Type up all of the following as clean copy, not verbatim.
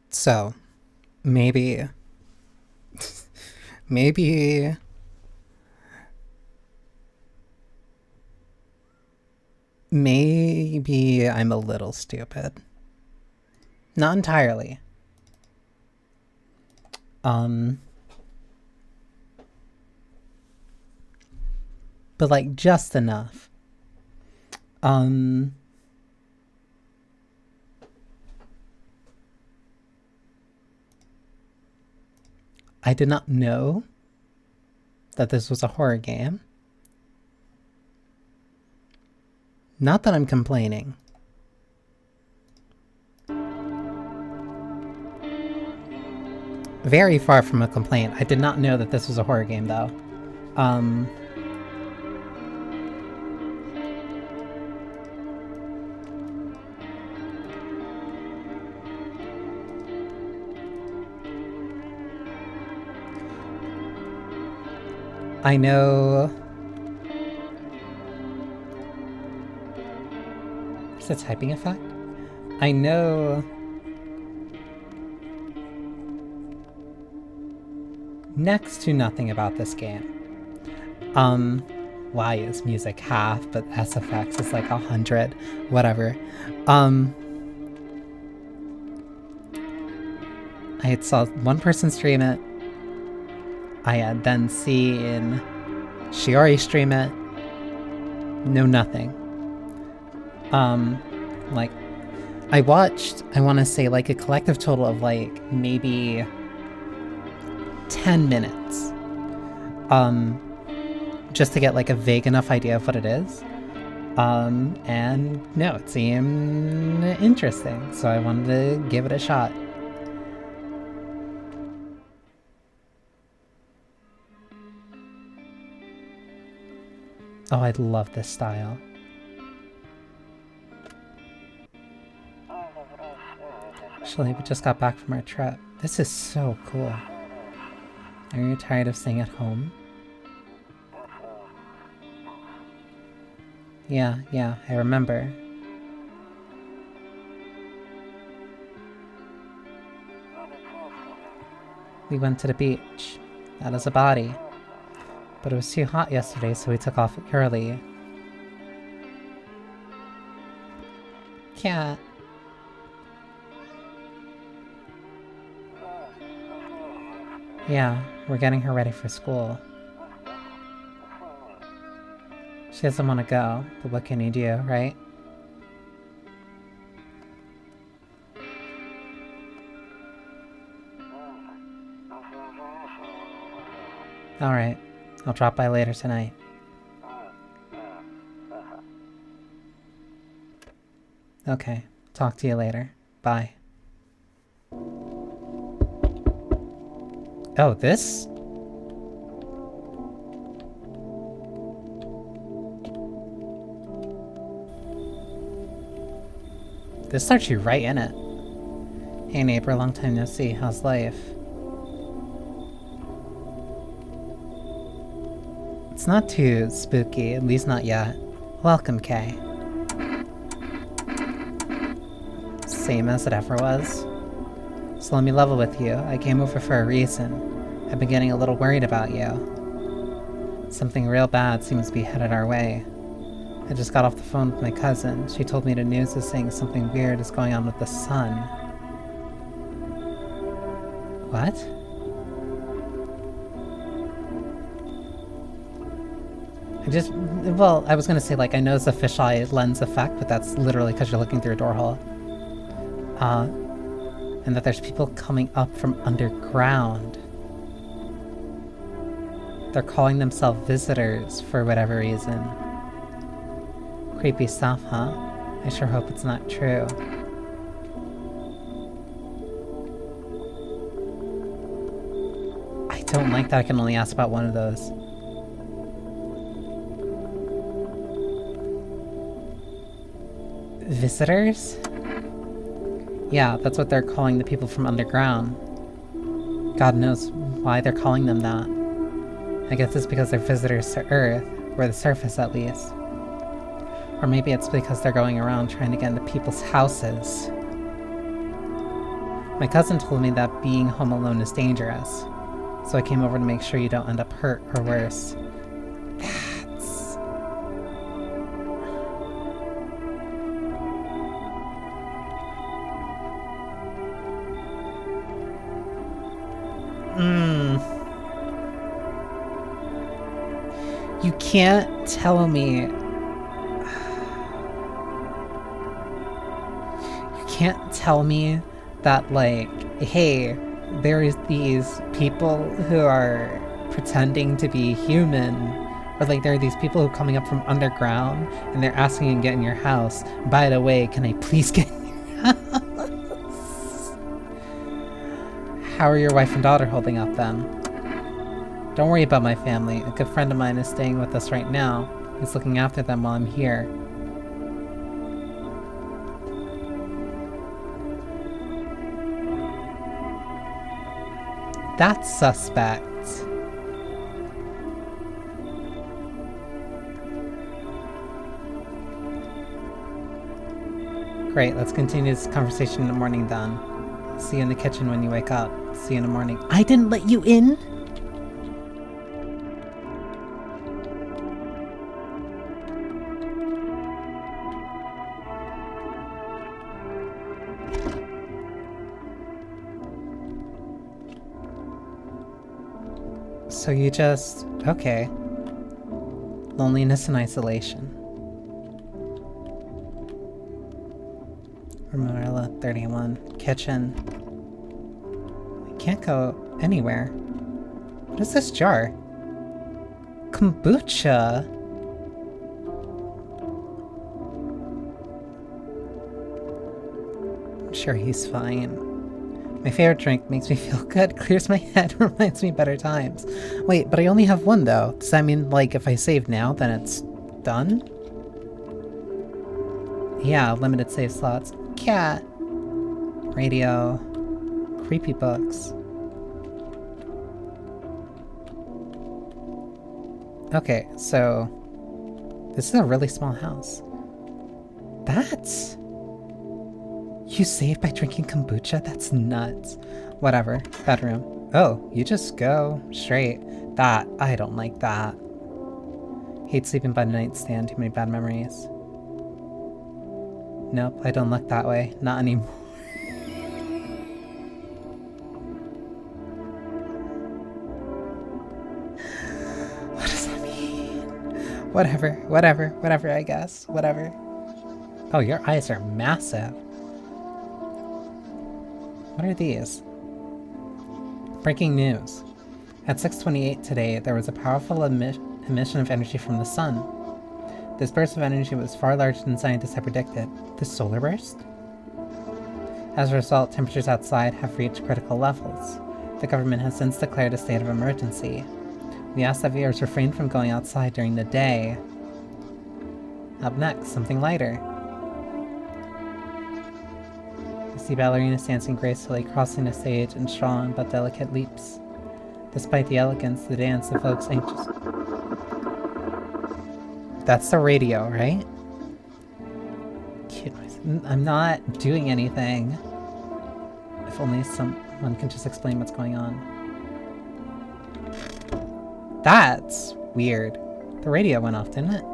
So, maybe, maybe, maybe I'm a little stupid. Not entirely. Um, but like just enough. Um, I did not know that this was a horror game. Not that I'm complaining. Very far from a complaint. I did not know that this was a horror game, though. Um, I know... Is it a typing effect? I know... next to nothing about this game. Why is music half, but SFX is like 100, whatever. I had saw one person stream it. I had then seen Shiori stream it. No, nothing. Like, I watched, I want to say, like, a collective total of, like, maybe 10 minutes. Just to get, like, a vague enough idea of what it is. And no, it seemed interesting, so I wanted to give it a shot. Oh, I love this style. Actually, we just got back from our trip. This is so cool. Are you tired of staying at home? Yeah, I remember. We went to the beach. That is a body. But it was too hot yesterday, so we took off early. Cat. Yeah, we're getting her ready for school. She doesn't want to go, but what can you do, right? Alright, I'll drop by later tonight. Okay, talk to you later. Bye. Oh, this? This starts you right in it. Hey neighbor, long time no see. How's life? It's not too spooky, at least not yet. Welcome, Kay. Same as it ever was. So let me level with you. I came over for a reason. I've been getting a little worried about you. Something real bad seems to be headed our way. I just got off the phone with my cousin. She told me the news is saying something weird is going on with the sun. What? Well, I was gonna say, like, I know it's a fisheye lens effect, but that's literally because you're looking through a door hole. And that there's people coming up from underground. They're calling themselves visitors for whatever reason. Creepy stuff, huh? I sure hope it's not true. I don't like that I can only ask about one of those. Visitors? Yeah, that's what they're calling the people from underground. God knows why they're calling them that. I guess it's because they're visitors to Earth, or the surface at least. Or maybe it's because they're going around trying to get into people's houses. My cousin told me that being home alone is dangerous, so I came over to make sure you don't end up hurt or worse. That's... You can't tell me... You can't tell me that, like, hey, there's these people who are pretending to be human, or like there are these people who are coming up from underground and they're asking you to get in your house. By the way, can I please get in your house? How are your wife and daughter holding up then? Don't worry about my family. A good friend of mine is staying with us right now. He's looking after them while I'm here. That's suspect. Great, let's continue this conversation in the morning then. See you in the kitchen when you wake up. See you in the morning. I didn't let you in? So you just... okay. Loneliness and isolation. Marilla, 31. Kitchen. We can't go anywhere. What is this jar? Kombucha? I'm sure he's fine. My favorite drink makes me feel good, clears my head, reminds me better times. Wait, but I only have one though. Does that mean, like, if I save now, then it's done? Yeah, limited save slots. Cat. Radio. Creepy books. Okay, so... this is a really small house. That's... You saved by drinking kombucha? That's nuts. Whatever. Bedroom. Oh, you just go straight. That. I don't like that. Hate sleeping by the nightstand. Too many bad memories. Nope, I don't look that way. Not anymore. What does that mean? Whatever, I guess. Whatever. Oh, your eyes are massive. What are these? Breaking news. At 6:28 today, there was a powerful emission of energy from the sun. This burst of energy was far larger than scientists had predicted. The solar burst? As a result, temperatures outside have reached critical levels. The government has since declared a state of emergency. We ask that viewers refrain from going outside during the day. Up next, something lighter. See ballerinas dancing gracefully, crossing the stage in strong but delicate leaps. Despite the elegance, the dance evokes anxious... That's the radio, right? Cute noise. I'm not doing anything. If only someone can just explain what's going on. That's weird. The radio went off, didn't it?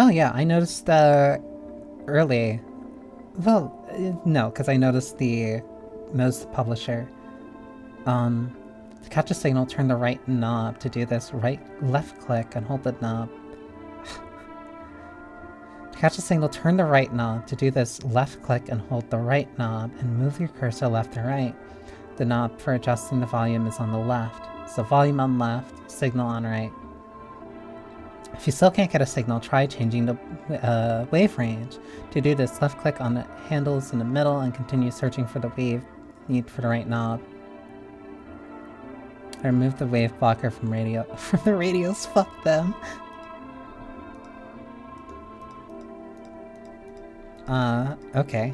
Oh yeah, I noticed early. Well, no, because I noticed the publisher. To catch a signal, turn the right knob. To do this, left click and hold the knob. To catch a signal, turn the right knob. To do this, left click and hold the right knob and move your cursor left or right. The knob for adjusting the volume is on the left. So volume on left, signal on right. If you still can't get a signal, try changing the wave range. To do this, left click on the handles in the middle and continue searching for the wave need for the right knob. I removed the wave blocker from the radios, fuck them. Okay.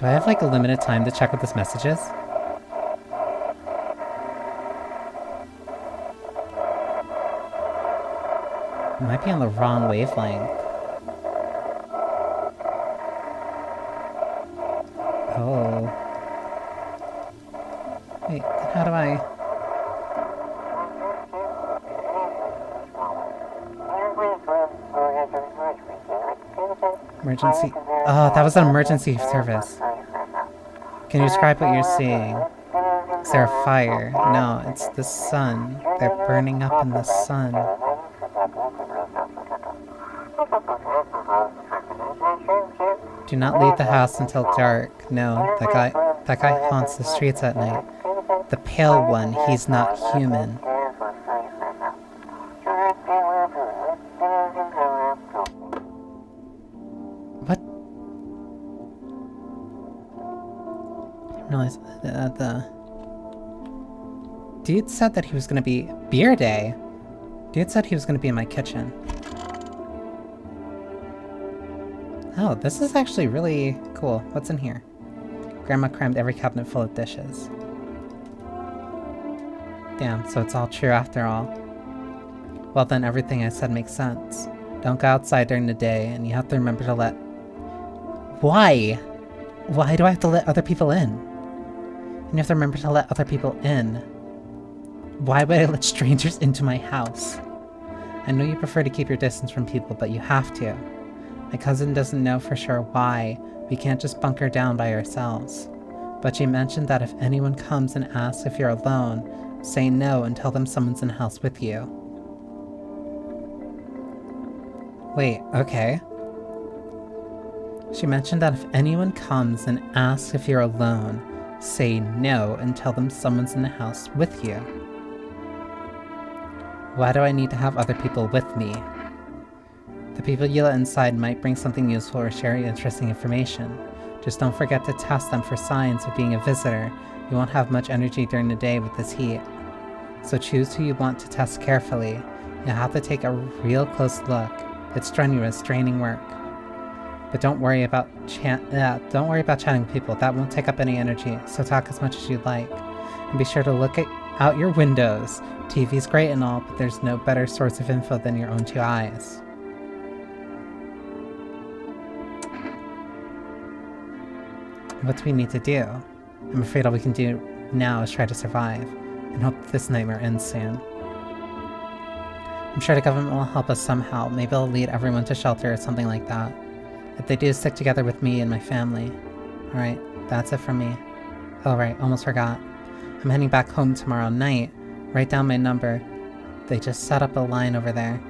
Do I have like a limited time to check what this message is? It might be on the wrong wavelength. Oh. Wait, then how do I... Emergency... Oh, that was an emergency service. Can you describe what you're seeing? Is there a fire? No, it's the sun. They're burning up in the sun. Do not leave the house until dark. No, that guy haunts the streets at night. The pale one, he's not human. What? I didn't realize the dude said that he was gonna be beer day. Dude said he was gonna be in my kitchen. Oh, this is actually really cool. What's in here? Grandma crammed every cabinet full of dishes. Damn, so it's all true after all. Well then, everything I said makes sense. Don't go outside during the day, and you have to remember to let... Why? Why do I have to let other people in? And you have to remember to let other people in. Why would I let strangers into my house? I know you prefer to keep your distance from people, but you have to. My cousin doesn't know for sure why. We can't just bunker down by ourselves. But she mentioned that if anyone comes and asks if you're alone, say no and tell them someone's in the house with you. Wait, okay. She mentioned that if anyone comes and asks if you're alone, say no and tell them someone's in the house with you. Why do I need to have other people with me? The people you let inside might bring something useful or share interesting information. Just don't forget to test them for signs of being a visitor. You won't have much energy during the day with this heat. So choose who you want to test carefully. You'll have to take a real close look. It's strenuous, draining work. But don't worry about chatting with people. That won't take up any energy, so talk as much as you'd like. And be sure to look out your windows. TV's great and all, but there's no better source of info than your own two eyes. What do we need to do? I'm afraid all we can do now is try to survive, and hope that this nightmare ends soon. I'm sure the government will help us somehow. Maybe they'll lead everyone to shelter or something like that. If they do, stick together with me and my family. Alright, that's it from me. Oh right, almost forgot. I'm heading back home tomorrow night. Write down my number. They just set up a line over there.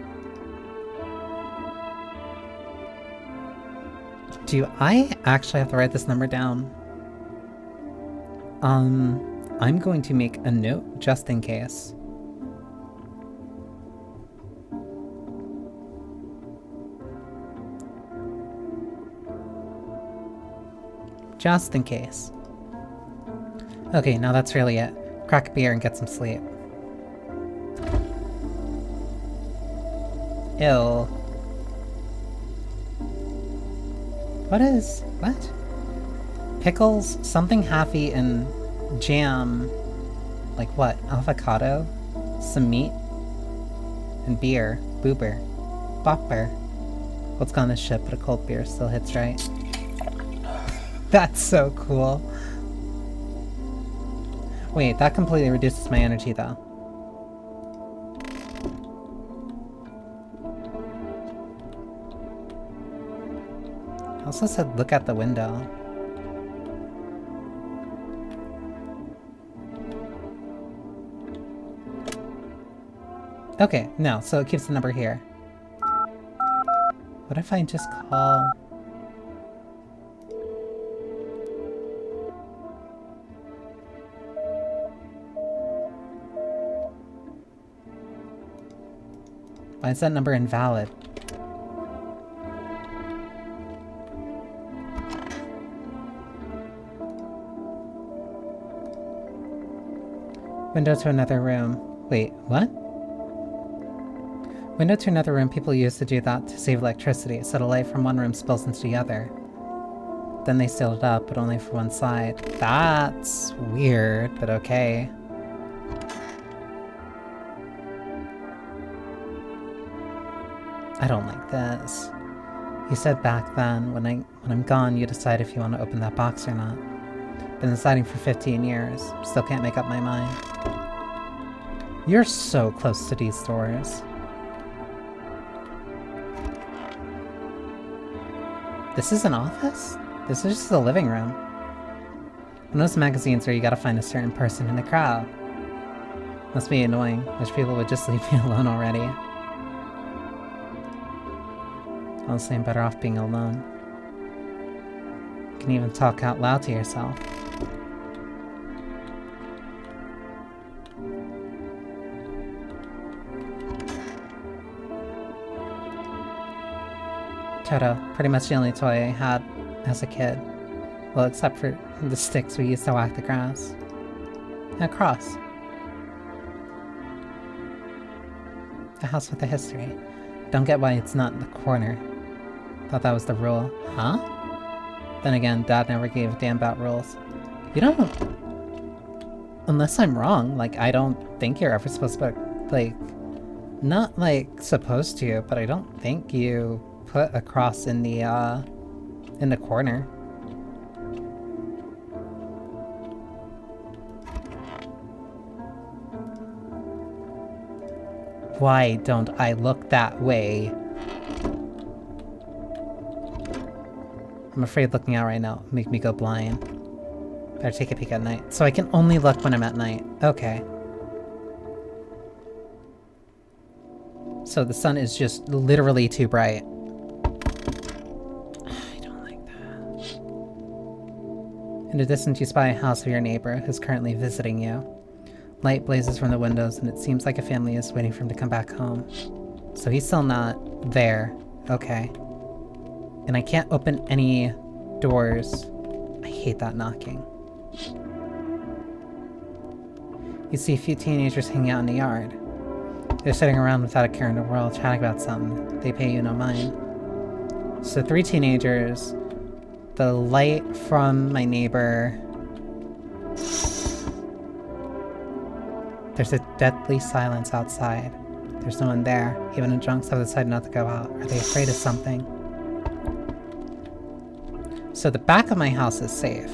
Do I actually have to write this number down? I'm going to make a note just in case. Just in case. Okay, now that's really it. Crack a beer and get some sleep. Ill. What? Pickles, something halfy, and jam. Like what? Avocado? Some meat? And beer. Boober. Bopper. What's gone this ship, but a cold beer still hits right. That's so cool. Wait, that completely reduces my energy though. I also said look out the window. Okay, no, so it keeps the number here. What if I just call... Why is that number invalid? Window to another room. Wait, what? Window to another room, people used to do that to save electricity, so the light from one room spills into the other. Then they sealed it up, but only for one side. That's weird, but okay. I don't like this. You said back then, when I'm gone, you decide if you want to open that box or not. Been deciding for 15 years. Still can't make up my mind. You're so close to these doors. This is an office? This is just a living room. One of those magazines where you gotta find a certain person in the crowd. Must be annoying. Wish people would just leave me alone already. Honestly, I'm better off being alone. You can even talk out loud to yourself. Toto, pretty much the only toy I had as a kid. Well, except for the sticks we used to whack the grass. And a cross. A house with a history. Don't get why it's not in the corner. Thought that was the rule. Huh? Then again, Dad never gave a damn about rules. You don't... Unless I'm wrong, like, I don't think you're ever supposed to, like... Not, like, supposed to, but I don't think you put a cross in the corner. Why don't I look that way? I'm afraid looking out right now will make me go blind. Better take a peek at night. So I can only look when I'm at night. Okay. So the sun is just literally too bright. I don't like that. In the distance you spy a house of your neighbor who's currently visiting you. Light blazes from the windows and it seems like a family is waiting for him to come back home. So he's still not there. Okay. And I can't open any doors. I hate that knocking. You see a few teenagers hanging out in the yard. They're sitting around without a care in the world, chatting about something. They pay you no mind. So 3 teenagers, the light from my neighbor. There's a deadly silence outside. There's no one there. Even the drunks have decided not to go out. Are they afraid of something? So the back of my house is safe.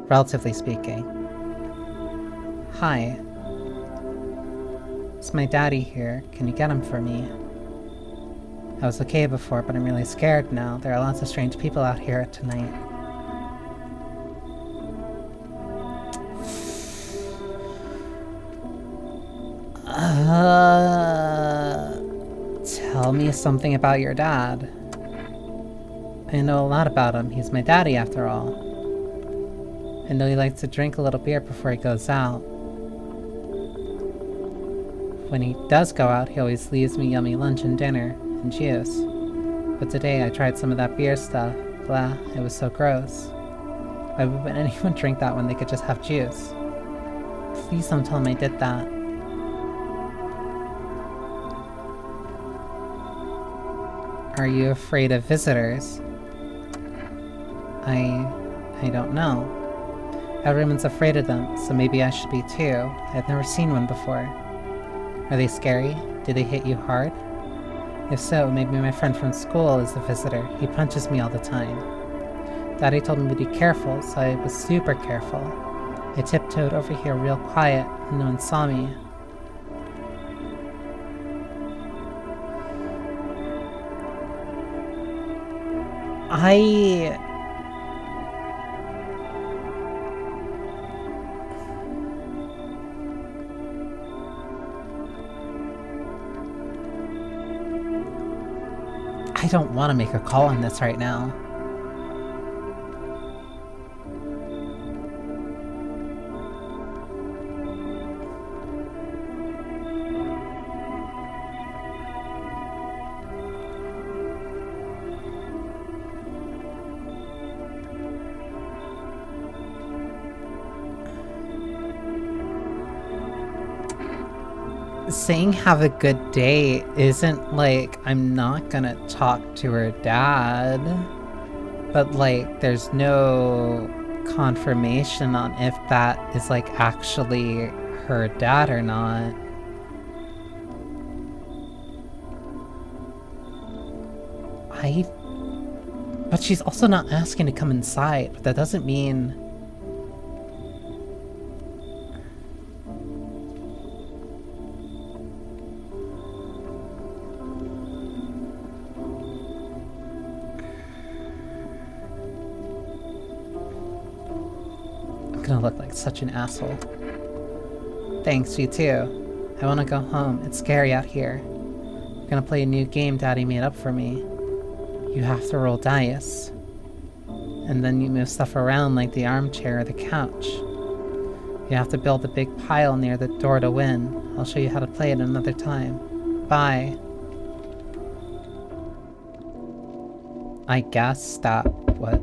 Relatively speaking. Hi. It's my daddy here. Can you get him for me? I was okay before, but I'm really scared now. There are lots of strange people out here tonight. Tell me something about your dad. I know a lot about him. He's my daddy after all. I know he likes to drink a little beer before he goes out. When he does go out, he always leaves me yummy lunch and dinner, and juice. But today I tried some of that beer stuff. Blah, it was so gross. Why would anyone drink that when they could just have juice? Please don't tell him I did that. Are you afraid of visitors? I don't know. Everyone's afraid of them, so maybe I should be too. I've never seen one before. Are they scary? Do they hit you hard? If so, maybe my friend from school is a visitor. He punches me all the time. Daddy told me to be careful, so I was super careful. I tiptoed over here real quiet, and no one saw me. I don't want to make a call on this right now. Saying have a good day isn't like I'm not gonna talk to her dad. But, like, there's no confirmation on if that is, like, actually her dad or not. But she's also not asking to come inside, but that doesn't mean... I'm gonna look like such an asshole. Thanks, you too. I wanna go home. It's scary out here. I'm gonna play a new game Daddy made up for me. You have to roll dice. And then you move stuff around like the armchair or the couch. You have to build a big pile near the door to win. I'll show you how to play it another time. Bye. I guess that... what?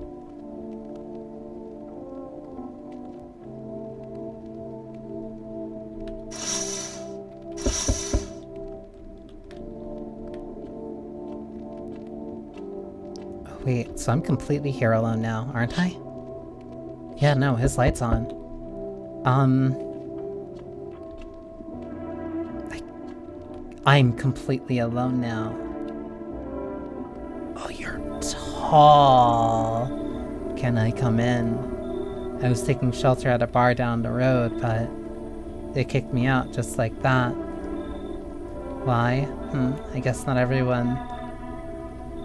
Wait, so I'm completely here alone now, aren't I? Yeah, no, his light's on. I'm completely alone now. Oh, you're tall. Can I come in? I was taking shelter at a bar down the road, but they kicked me out just like that. Why? I guess not everyone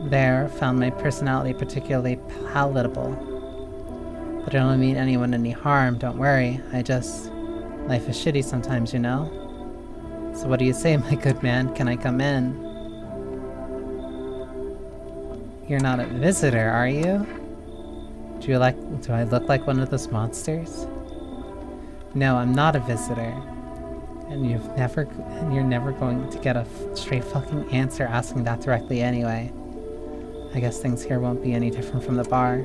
there found my personality particularly palatable. But I don't mean anyone any harm, don't worry. Life is shitty sometimes, you know? So what do you say, my good man? Can I come in? You're not a visitor, are you? Do I look like one of those monsters? No, I'm not a visitor. And you're never going to get a straight fucking answer asking that directly anyway. I guess things here won't be any different from the bar.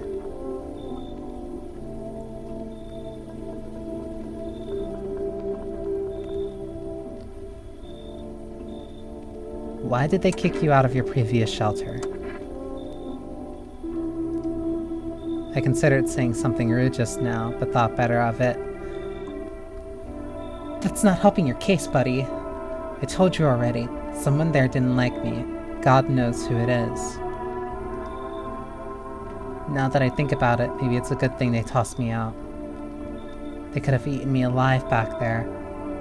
Why did they kick you out of your previous shelter? I considered saying something rude just now, but thought better of it. That's not helping your case, buddy. I told you already. Someone there didn't like me. God knows who it is. Now that I think about it, maybe it's a good thing they tossed me out. They could have eaten me alive back there,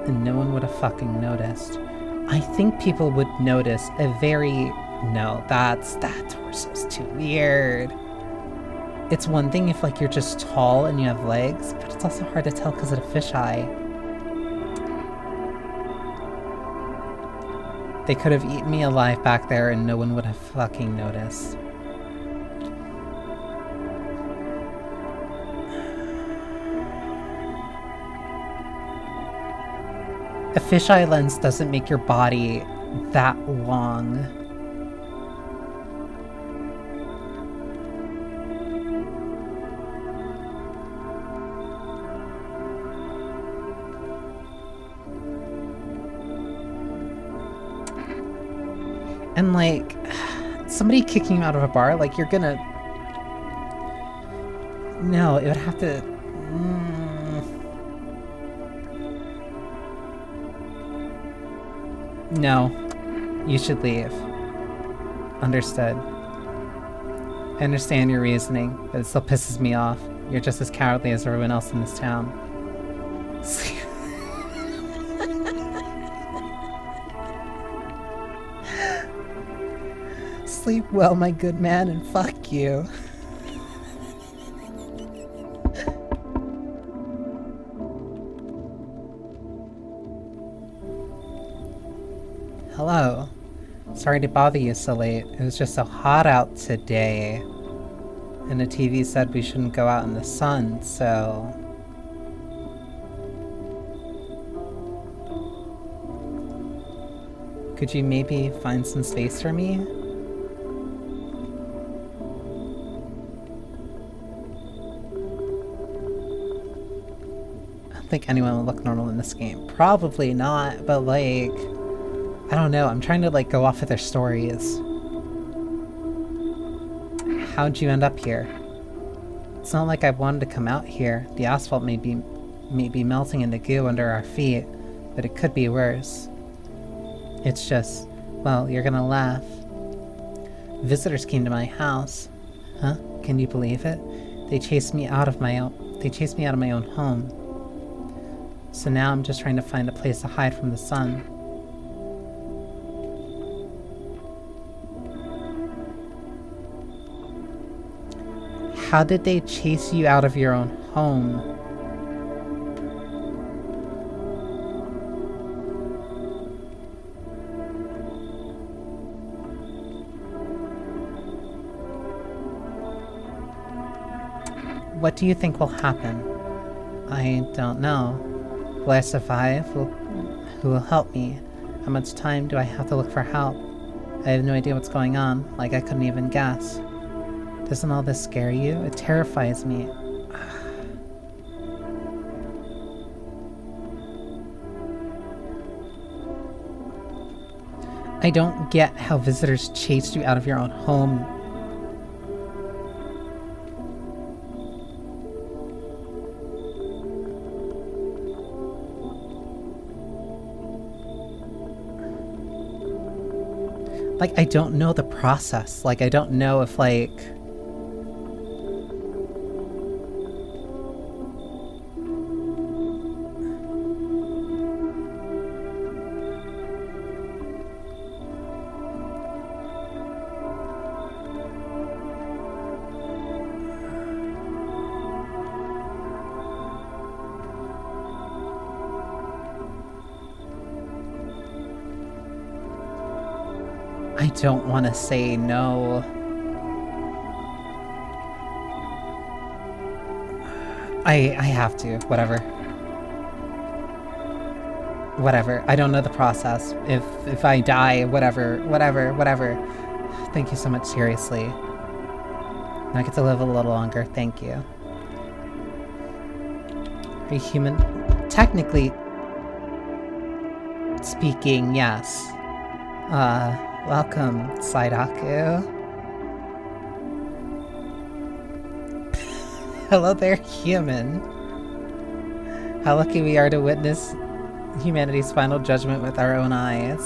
and no one would have fucking noticed. I think people would notice a very... No, that torso's too weird. It's one thing if, like, you're just tall and you have legs, but it's also hard to tell because of the fisheye. They could have eaten me alive back there and no one would have fucking noticed. A fisheye lens doesn't make your body that long. And like, somebody kicking you out of a bar, like you're gonna... No, it would have to... No, you should leave. Understood. I understand your reasoning, but it still pisses me off. You're just as cowardly as everyone else in this town. Sleep well, my good man, and fuck you. Hello. Sorry to bother you so late. It was just so hot out today. And the TV said we shouldn't go out in the sun, so... Could you maybe find some space for me? I don't think anyone will look normal in this game. Probably not, but like... I don't know, I'm trying to like go off of their stories. How'd you end up here? It's not like I wanted to come out here. The asphalt may be melting into goo under our feet, but it could be worse. It's just, well, you're gonna laugh. Visitors came to my house. Huh? Can you believe it? They chased me out of my own home. So now I'm just trying to find a place to hide from the sun. How did they chase you out of your own home? What do you think will happen? I don't know. Will I survive? Who will help me? How much time do I have to look for help? I have no idea what's going on, like I couldn't even guess. Doesn't all this scare you? It terrifies me. I don't get how visitors chased you out of your own home. Like, I don't know the process. Like, I don't know if, like... I don't want to say no. I have to. Whatever. Whatever. I don't know the process. If I die, whatever. Thank you so much, seriously. I get to live a little longer. Thank you. Are you human? Technically speaking, yes. Welcome, Saidaku. Hello there, human. How lucky we are to witness humanity's final judgment with our own eyes.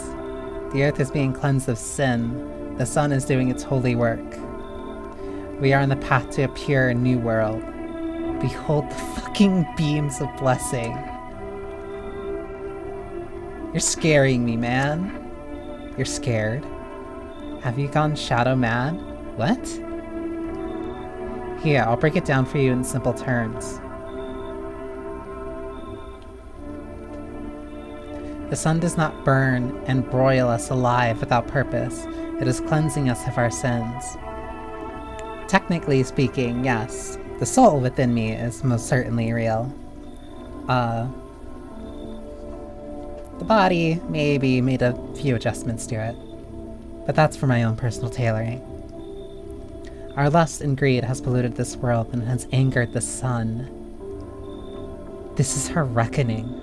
The earth is being cleansed of sin. The sun is doing its holy work. We are on the path to a pure new world. Behold the fucking beams of blessing. You're scaring me, man. You're scared? Have you gone shadow mad? What? Here, I'll break it down for you in simple terms. The sun does not burn and broil us alive without purpose. It is cleansing us of our sins. Technically speaking, yes. The soul within me is most certainly real. The body maybe made a few adjustments to it, but that's for my own personal tailoring. Our lust and greed has polluted this world and has angered the sun. This is her reckoning,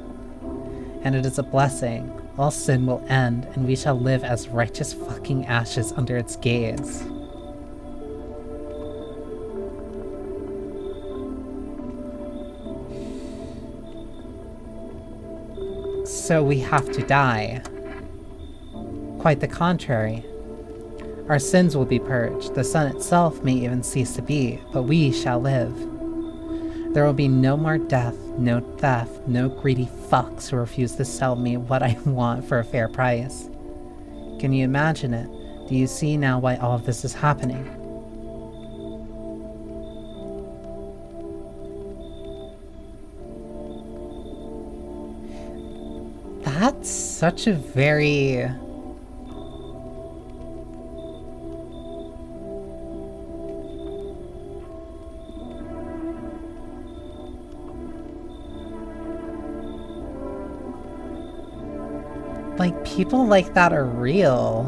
and it is a blessing. All sin will end, and we shall live as righteous fucking ashes under its gaze. So we have to die. Quite the contrary. Our sins will be purged, the sun itself may even cease to be, but we shall live. There will be no more death, no theft, no greedy fucks who refuse to sell me what I want for a fair price. Can you imagine it? Do you see now why all of this is happening? That's such a very... Like, people like that are real.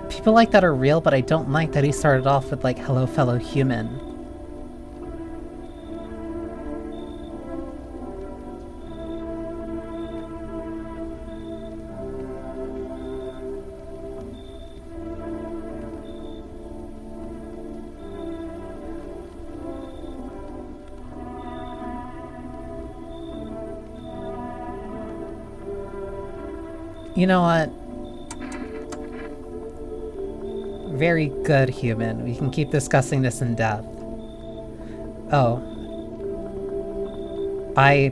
People like that are real, but I don't like that he started off with, like, hello fellow human. You know what? Very good, human. We can keep discussing this in depth. Oh.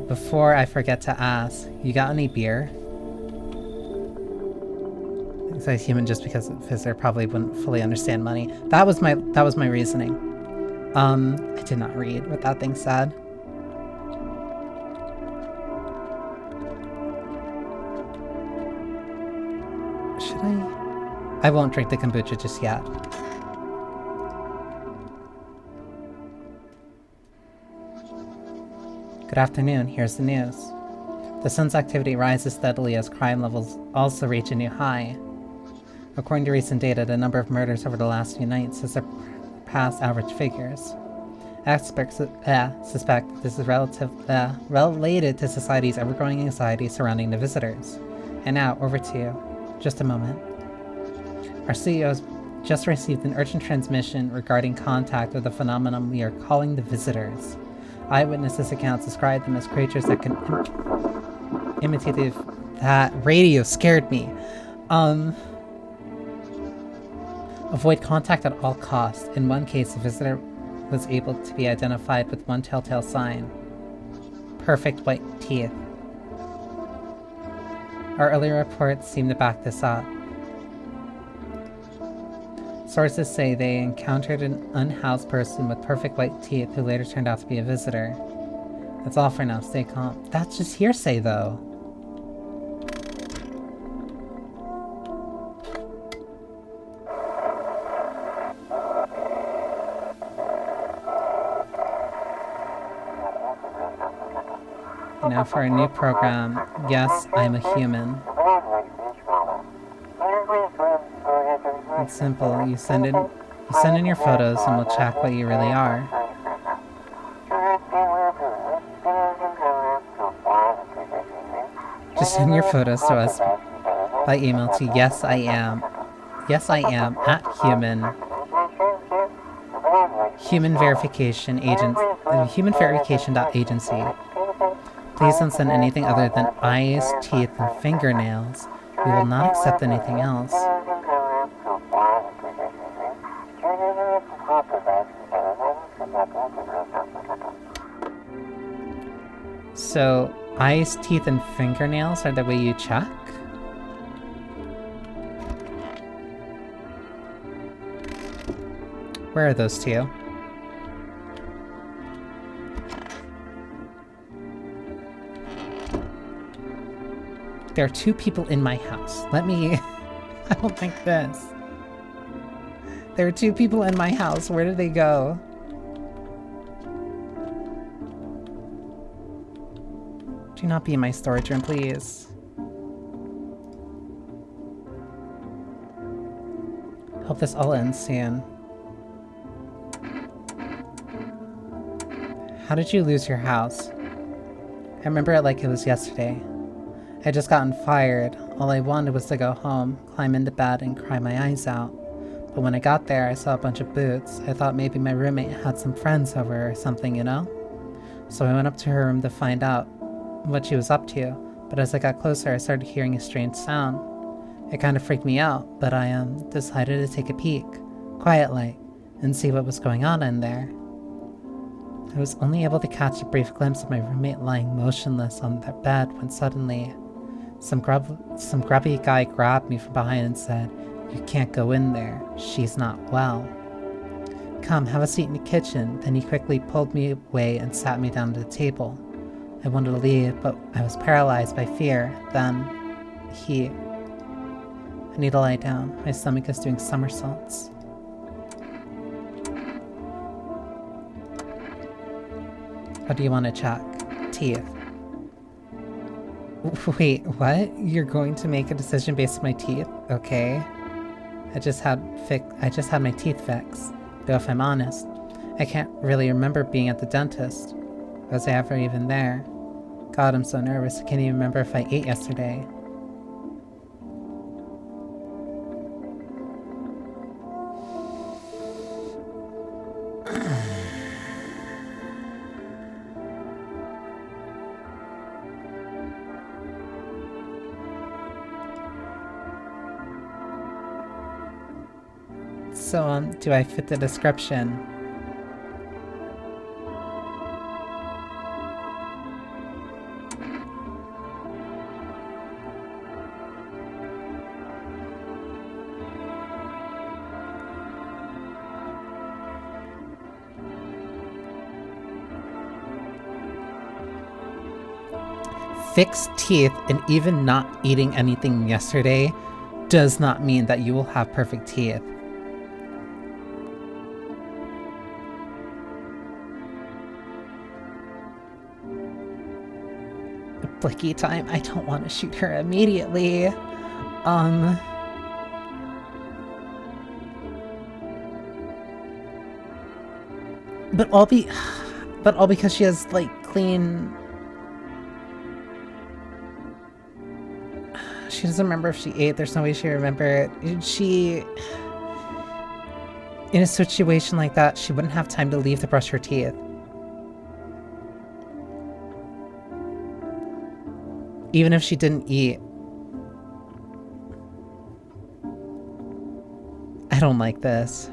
Before I forget to ask, you got any beer? I say human just because Fizzer probably wouldn't fully understand money. That was my reasoning. I did not read what that thing said. Should I? I won't drink the kombucha just yet. Good afternoon, here's the news. The sun's activity rises steadily as crime levels also reach a new high. According to recent data, the number of murders over the last few nights has surpassed average figures. Experts suspect this is related to society's ever-growing anxiety surrounding the visitors. And now, over to you. Just a moment. Our CEO has just received an urgent transmission regarding contact with the phenomenon we are calling the visitors. Eyewitnesses' accounts describe them as creatures that can imitate that radio scared me. Avoid contact at all costs. In one case, the visitor was able to be identified with one telltale sign. Perfect white teeth. Our earlier reports seem to back this up. Sources say they encountered an unhoused person with perfect white teeth who later turned out to be a visitor. That's all for now, stay calm. That's just hearsay, though. Now for a new program. Yes, I'm a human. It's simple. You send in your photos and we'll check what you really are. Just send your photos to us by email to yes I am at human verification agent humanverification.agency. Please don't send anything other than eyes, teeth, and fingernails. We will not accept anything else. So, eyes, teeth, and fingernails are the way you check? Where are those two? There are two people in my house. Let me... I don't like this. There are two people in my house. Where did they go? Do not be in my storage room, please. Hope this all ends soon. How did you lose your house? I remember it like it was yesterday. I had just gotten fired. All I wanted was to go home, climb into bed, and cry my eyes out. But when I got there, I saw a bunch of boots. I thought maybe my roommate had some friends over or something, you know? So I went up to her room to find out what she was up to, but as I got closer, I started hearing a strange sound. It kind of freaked me out, but I decided to take a peek, quiet-like, and see what was going on in there. I was only able to catch a brief glimpse of my roommate lying motionless on the bed when suddenly some grubby guy grabbed me from behind and said, "You can't go in there. She's not well. Come, have a seat in the kitchen." Then he quickly pulled me away and sat me down at the table. I wanted to leave, but I was paralyzed by fear. Then I need to lie down. My stomach is doing somersaults. What do you want to check? Teeth. Wait, what? You're going to make a decision based on my teeth? Okay. I just had my teeth fixed. Though if I'm honest, I can't really remember being at the dentist. Was I ever even there? God, I'm so nervous. I can't even remember if I ate yesterday. So, do I fit the description? Fixed teeth and even not eating anything yesterday does not mean that you will have perfect teeth. Blicky time. I don't want to shoot her immediately. But all because she has like clean. She doesn't remember if she ate. There's no way she remember it. She, in a situation like that, she wouldn't have time to leave to brush her teeth. Even if she didn't eat. I don't like this.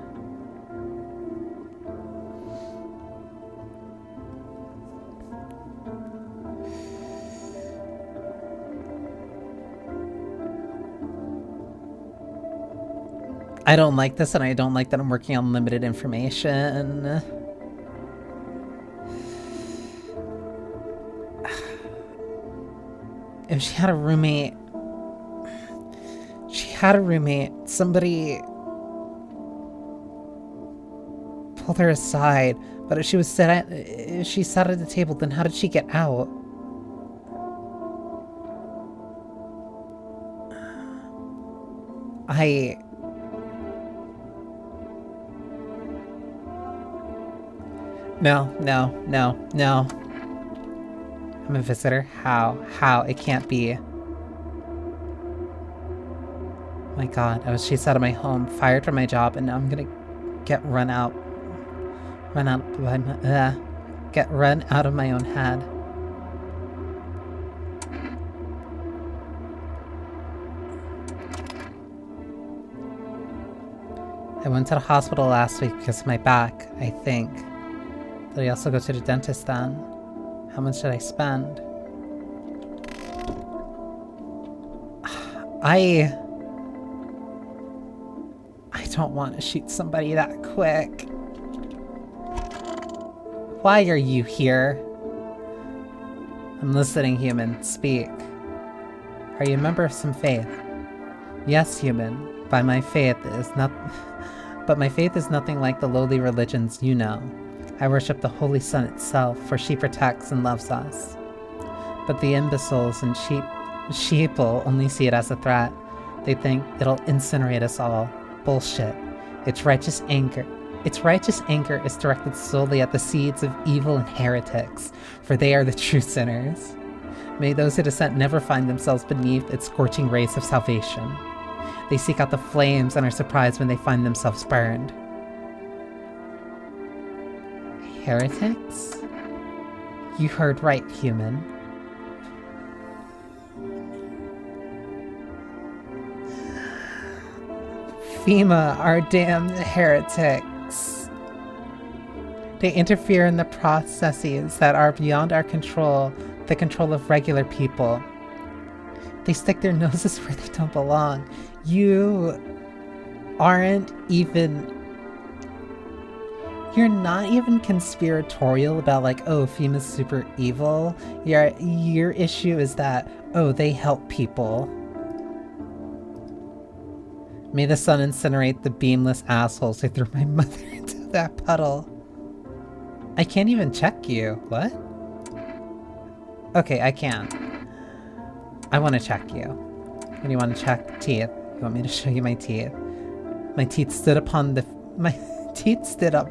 I don't like this, and I don't like that I'm working on limited information. If she had a roommate... somebody pulled her aside, but if she sat at the table, then how did she get out? No. I'm a visitor? How? It can't be. My god, I was chased out of my home, fired from my job, and now I'm gonna get run out of my own head. I went to the hospital last week because of my back, I think. Did I also go to the dentist then? How much did I spend? I don't want to shoot somebody that quick. Why are you here? I'm listening, human. Speak. Are you a member of some faith? Yes, human. But my faith is nothing like the lowly religions you know. I worship the Holy Sun itself, for she protects and loves us. But the imbeciles and sheeple only see it as a threat. They think it'll incinerate us all. Bullshit. Its righteous anger is directed solely at the seeds of evil and heretics, for they are the true sinners. May those who dissent never find themselves beneath its scorching rays of salvation. They seek out the flames and are surprised when they find themselves burned. Heretics? You heard right, human. FEMA are damned heretics. They interfere in the processes that are beyond our control, the control of regular people. They stick their noses where they don't belong. You aren't even... You're not even conspiratorial about like, oh, FEMA's super evil. Your issue is that, oh, they help people. May the sun incinerate the beamless assholes who threw my mother into that puddle. I can't even check you. What? Okay, I can. I want to check you. What do you want to check? Teeth. You want me to show you my teeth? My teeth stood up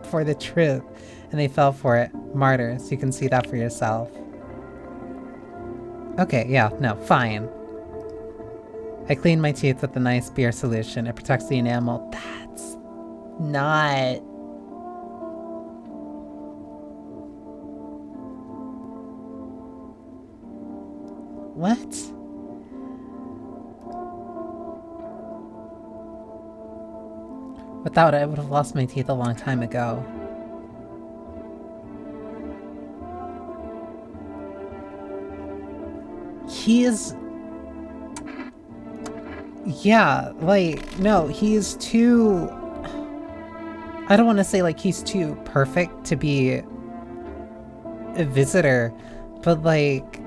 for the truth, and they fell for it. Martyrs. You can see that for yourself. Okay, yeah, no, fine. I clean my teeth with a nice beer solution. It protects the enamel. That's not... What? Without it, I would have lost my teeth a long time ago. He is... Yeah, like, no, he's too... I don't want to say, like, he's too perfect to be a visitor, but, like...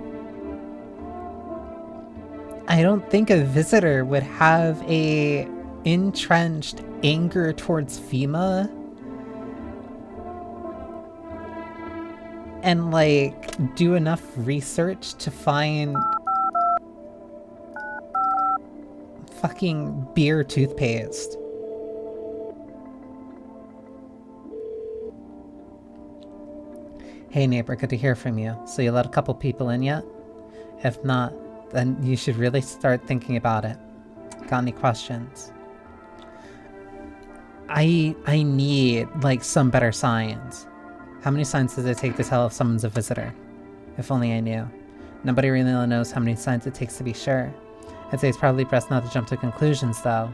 I don't think a visitor would have a entrenched anger towards FEMA and, like, do enough research to find fucking beer toothpaste. Hey neighbor, good to hear from you. So you let a couple people in yet? If not, then you should really start thinking about it. Got any questions? I need, like, some better signs. How many signs does it take to tell if someone's a visitor? If only I knew. Nobody really knows how many signs it takes to be sure. I'd say it's probably best not to jump to conclusions, though.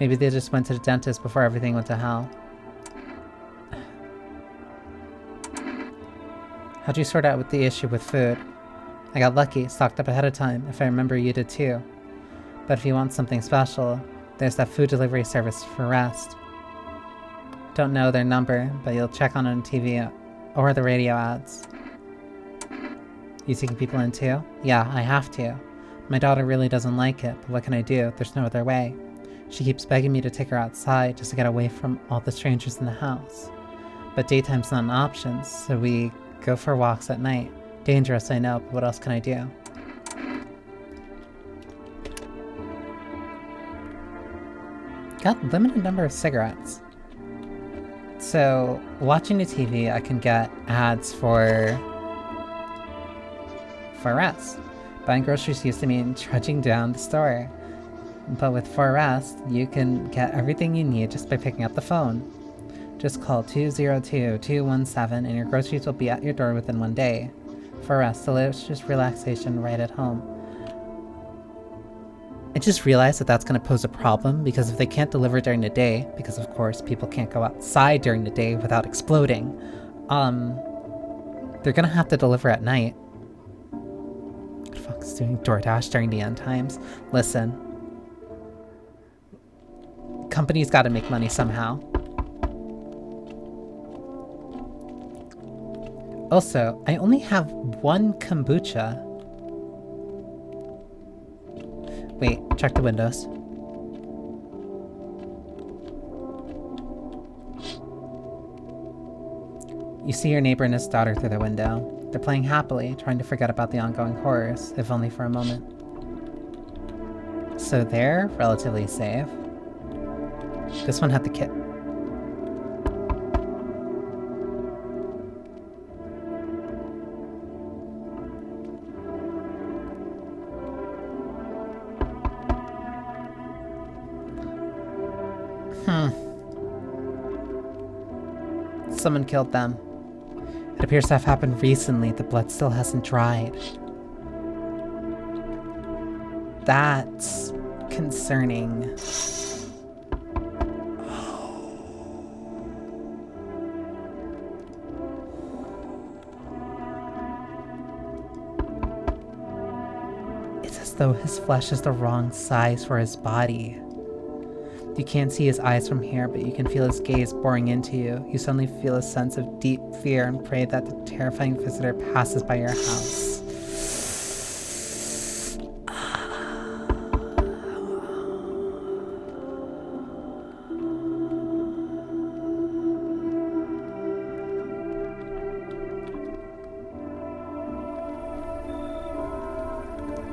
Maybe they just went to the dentist before everything went to hell. How'd you sort out with the issue with food? I got lucky, stocked up ahead of time, if I remember you did too. But if you want something special, there's that food delivery service for rest. Don't know their number, but you'll check on it on TV or the radio ads. You taking people in too? Yeah, I have to. My daughter really doesn't like it, but what can I do? There's no other way. She keeps begging me to take her outside just to get away from all the strangers in the house. But daytime's not an option, so we go for walks at night. Dangerous, I know, but what else can I do? Got limited number of cigarettes. So, watching the TV, I can get ads for rest. Buying groceries used to mean trudging down the store. But with For Rest, you can get everything you need just by picking up the phone. Just call 202-217 and your groceries will be at your door within 1 day. For Rest, delicious relaxation right at home. I just realized that that's going to pose a problem because if they can't deliver during the day, because of course people can't go outside during the day without exploding, they're going to have to deliver at night. What the fuck is doing DoorDash during the end times? Listen. Companies got to make money somehow. Also, I only have one kombucha. Wait, check the windows. You see your neighbor and his daughter through the window. They're playing happily, trying to forget about the ongoing horrors, if only for a moment. So they're relatively safe. This one had the kid. Someone killed them. It appears to have happened recently. The blood still hasn't dried. That's concerning. It's as though his flesh is the wrong size for his body. You can't see his eyes from here, but you can feel his gaze boring into you. You suddenly feel a sense of deep fear and pray that the terrifying visitor passes by your house.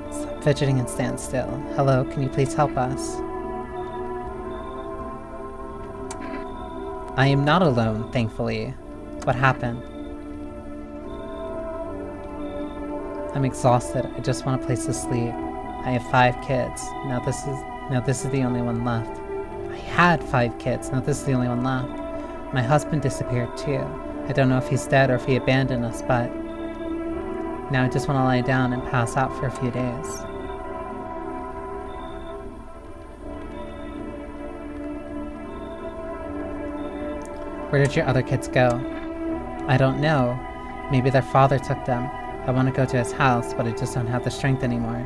Stop fidgeting and stand still. Hello, can you please help us? I am not alone, thankfully. What happened? I'm exhausted. I just want a place to sleep. I have 5 kids. Now this is the only one left. I had 5 kids. Now this is the only one left. My husband disappeared too. I don't know if he's dead or if he abandoned us, but now I just want to lie down and pass out for a few days. Where did your other kids go? I don't know. Maybe their father took them. I want to go to his house, but I just don't have the strength anymore.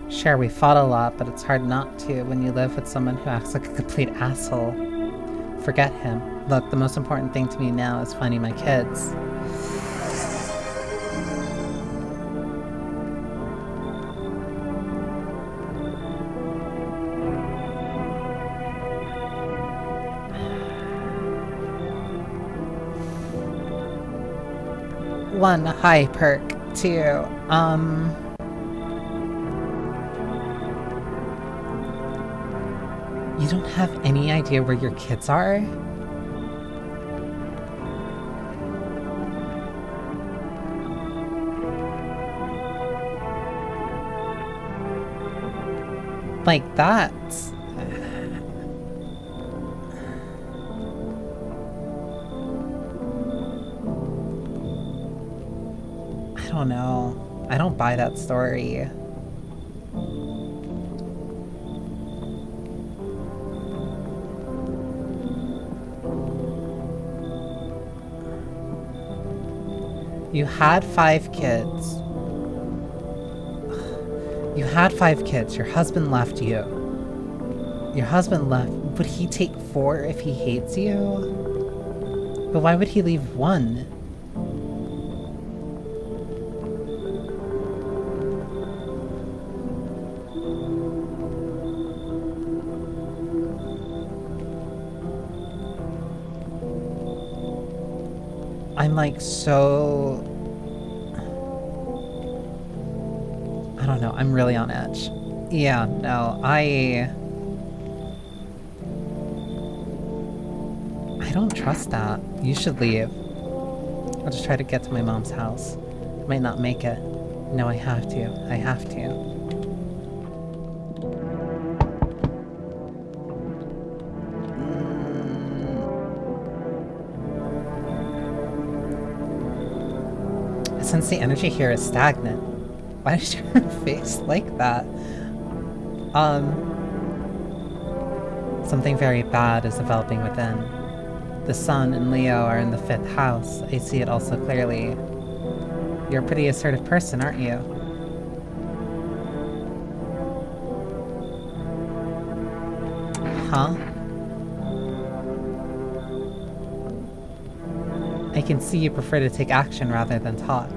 Sure, we fought a lot, but it's hard not to when you live with someone who acts like a complete asshole. Forget him. Look, the most important thing to me now is finding my kids. One high perk. Two, you don't have any idea where your kids are? Like, that's... I don't know. I don't buy that story. You had 5 kids. You had 5 kids. Your husband left you. Your husband left. Would he take 4 if he hates you? But why would he leave 1? I'm like so... I don't know, I'm really on edge. Yeah, no, I don't trust that. You should leave. I'll just try to get to my mom's house. Might not make it. No, I have to. I have to. Since the energy here is stagnant, why is your face like that? Something very bad is developing within. The sun and Leo are in the 5th house. I see it also clearly. You're a pretty assertive person, aren't you? Huh? I can see you prefer to take action rather than talk.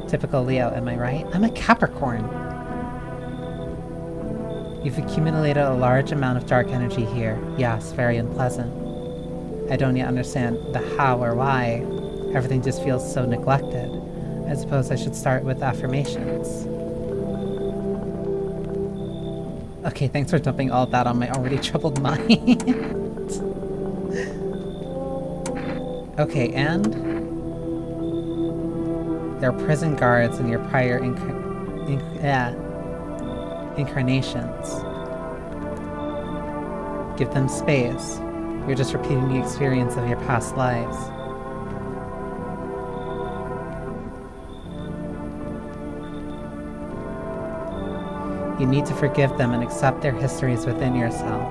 Typical Leo, am I right? I'm a Capricorn! You've accumulated a large amount of dark energy here. Yes, very unpleasant. I don't yet understand the how or why. Everything just feels so neglected. I suppose I should start with affirmations. Okay, thanks for dumping all that on my already troubled mind. Okay, and there are prison guards in your prior incarnations. Give them space. You're just repeating the experience of your past lives. You need to forgive them and accept their histories within yourself.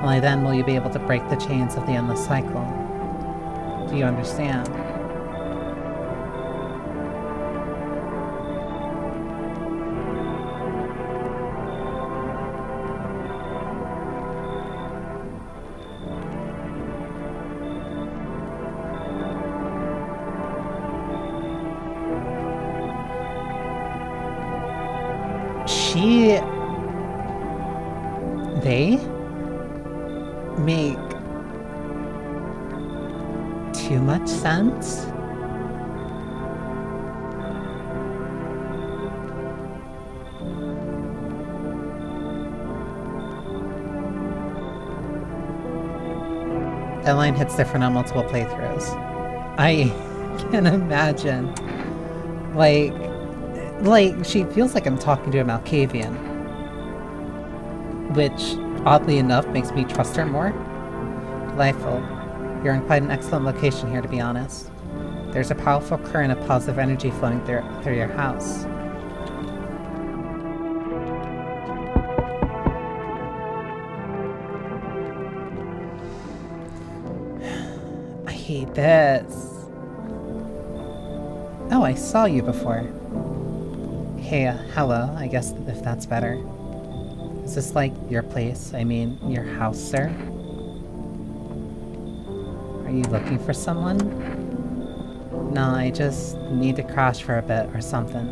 Only then will you be able to break the chains of the endless cycle. Do you understand? They make too much sense. That line hits different on multiple playthroughs. I can imagine. Like, she feels like I'm talking to a Malkavian. Which, oddly enough, makes me trust her more. Delightful. You're in quite an excellent location here, to be honest. There's a powerful current of positive energy flowing through your house. hate this. Oh, I saw you before. Hey, hello, I guess if that's better. Is this like your place? I mean, your house, sir? Are you looking for someone? No, I just need to crash for a bit or something.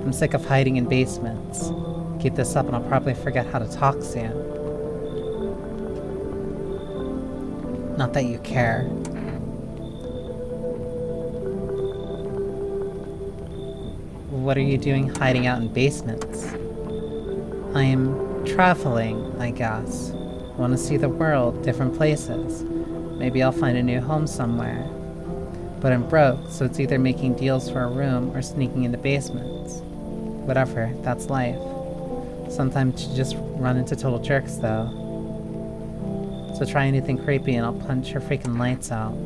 I'm sick of hiding in basements. Keep this up and I'll probably forget how to talk soon. Not that you care. What are you doing hiding out in basements? I'm traveling, I guess. Want to see the world, different places. Maybe I'll find a new home somewhere. But I'm broke, so it's either making deals for a room or sneaking into basements. Whatever, that's life. Sometimes you just run into total jerks, though. So try anything creepy and I'll punch your freaking lights out.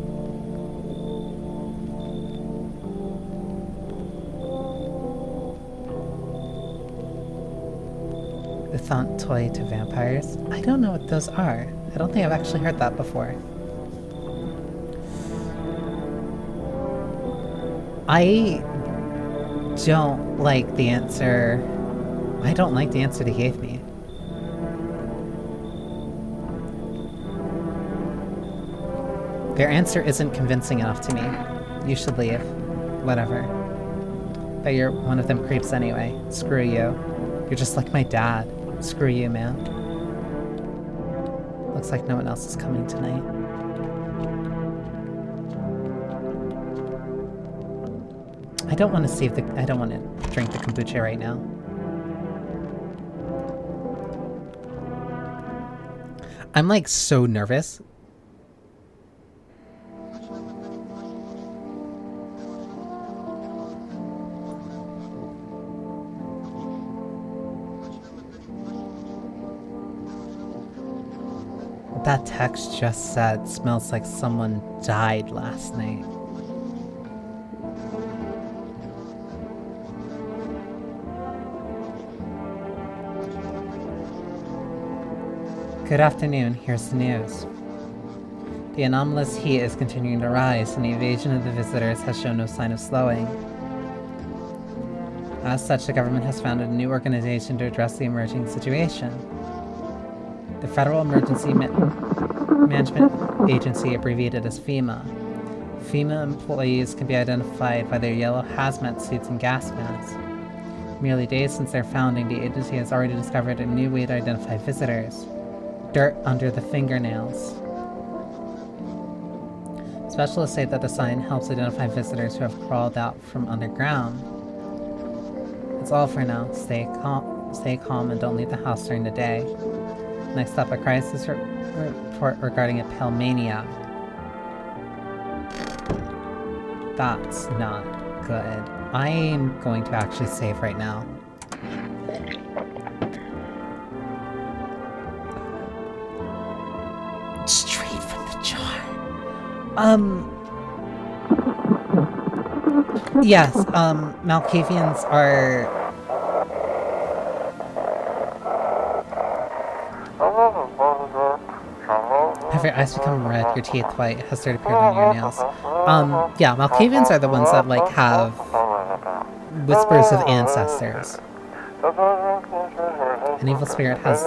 The thought toy to vampires? I don't know what those are. I don't think I've actually heard that before. I don't like the answer. I don't like the answer they gave me. Their answer isn't convincing enough to me. You should leave. Whatever. But you're one of them creeps anyway. Screw you. You're just like my dad. Screw you, man. Looks like no one else is coming tonight. I don't want to drink the kombucha right now. I'm like so nervous. That text just said, smells like someone died last night. Good afternoon, here's the news. The anomalous heat is continuing to rise, and the invasion of the visitors has shown no sign of slowing. As such, the government has founded a new organization to address the emerging situation. The Federal Emergency Management Agency, abbreviated as FEMA. FEMA employees can be identified by their yellow hazmat suits and gas masks. Merely days since their founding, the agency has already discovered a new way to identify visitors. Dirt under the fingernails. Specialists say that the sign helps identify visitors who have crawled out from underground. It's all for now. Stay calm and don't leave the house during the day. Next up, a crisis report regarding a pale maniac. That's not good. I'm going to actually save right now. Straight from the jar. Yes, Malkavians are... Have your eyes become red, your teeth white, has dirt appeared on your nails. Yeah, Malkavians are the ones that, like, have whispers of ancestors. An evil spirit has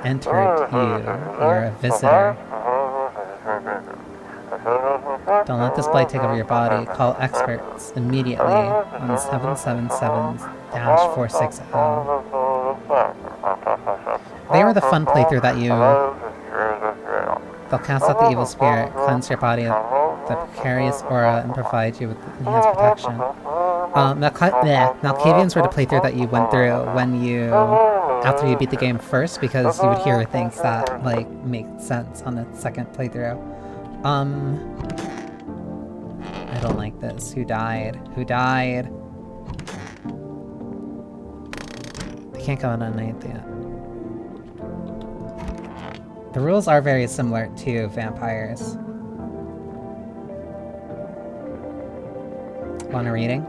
entered you. You're a visitor. Don't let this blight take over your body. Call experts immediately on 777-460. They were the fun playthrough that you... They'll cast out the evil spirit, cleanse your body of the precarious aura, and provide you with enhanced protection. Malkavians were the playthrough that you went through when you... after you beat the game first, because you would hear things that, like, make sense on the second playthrough. I don't like this. Who died? Who died? They can't go on a night yet. The rules are very similar to vampires. Want a reading?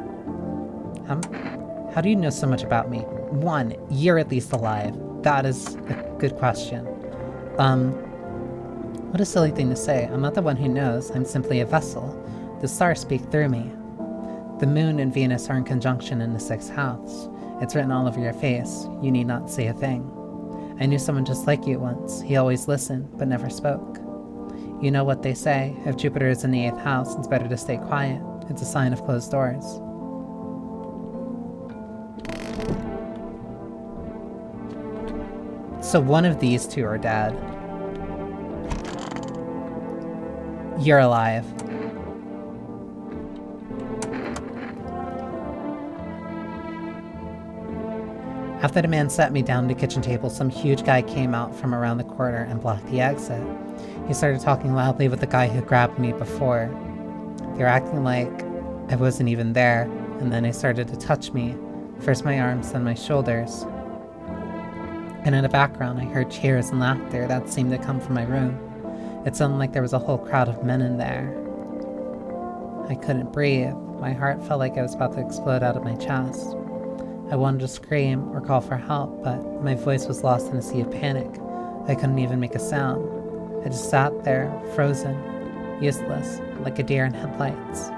How do you know so much about me? 1, you're at least alive. That is a good question. What a silly thing to say. I'm not the one who knows. I'm simply a vessel. The stars speak through me. The moon and Venus are in conjunction in the 6th house. It's written all over your face. You need not say a thing. I knew someone just like you once. He always listened, but never spoke. You know what they say. If Jupiter is in the 8th house, it's better to stay quiet. It's a sign of closed doors. So one of these two are dead. You're alive. After the man sat me down at the kitchen table, some huge guy came out from around the corner and blocked the exit. He started talking loudly with the guy who grabbed me before. They were acting like I wasn't even there, and then they started to touch me. First my arms, then my shoulders. And in the background, I heard cheers and laughter that seemed to come from my room. It sounded like there was a whole crowd of men in there. I couldn't breathe. My heart felt like it was about to explode out of my chest. I wanted to scream or call for help, but my voice was lost in a sea of panic. I couldn't even make a sound. I just sat there, frozen, useless, like a deer in headlights.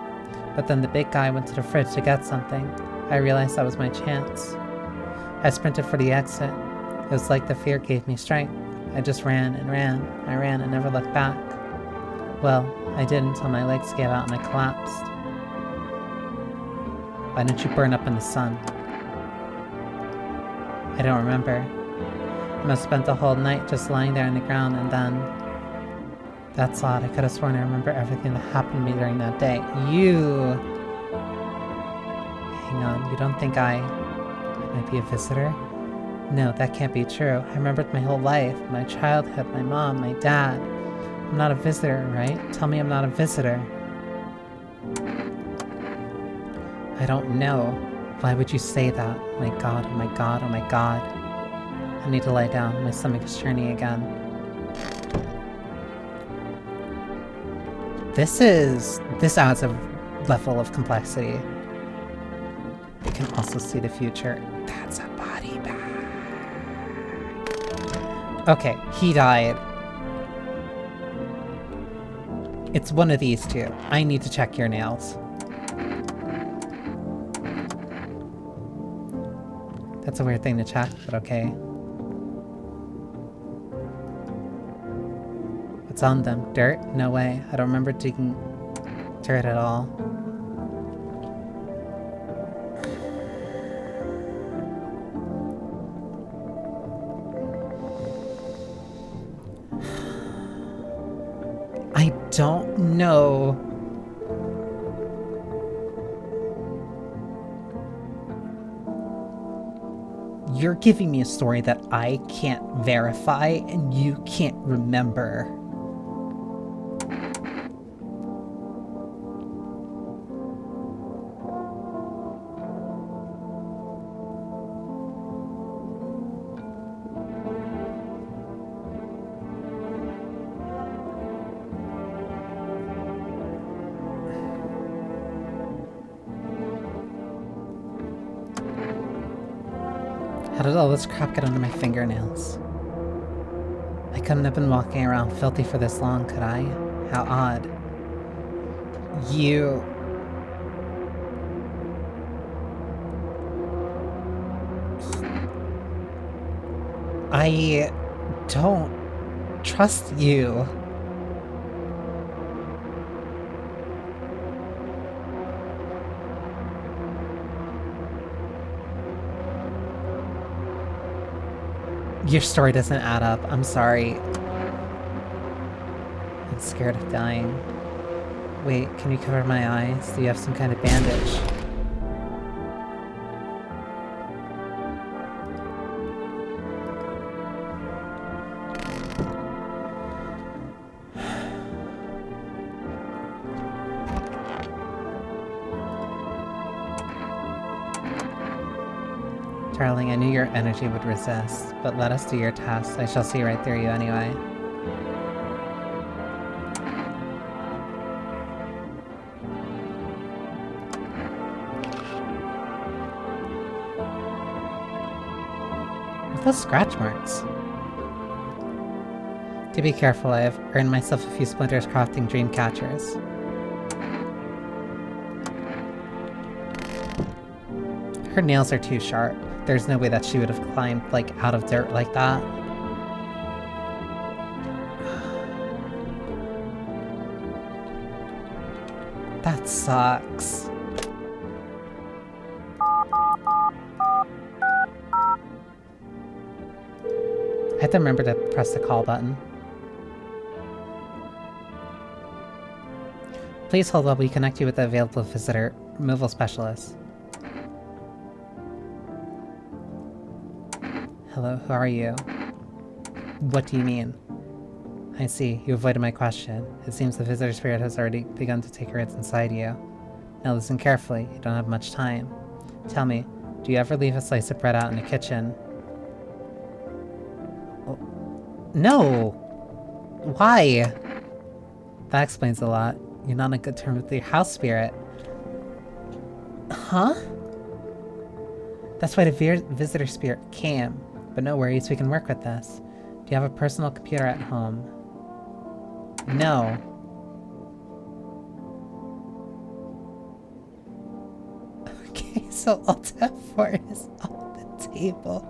But then the big guy went to the fridge to get something. I realized that was my chance. I sprinted for the exit. It was like the fear gave me strength. I just ran and ran. I ran and never looked back. Well, I did until my legs gave out and I collapsed. Why don't you burn up in the sun? I don't remember. I must have spent the whole night just lying there on the ground, and then... That's odd. I could have sworn I remember everything that happened to me during that day. You... Hang on, you don't think I might be a visitor? No, that can't be true. I remembered my whole life, my childhood, my mom, my dad. I'm not a visitor, right? Tell me I'm not a visitor. I don't know. Why would you say that? My god, oh my god, oh my god. I need to lie down. My stomach is churning again. This adds a level of complexity. You can also see the future. That's a body bag. Okay, he died. It's one of these two. I need to check your nails. That's a weird thing to check, but okay. What's on them? Dirt? No way. I don't remember digging dirt at all. I don't know. You're giving me a story that I can't verify and you can't remember. How did all this crap get under my fingernails? I couldn't have been walking around filthy for this long, could I? How odd. You... I don't trust you. Your story doesn't add up. I'm sorry. I'm scared of dying. Wait, can you cover my eyes? Do you have some kind of bandage? Darling, I knew your energy would resist, but let us do your test. I shall see right through you anyway. What are those scratch marks? Do be careful, I have earned myself a few splinters crafting dream catchers. Her nails are too sharp. There's no way that she would have climbed, like, out of dirt like that. That sucks. I have to remember to press the call button. Please hold while we connect you with the available visitor removal specialist. Hello, who are you? What do you mean? I see, you avoided my question. It seems the visitor spirit has already begun to take roots inside you. Now listen carefully, you don't have much time. Tell me, do you ever leave a slice of bread out in the kitchen? No! Why? That explains a lot. You're not on a good term with your house spirit. Huh? That's why the visitor spirit came. But no worries, we can work with this. Do you have a personal computer at home? No. Okay, so Alt F4 is on the table.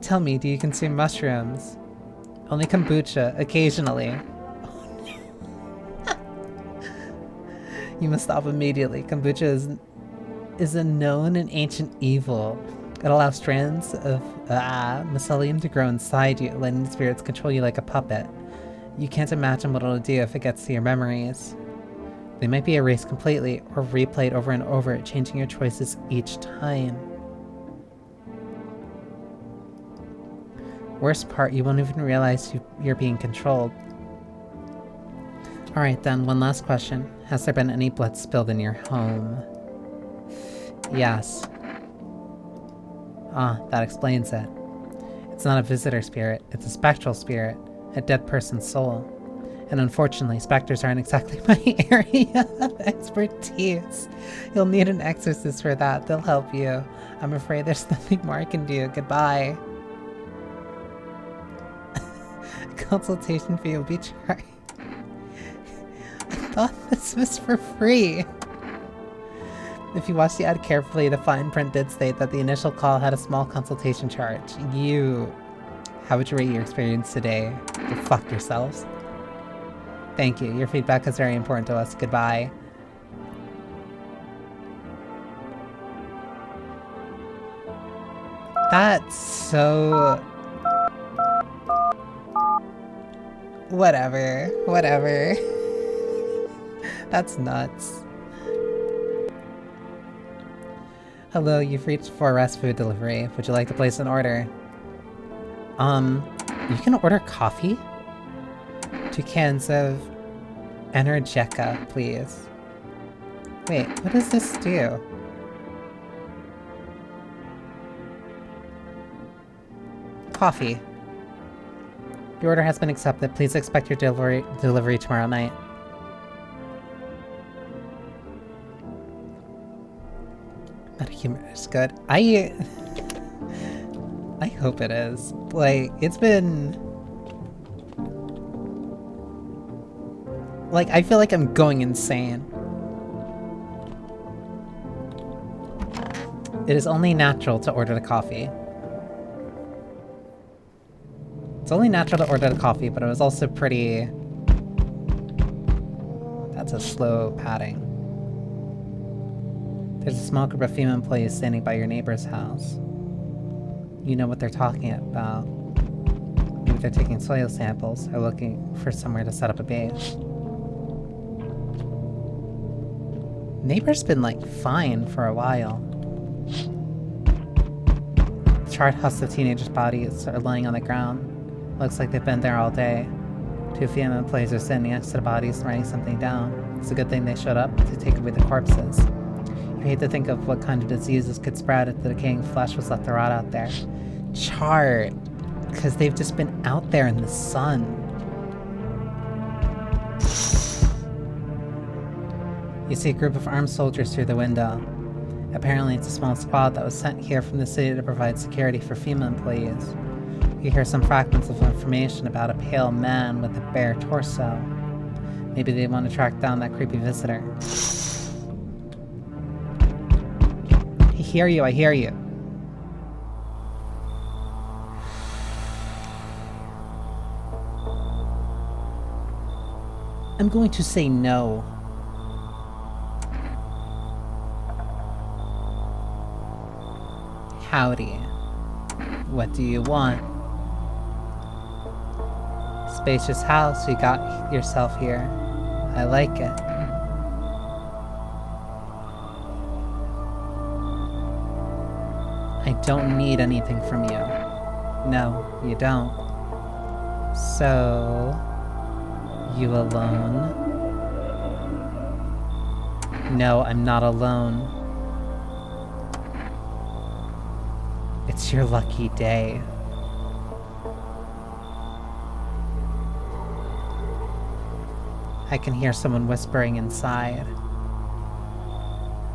Tell me, do you consume mushrooms? Only kombucha, occasionally. You must stop immediately. Kombucha is a known and ancient evil. It allows strands of mycelium to grow inside you, letting the spirits control you like a puppet. You can't imagine what it'll do if it gets to your memories. They might be erased completely, or replayed over and over, changing your choices each time. Worst part, you won't even realize you're being controlled. Alright then, one last question. Has there been any blood spilled in your home? Yes. Ah, that explains it. It's not a visitor spirit, it's a spectral spirit, a dead person's soul. And unfortunately, specters aren't exactly my area of expertise. You'll need an exorcist for that, they'll help you. I'm afraid there's nothing more I can do, goodbye. Consultation fee will be charged. I thought this was for free. If you watch the ad carefully, the fine print did state that the initial call had a small consultation charge. How would you rate your experience today? Go fuck yourselves. Thank you, your feedback is very important to us. Goodbye. That's so... Whatever. That's nuts. Hello, you've reached for Rest Food Delivery. Would you like to place an order? You can order coffee? 2 cans of Energeca, please. Wait, what does this do? Coffee. Your order has been accepted. Please expect your delivery tomorrow night. Metahumor is good. I hope it is. Like, it's been... Like, I feel like I'm going insane. It is only natural to order the coffee. It's only natural to order the coffee, but it was also pretty... That's a slow padding. There's a small group of female employees standing by your neighbor's house. You know what they're talking about. Maybe they're taking soil samples or looking for somewhere to set up a base. Neighbor's been, like, fine for a while. Charred husks of teenagers' bodies are lying on the ground. Looks like they've been there all day. 2 female employees are standing next to the bodies writing something down. It's a good thing they showed up to take away the corpses. You hate to think of what kind of diseases could spread if the decaying flesh was left to rot out there. Charred, because they've just been out there in the sun. You see a group of armed soldiers through the window. Apparently it's a small squad that was sent here from the city to provide security for female employees. You hear some fragments of information about a pale man with a bare torso. Maybe they want to track down that creepy visitor. I hear you, I hear you. I'm going to say no. Howdy. What do you want? Spacious house you got yourself here. I like it. I don't need anything from you. No, you don't. So... you alone? No, I'm not alone. It's your lucky day. I can hear someone whispering inside.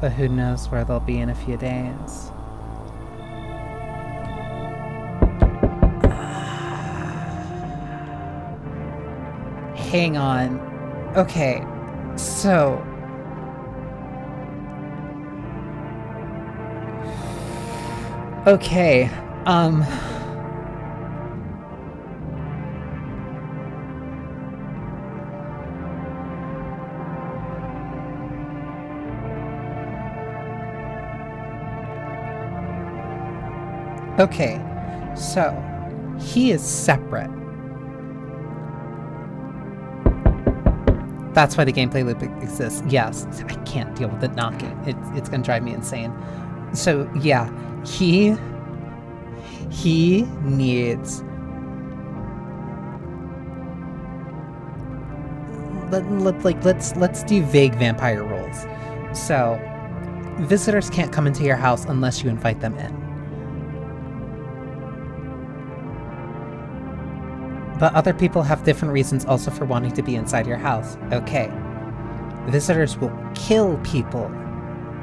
But who knows where they'll be in a few days. Hang on. Okay, so... okay, okay, so he is separate. That's why the gameplay loop exists. Yes, I can't deal with the knocking. It's gonna drive me insane. So yeah, he needs... let's do vague vampire rules. So visitors can't come into your house unless you invite them in. But other people have different reasons also for wanting to be inside your house. Okay. Visitors will kill people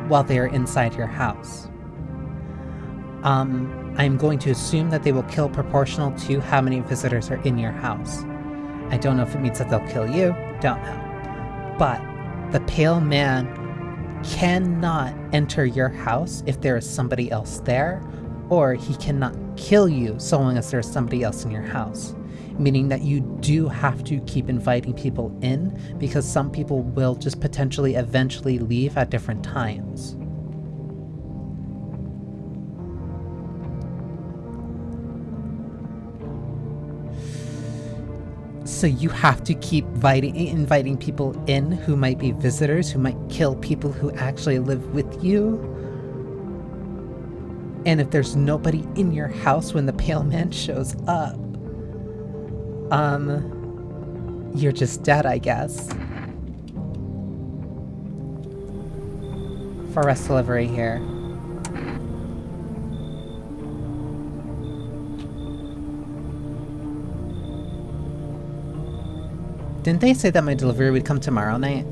while they are inside your house. I'm going to assume that they will kill proportional to how many visitors are in your house. I don't know if it means that they'll kill you, don't know. But the pale man cannot enter your house if there is somebody else there, or he cannot kill you so long as there's somebody else in your house. Meaning that you do have to keep inviting people in, because some people will just potentially eventually leave at different times. So you have to keep inviting people in who might be visitors, who might kill people who actually live with you. And if there's nobody in your house when the pale man shows up, you're just dead, I guess. For rest delivery here. Didn't they say that my delivery would come tomorrow night?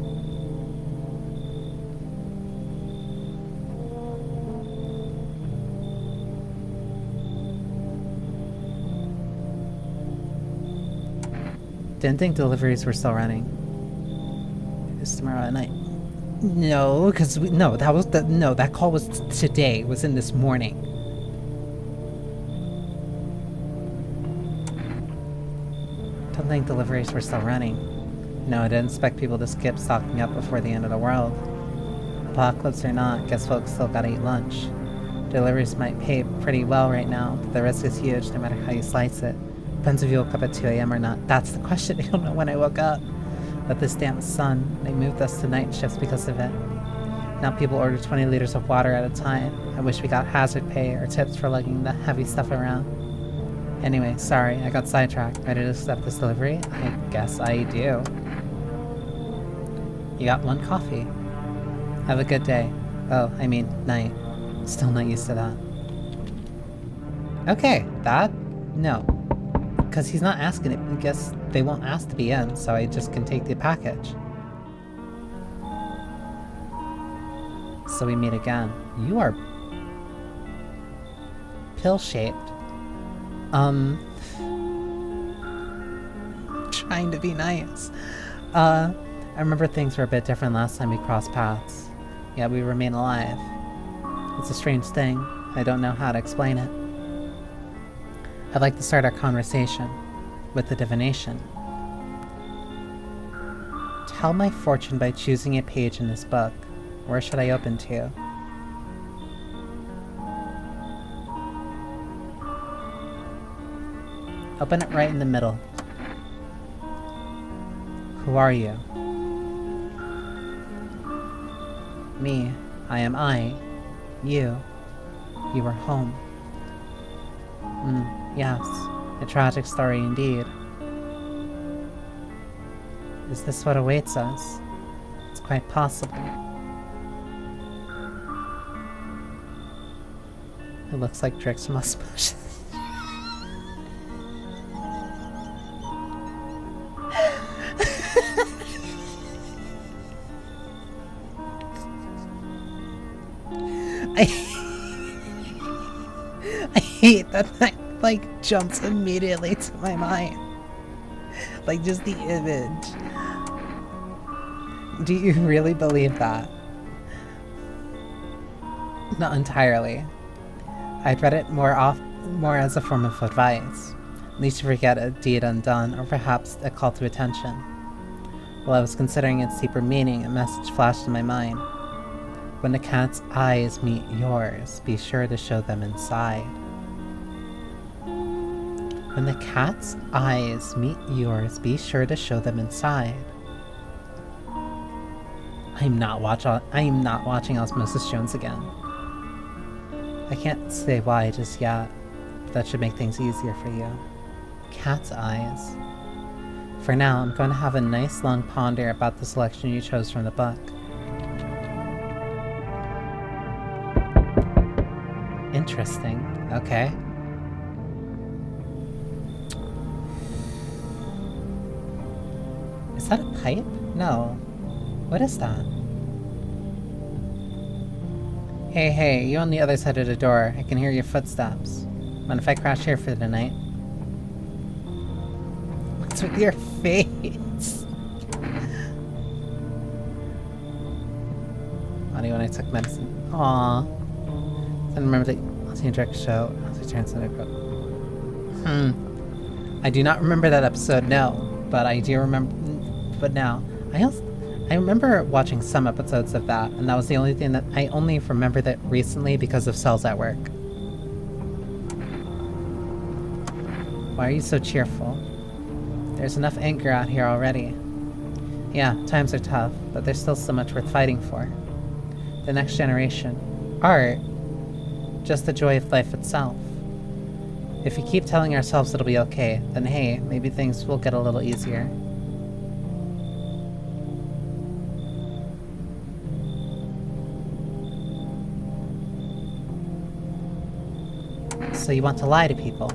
Didn't think deliveries were still running. It's tomorrow at night. No, because that call was today. Was in this morning. Don't think deliveries were still running. No, I didn't expect people to skip stocking up before the end of the world. Apocalypse or not, guess folks still gotta eat lunch. Deliveries might pay pretty well right now, but the risk is huge no matter how you slice it. Depends if you woke up at 2 a.m. or not. That's the question. I don't know when I woke up. But this damn sun, they moved us to night shifts because of it. Now people order 20 liters of water at a time. I wish we got hazard pay or tips for lugging the heavy stuff around. Anyway, sorry, I got sidetracked. Ready to accept this delivery? I guess I do. You got one coffee. Have a good day. Oh, I mean, night. Still not used to that. Okay, no. Because he's not asking it. I guess they won't ask to be in, so I just can take the package. So we meet again. You are... pill-shaped. trying to be nice. I remember things were a bit different last time we crossed paths. Yet we remain alive. It's a strange thing. I don't know how to explain it. I'd like to start our conversation with a divination. Tell my fortune by choosing a page in this book. Where should I open to? Open it right in the middle. Who are you? Me. I am I. You. You are home. Yes. A tragic story indeed. Is this what awaits us? It's quite possible. It looks like Drick's mustache. I hate that like jumps immediately to my mind. Like just the image. Do you really believe that? Not entirely. I'd read it more as a form of advice. At least to forget a deed undone, or perhaps a call to attention. While I was considering its deeper meaning, a message flashed in my mind. When the cat's eyes meet yours, be sure to show them inside. When the cat's eyes meet yours, be sure to show them inside. I am not watching Osmosis Jones again. I can't say why just yet, but that should make things easier for you. Cat's eyes. For now, I'm going to have a nice long ponder about the selection you chose from the book. Interesting. Okay. Is that a pipe? No. What is that? Hey, you on the other side of the door. I can hear your footsteps. Mind if I crash here for the night? What's with your face? Funny when I took medicine. Aww. I remember the Drake show as he turns into a girl. I do not remember that episode, no. But I do remember... But now, I remember watching some episodes of that, and that was the only thing that I only remember that recently because of Cells at Work. Why are you so cheerful? There's enough anger out here already. Yeah, times are tough, but there's still so much worth fighting for. The next generation. Art. Just the joy of life itself. If we keep telling ourselves it'll be okay, then hey, maybe things will get a little easier. So you want to lie to people?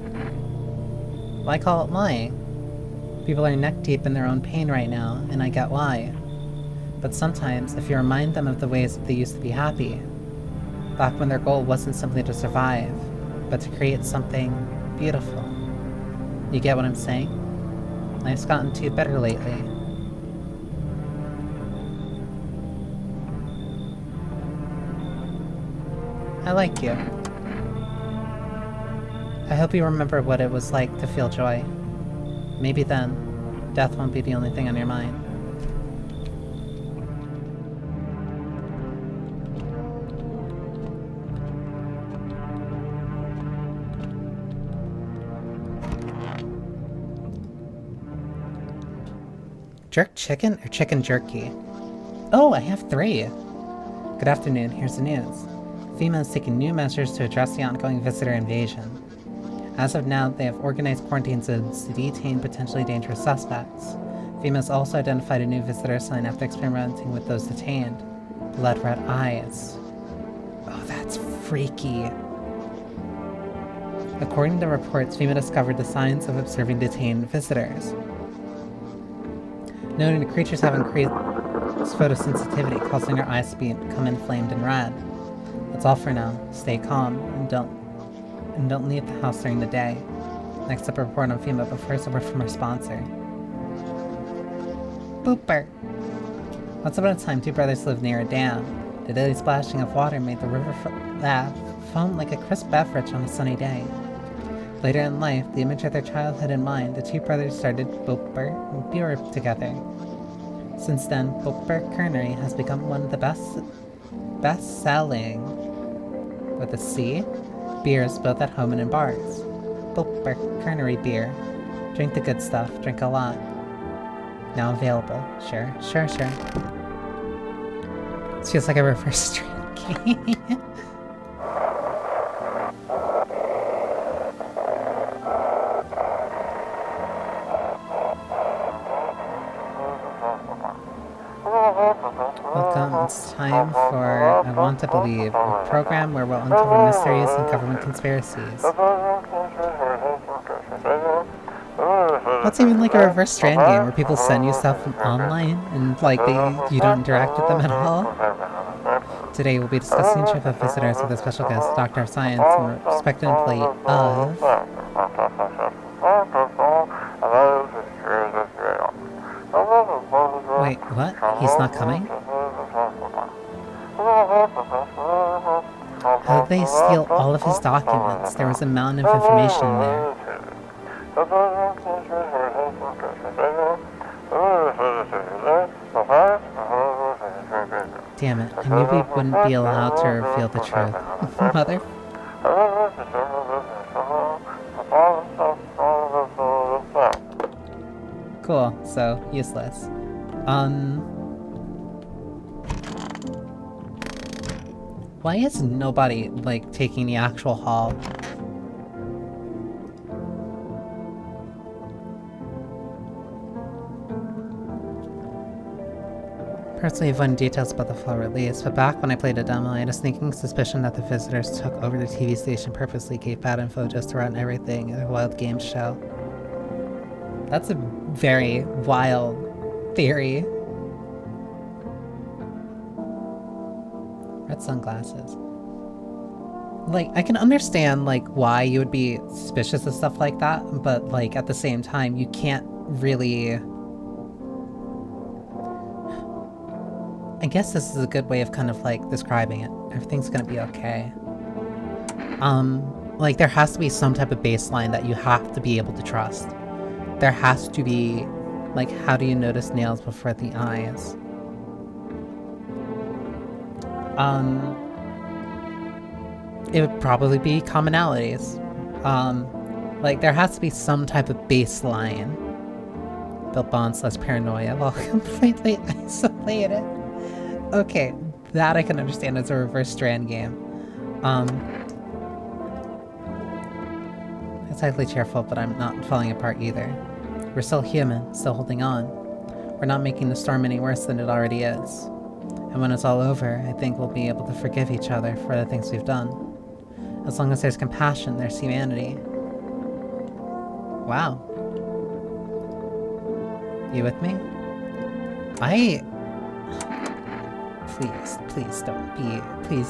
Why call it lying? People are neck deep in their own pain right now, and I get why. But sometimes, if you remind them of the ways that they used to be happy, back when their goal wasn't simply to survive, but to create something beautiful. You get what I'm saying? Life's gotten too bitter lately. I like you. I hope you remember what it was like to feel joy. Maybe then, death won't be the only thing on your mind. Jerk chicken or chicken jerky? Oh, I have 3. Good afternoon, here's the news. FEMA is taking new measures to address the ongoing visitor invasion. As of now, they have organized quarantine zones to detain potentially dangerous suspects. FEMA has also identified a new visitor sign after experimenting with those detained. Blood red eyes. Oh, that's freaky. According to reports, FEMA discovered the signs of observing detained visitors, noting the creatures have increased photosensitivity, causing their eyes to become inflamed and red. That's all for now. Stay calm and don't leave the house during the day. Next up, a report on FEMA, but first a word from our sponsor. Booper! Once upon a time, two brothers lived near a dam. The daily splashing of water made the river foam like a crisp beverage on a sunny day. Later in life, the image of their childhood in mind, the two brothers started Booper and Beer together. Since then, Booper Kernery has become one of the best-selling, with a C, beers both at home and in bars. Booper Kernery beer. Drink the good stuff, drink a lot. Now available. Sure. This feels like a reverse strand game. Welcome, it's time for I Want to Believe, a program where we'll uncover mysteries and government conspiracies. What's even like a reverse strand game where people send you stuff online and like you don't interact with them at all? Today we'll be discussing a trip of visitors with a special guest, Doctor of Science, and respected employee of... Wait, what? He's not coming? How did they steal all of his documents? There was a mountain of information in there. Damn it, I knew we wouldn't be allowed to reveal the truth. Mother? Cool, so useless. Why is nobody, like, taking the actual haul? Personally, I've learned details about the full release, but back when I played a demo, I had a sneaking suspicion that the visitors took over the TV station purposely gave bad info just to run everything in a wild game show. That's a very wild theory. Red sunglasses. Like, I can understand, like, why you would be suspicious of stuff like that, but, like, at the same time, you can't really... I guess this is a good way of kind of, like, describing it. Everything's gonna be okay. Like, there has to be some type of baseline that you have to be able to trust. There has to be, like, how do you notice nails before the eyes? It would probably be commonalities. Like, there has to be some type of baseline. Built bonds less paranoia while completely isolated. Okay, that I can understand as a reverse strand game. It's slightly cheerful, but I'm not falling apart either. We're still human, still holding on. We're not making the storm any worse than it already is. And when it's all over, I think we'll be able to forgive each other for the things we've done. As long as there's compassion, there's humanity. Wow. You with me? Please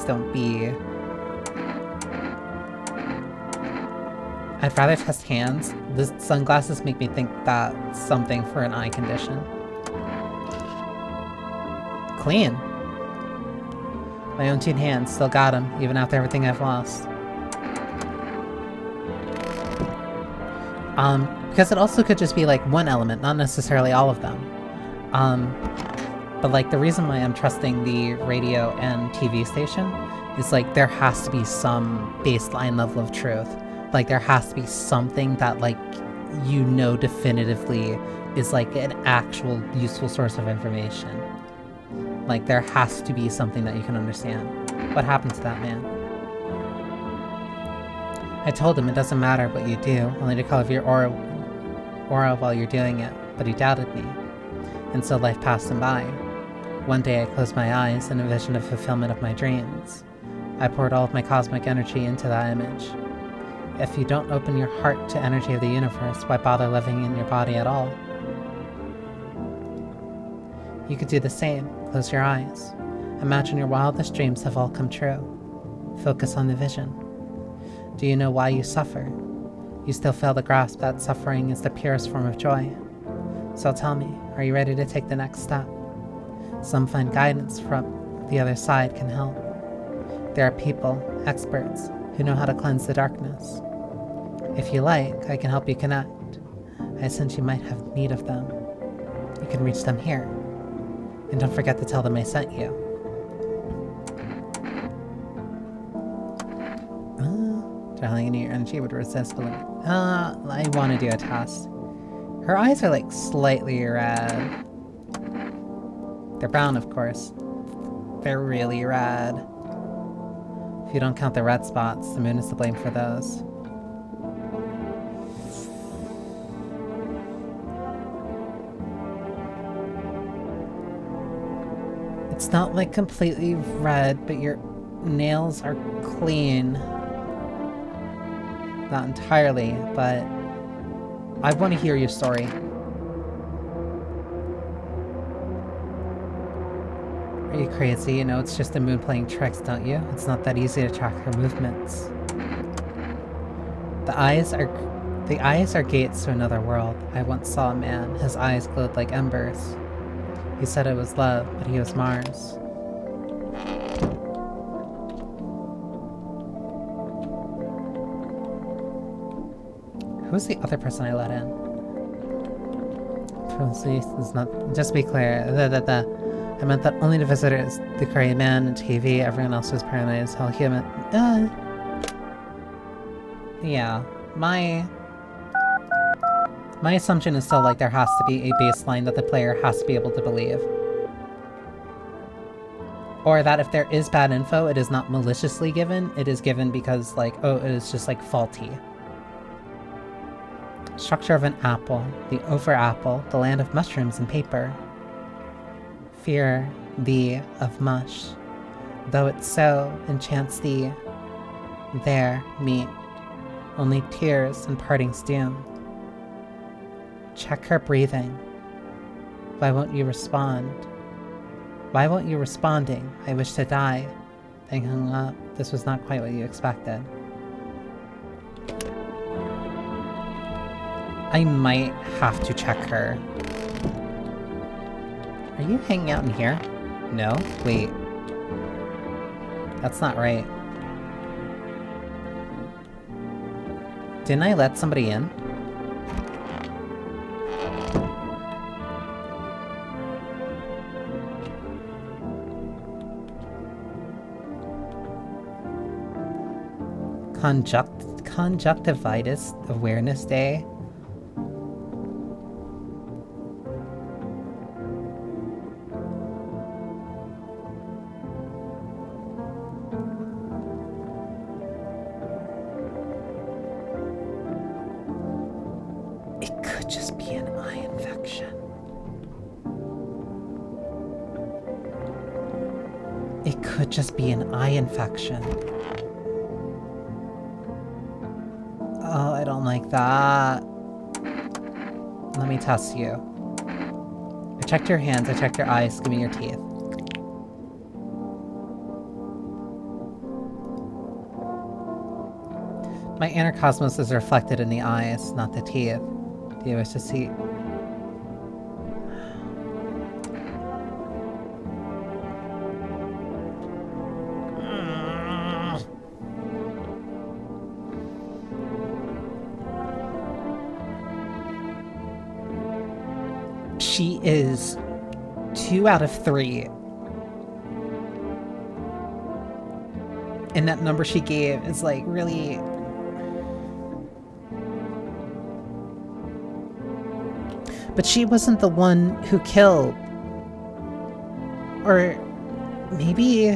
don't be... I'd rather test hands. The sunglasses make me think that's something for an eye condition. Clean. My own two hands, still got them, even after everything I've lost. Because it also could just be like one element, not necessarily all of them. But like the reason why I'm trusting the radio and TV station is like there has to be some baseline level of truth. Like there has to be something that like you know definitively is like an actual useful source of information. Like there has to be something that you can understand. What happened to that man? I told him it doesn't matter what you do, only to call of your aura while you're doing it, but he doubted me. And so life passed him by. One day I closed my eyes and envisioned a fulfillment of my dreams. I poured all of my cosmic energy into that image. If you don't open your heart to energy of the universe, why bother living in your body at all? You could do the same. Close your eyes. Imagine your wildest dreams have all come true. Focus on the vision. Do you know why you suffer? You still fail to grasp that suffering is the purest form of joy. So tell me, are you ready to take the next step? Some find guidance from the other side can help. There are people, experts, who know how to cleanse the darkness. If you like, I can help you connect. I sense you might have need of them. You can reach them here. And don't forget to tell them I sent you. Channeling into your energy would resist belief. I want to do a test. Her eyes are like slightly red. They're brown, of course. They're really red. If you don't count the red spots, the moon is to blame for those. It's not like completely red, but your nails are clean. Not entirely, but I want to hear your story. Are you crazy? You know, it's just the moon playing tricks, don't you? It's not that easy to track her movements. The eyes are gates to another world. I once saw a man. His eyes glowed like embers. He said it was love, but he was Mars. Who's the other person I let in? Is not. Just to be clear, I meant that only the visitors, the gray man and TV, everyone else was paranoid as hell human. Yeah, my assumption is still like there has to be a baseline that the player has to be able to believe. Or that if there is bad info, it is not maliciously given, it is given because like, oh, it is just like faulty. Structure of an apple, the over apple, the land of mushrooms and paper. Fear thee of mush, though it so enchants thee, there meet only tears and partings doom. Check her breathing. Why won't you respond? Why won't you responding? I wish to die. Then hung up. This was not quite what you expected. I might have to check her. Are you hanging out in here? No? Wait. That's not right. Didn't I let somebody in? Conjunctivitis Awareness Day? It could just be an eye infection. It could just be an eye infection. Oh, I don't like that. Let me test you. I checked your hands, I checked your eyes, give me your teeth. My inner cosmos is reflected in the eyes, not the teeth. Do you wish to see? She is 2 out of 3. And that number she gave is like really... But she wasn't the one who killed. Or maybe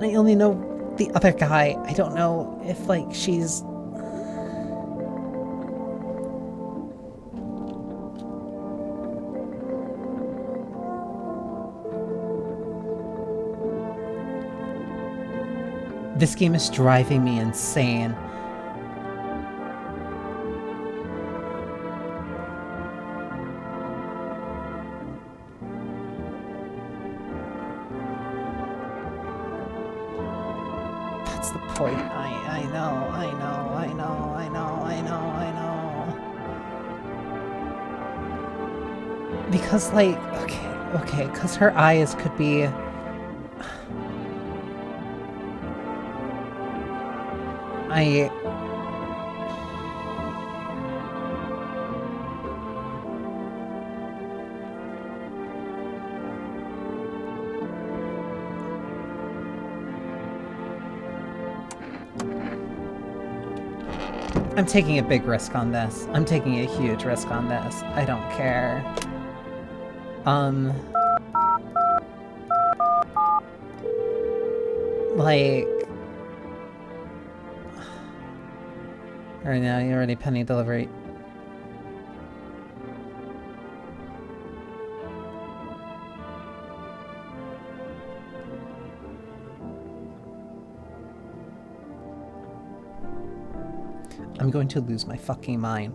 I only know the other guy. I don't know if like she's... This game is driving me insane. That's the point. I know. Because, like, okay, because her eyes could be... I'm taking a big risk on this. I'm taking a huge risk on this. I don't care. Like... Right now, you're already pending delivery. I'm going to lose my fucking mind.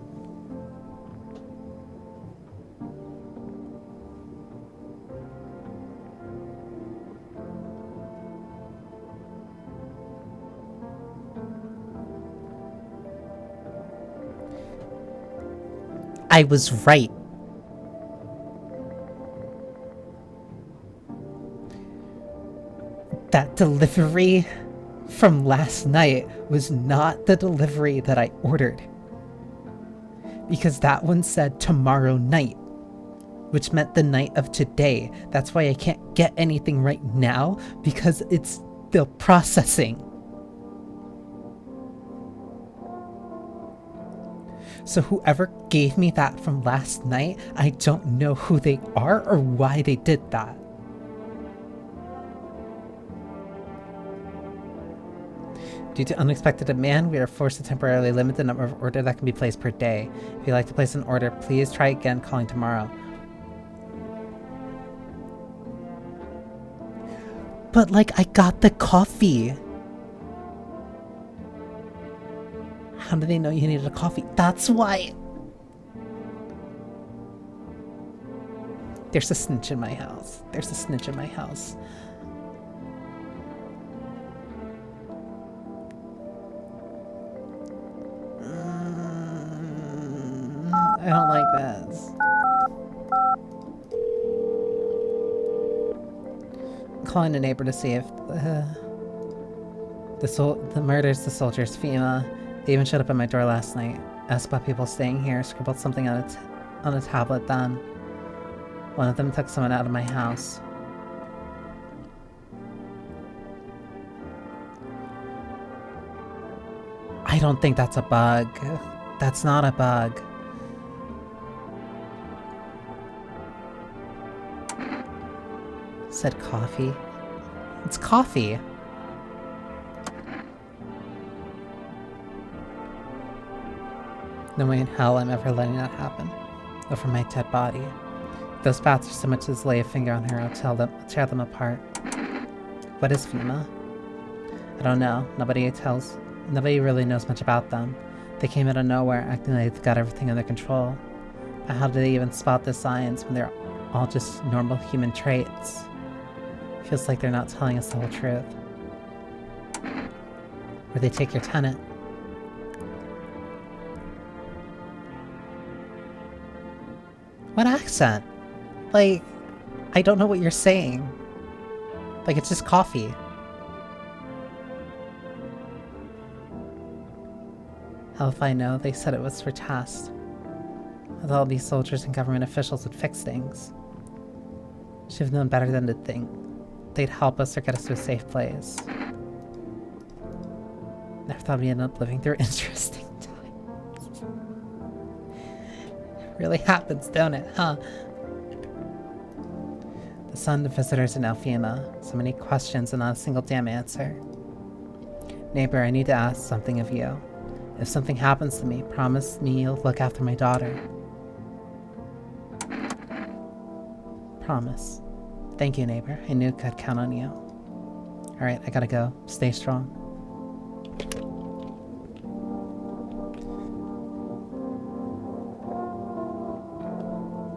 I was right. That delivery from last night was not the delivery that I ordered. Because that one said tomorrow night, which meant the night of today. That's why I can't get anything right now, because it's still processing. So whoever gave me that from last night, I don't know who they are or why they did that. Due to unexpected demand, we are forced to temporarily limit the number of orders that can be placed per day. If you'd like to place an order, please try again calling tomorrow. But, like, I got the coffee. How did they know you needed a coffee? That's why. There's a snitch in my house. There's a snitch in my house. I don't like this. I'm calling a neighbor to see if the murder's the soldiers, FEMA. They even showed up at my door last night. Asked about people staying here, scribbled something on a tablet then. One of them took someone out of my house. I don't think that's a bug. That's not a bug. Said coffee. It's coffee. No way in hell I'm ever letting that happen. Over my dead body. If those bats are so much as lay a finger on her, I'll tear them apart. What is FEMA? I don't know. Nobody really knows much about them. They came out of nowhere, acting like they've got everything under control. But how do they even spot the signs when they're all just normal human traits? Feels like they're not telling us the whole truth. Or they take your tenant. What accent? Like, I don't know what you're saying. Like, it's just coffee. Hell if I know, they said it was for tests. I thought all these soldiers and government officials would fix things. Should have known better than to think they'd help us or get us to a safe place. Never thought we'd end up living through interesting times. It really happens, don't it, huh? The sun, the visitors, and now FEMA. So many questions and not a single damn answer. Neighbor, I need to ask something of you. If something happens to me, promise me you'll look after my daughter. Promise. Thank you, neighbor. I knew I could count on you. Alright, I gotta go. Stay strong.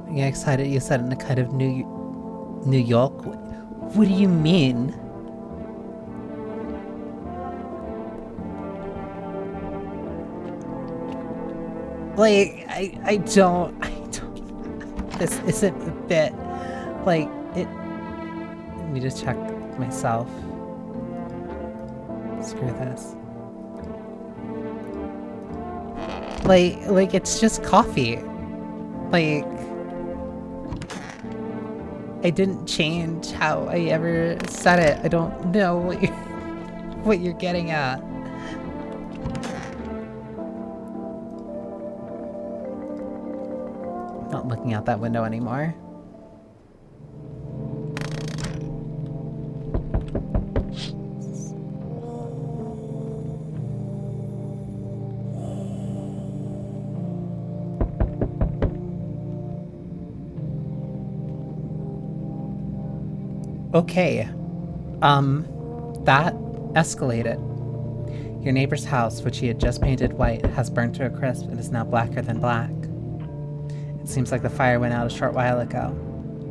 I get excited you said in a kind of New York? What do you mean? Like, I don't... This isn't a bit. Like, it... I need to check myself. Screw this. Like, it's just coffee. Like... I didn't change how I ever said it. I don't know what you're getting at. Not looking out that window anymore. Okay. That escalated. Your neighbor's house, which he had just painted white, has burned to a crisp and is now blacker than black. It seems like the fire went out a short while ago.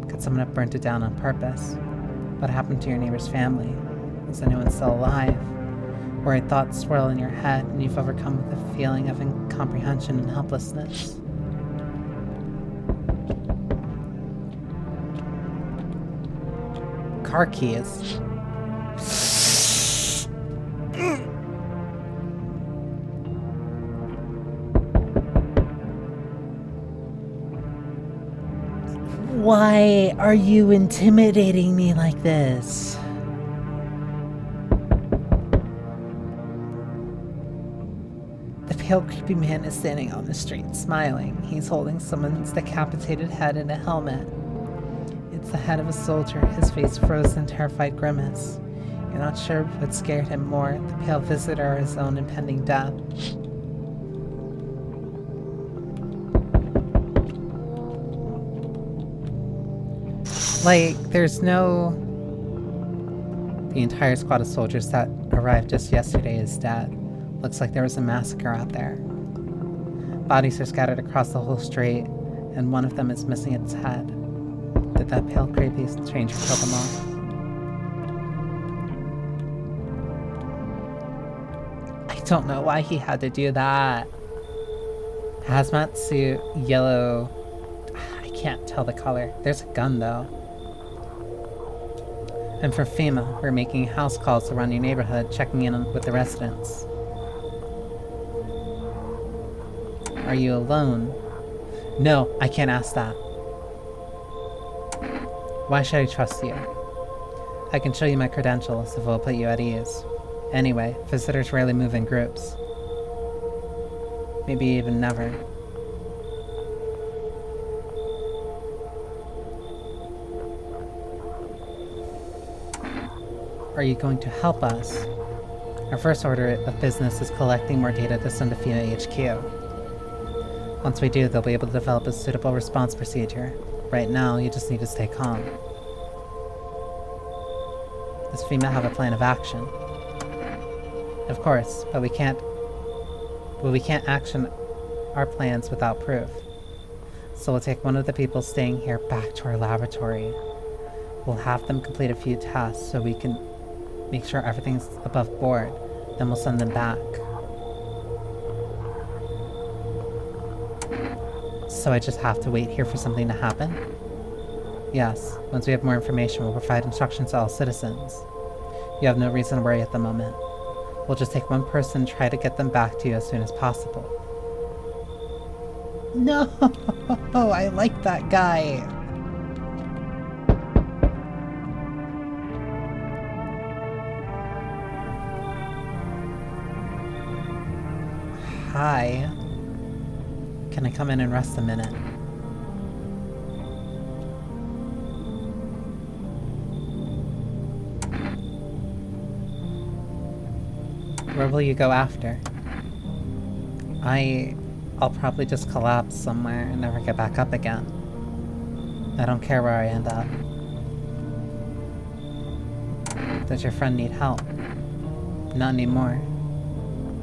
Could someone have burnt it down on purpose? What happened to your neighbor's family? Is anyone still alive? Worried thoughts swirl in your head, and you've overcome with a feeling of incomprehension and helplessness. Car keys. Why are you intimidating me like this? The pale, creepy man is standing on the street, smiling. He's holding someone's decapitated head in a helmet. It's the head of a soldier, his face frozen in terrified grimace. You're not sure what scared him more, the pale visitor or his own impending death. Like, there's no... The entire squad of soldiers that arrived just yesterday is dead. Looks like there was a massacre out there. Bodies are scattered across the whole street, and one of them is missing its head. Did that pale, creepy stranger kill them all? I don't know why he had to do that. Hazmat suit, yellow... I can't tell the color. There's a gun, though. And for FEMA, we're making house calls around your neighborhood, checking in with the residents. Are you alone? No, I can't ask that. Why should I trust you? I can show you my credentials if it will put you at ease. Anyway, visitors rarely move in groups. Maybe even never. Are you going to help us? Our first order of business is collecting more data to send to FEMA HQ. Once we do, they'll be able to develop a suitable response procedure. Right now, you just need to stay calm. Does FEMA have a plan of action? Of course, but we can't action our plans without proof. So we'll take one of the people staying here back to our laboratory. We'll have them complete a few tasks so we can make sure everything's above board. Then we'll send them back. So I just have to wait here for something to happen? Yes. Once we have more information, we'll provide instructions to all citizens. You have no reason to worry at the moment. We'll just take one person and try to get them back to you as soon as possible. No! I like that guy! Hi. Can I come in and rest a minute? Where will you go after? I'll probably just collapse somewhere and never get back up again. I don't care where I end up. Does your friend need help? Not anymore.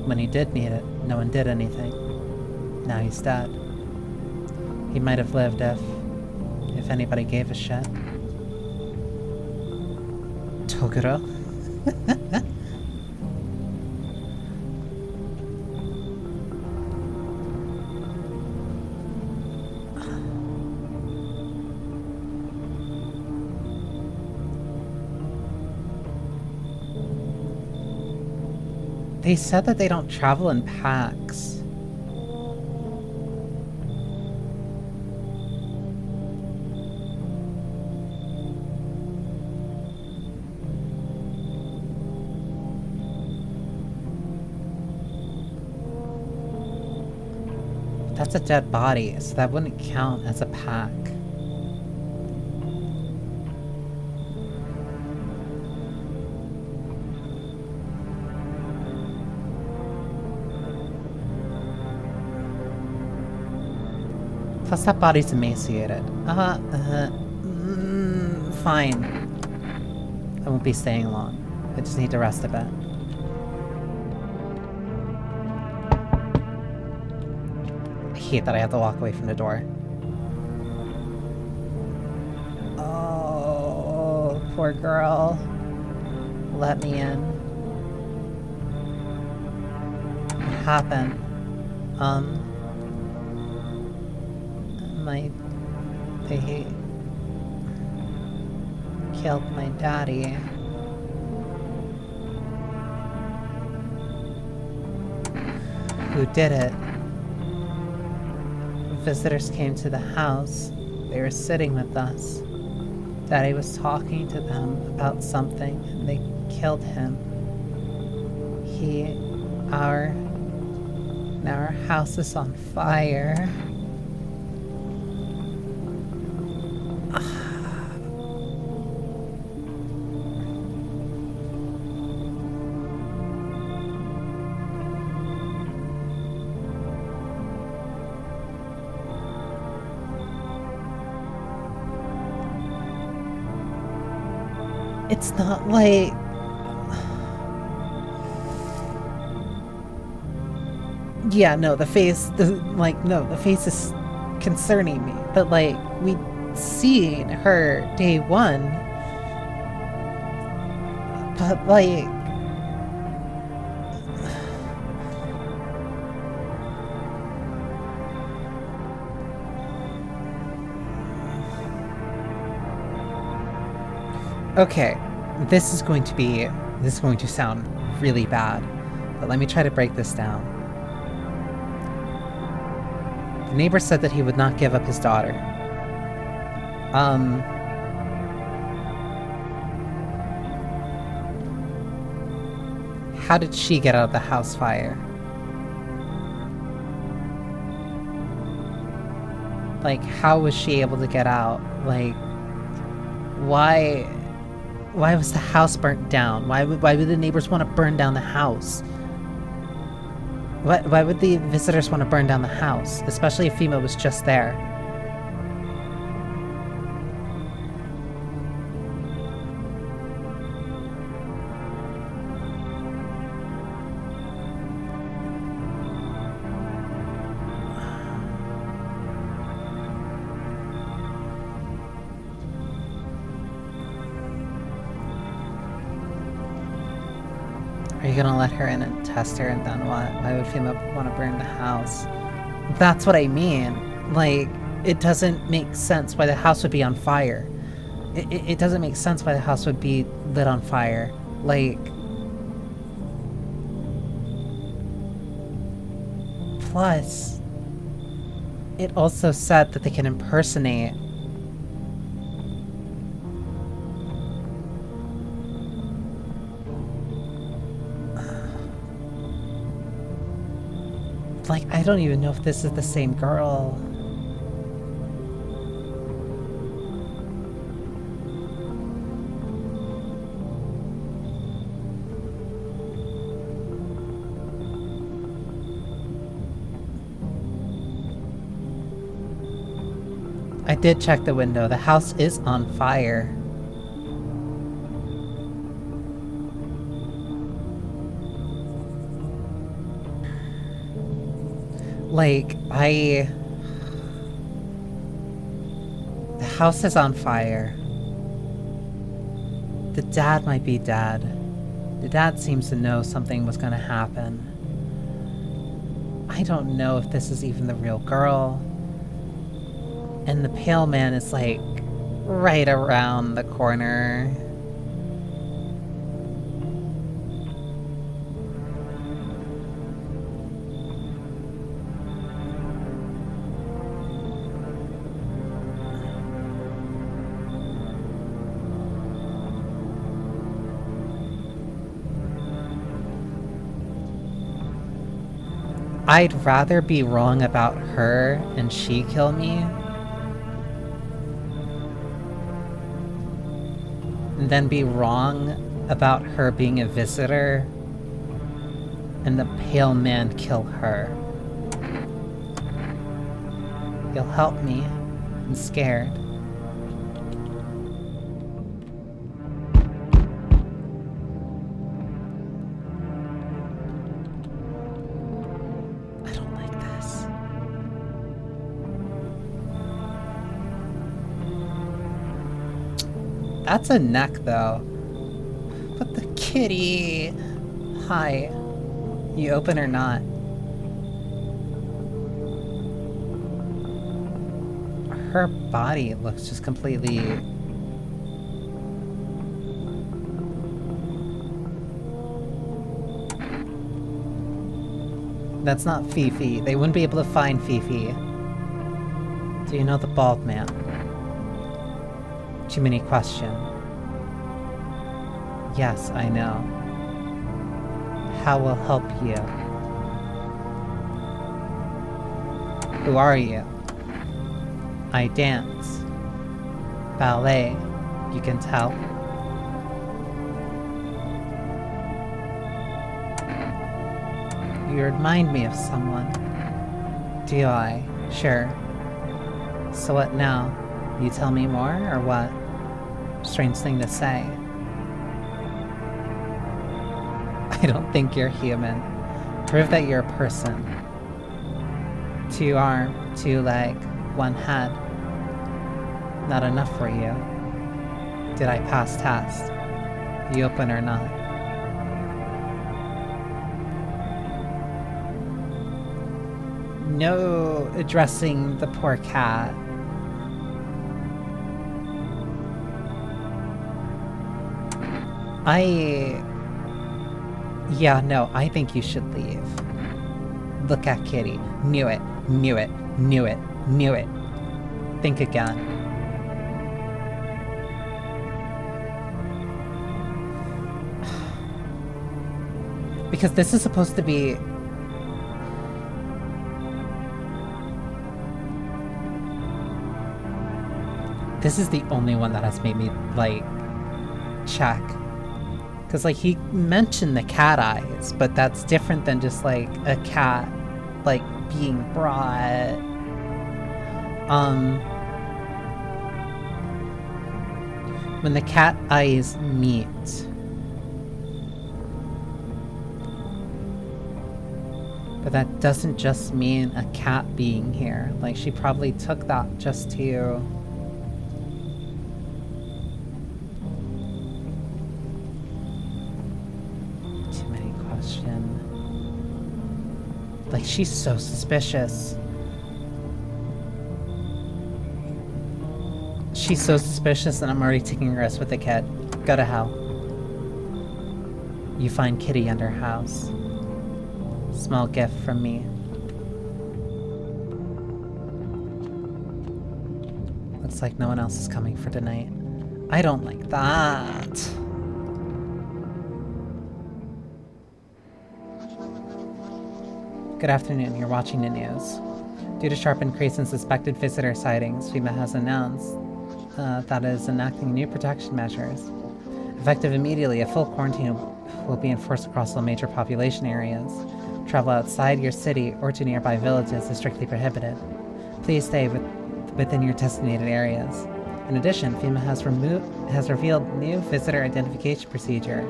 When he did need it, no one did anything. Now he's dead. He might have lived if anybody gave a shit. Toguro? They said that they don't travel in packs. That's a dead body, so that wouldn't count as a pack. Plus that body's emaciated. Fine. I won't be staying long. I just need to rest a bit. I hate that I have to walk away from the door. Oh, poor girl. Let me in. What happened? They killed my daddy. Who did it? Visitors came to the house. They were sitting with us. Daddy was talking to them about something, and they killed him. Now our house is on fire. It's not like... Yeah, no, the face is concerning me. But, like, we'd seen her day one. But, like... Okay, this is going to sound really bad, but let me try to break this down. The neighbor said that he would not give up his daughter. How did she get out of the house fire? Like, how was she able to get out? Like, why was the house burnt down? Why would the neighbors want to burn down the house? Why would the visitors want to burn down the house? Especially if Fima was just there. Are you gonna let her in and test her, and then what? Why would Fima want to burn the house? That's what I mean. Like, it doesn't make sense why the house would be on fire. It doesn't make sense why the house would be lit on fire. Like... Plus, it also said that they can impersonate. Like, I don't even know if this is the same girl. I did check the window. The house is on fire. Like, the house is on fire. The dad might be dead. The dad seems to know something was gonna happen. I don't know if this is even the real girl. And the pale man is, like, right around the corner. I'd rather be wrong about her and she kill me than be wrong about her being a visitor and the pale man kill her. You'll help me. I'm scared. I don't like this. That's a neck, though. But the kitty... Hi. You open or not? Her body looks just completely... That's not Fifi. They wouldn't be able to find Fifi. Do you know the bald man? Too many question. Yes, I know. How will help you? Who are you? I dance. Ballet, you can tell. You remind me of someone. Do I? Sure. So what now? You tell me more, or what? Strange thing to say. I don't think you're human. Prove that you're a person. 2 arm, 2 leg, 1 head. Not enough for you. Did I pass test? You open or not? No addressing the poor cat. Yeah, no, I think you should leave. Look at Kitty. Knew it, knew it, knew it, knew it. Think again. Because this is supposed to be... This is the only one that has made me, like, check. Because, like, he mentioned the cat eyes, but that's different than just, like, a cat, like, being brought. When the cat eyes meet. But that doesn't just mean a cat being here. Like, she probably took that just to... Like, she's so suspicious. She's so suspicious and I'm already taking a risk with the kid. Go to hell. You find Kitty under house. Small gift from me. Looks like no one else is coming for tonight. I don't like that. Good afternoon, you're watching the news. Due to sharp increase in suspected visitor sightings, FEMA has announced that it is enacting new protection measures. Effective immediately, a full quarantine will be enforced across all major population areas. Travel outside your city or to nearby villages is strictly prohibited. Please stay within your designated areas. In addition, FEMA has revealed new visitor identification procedure.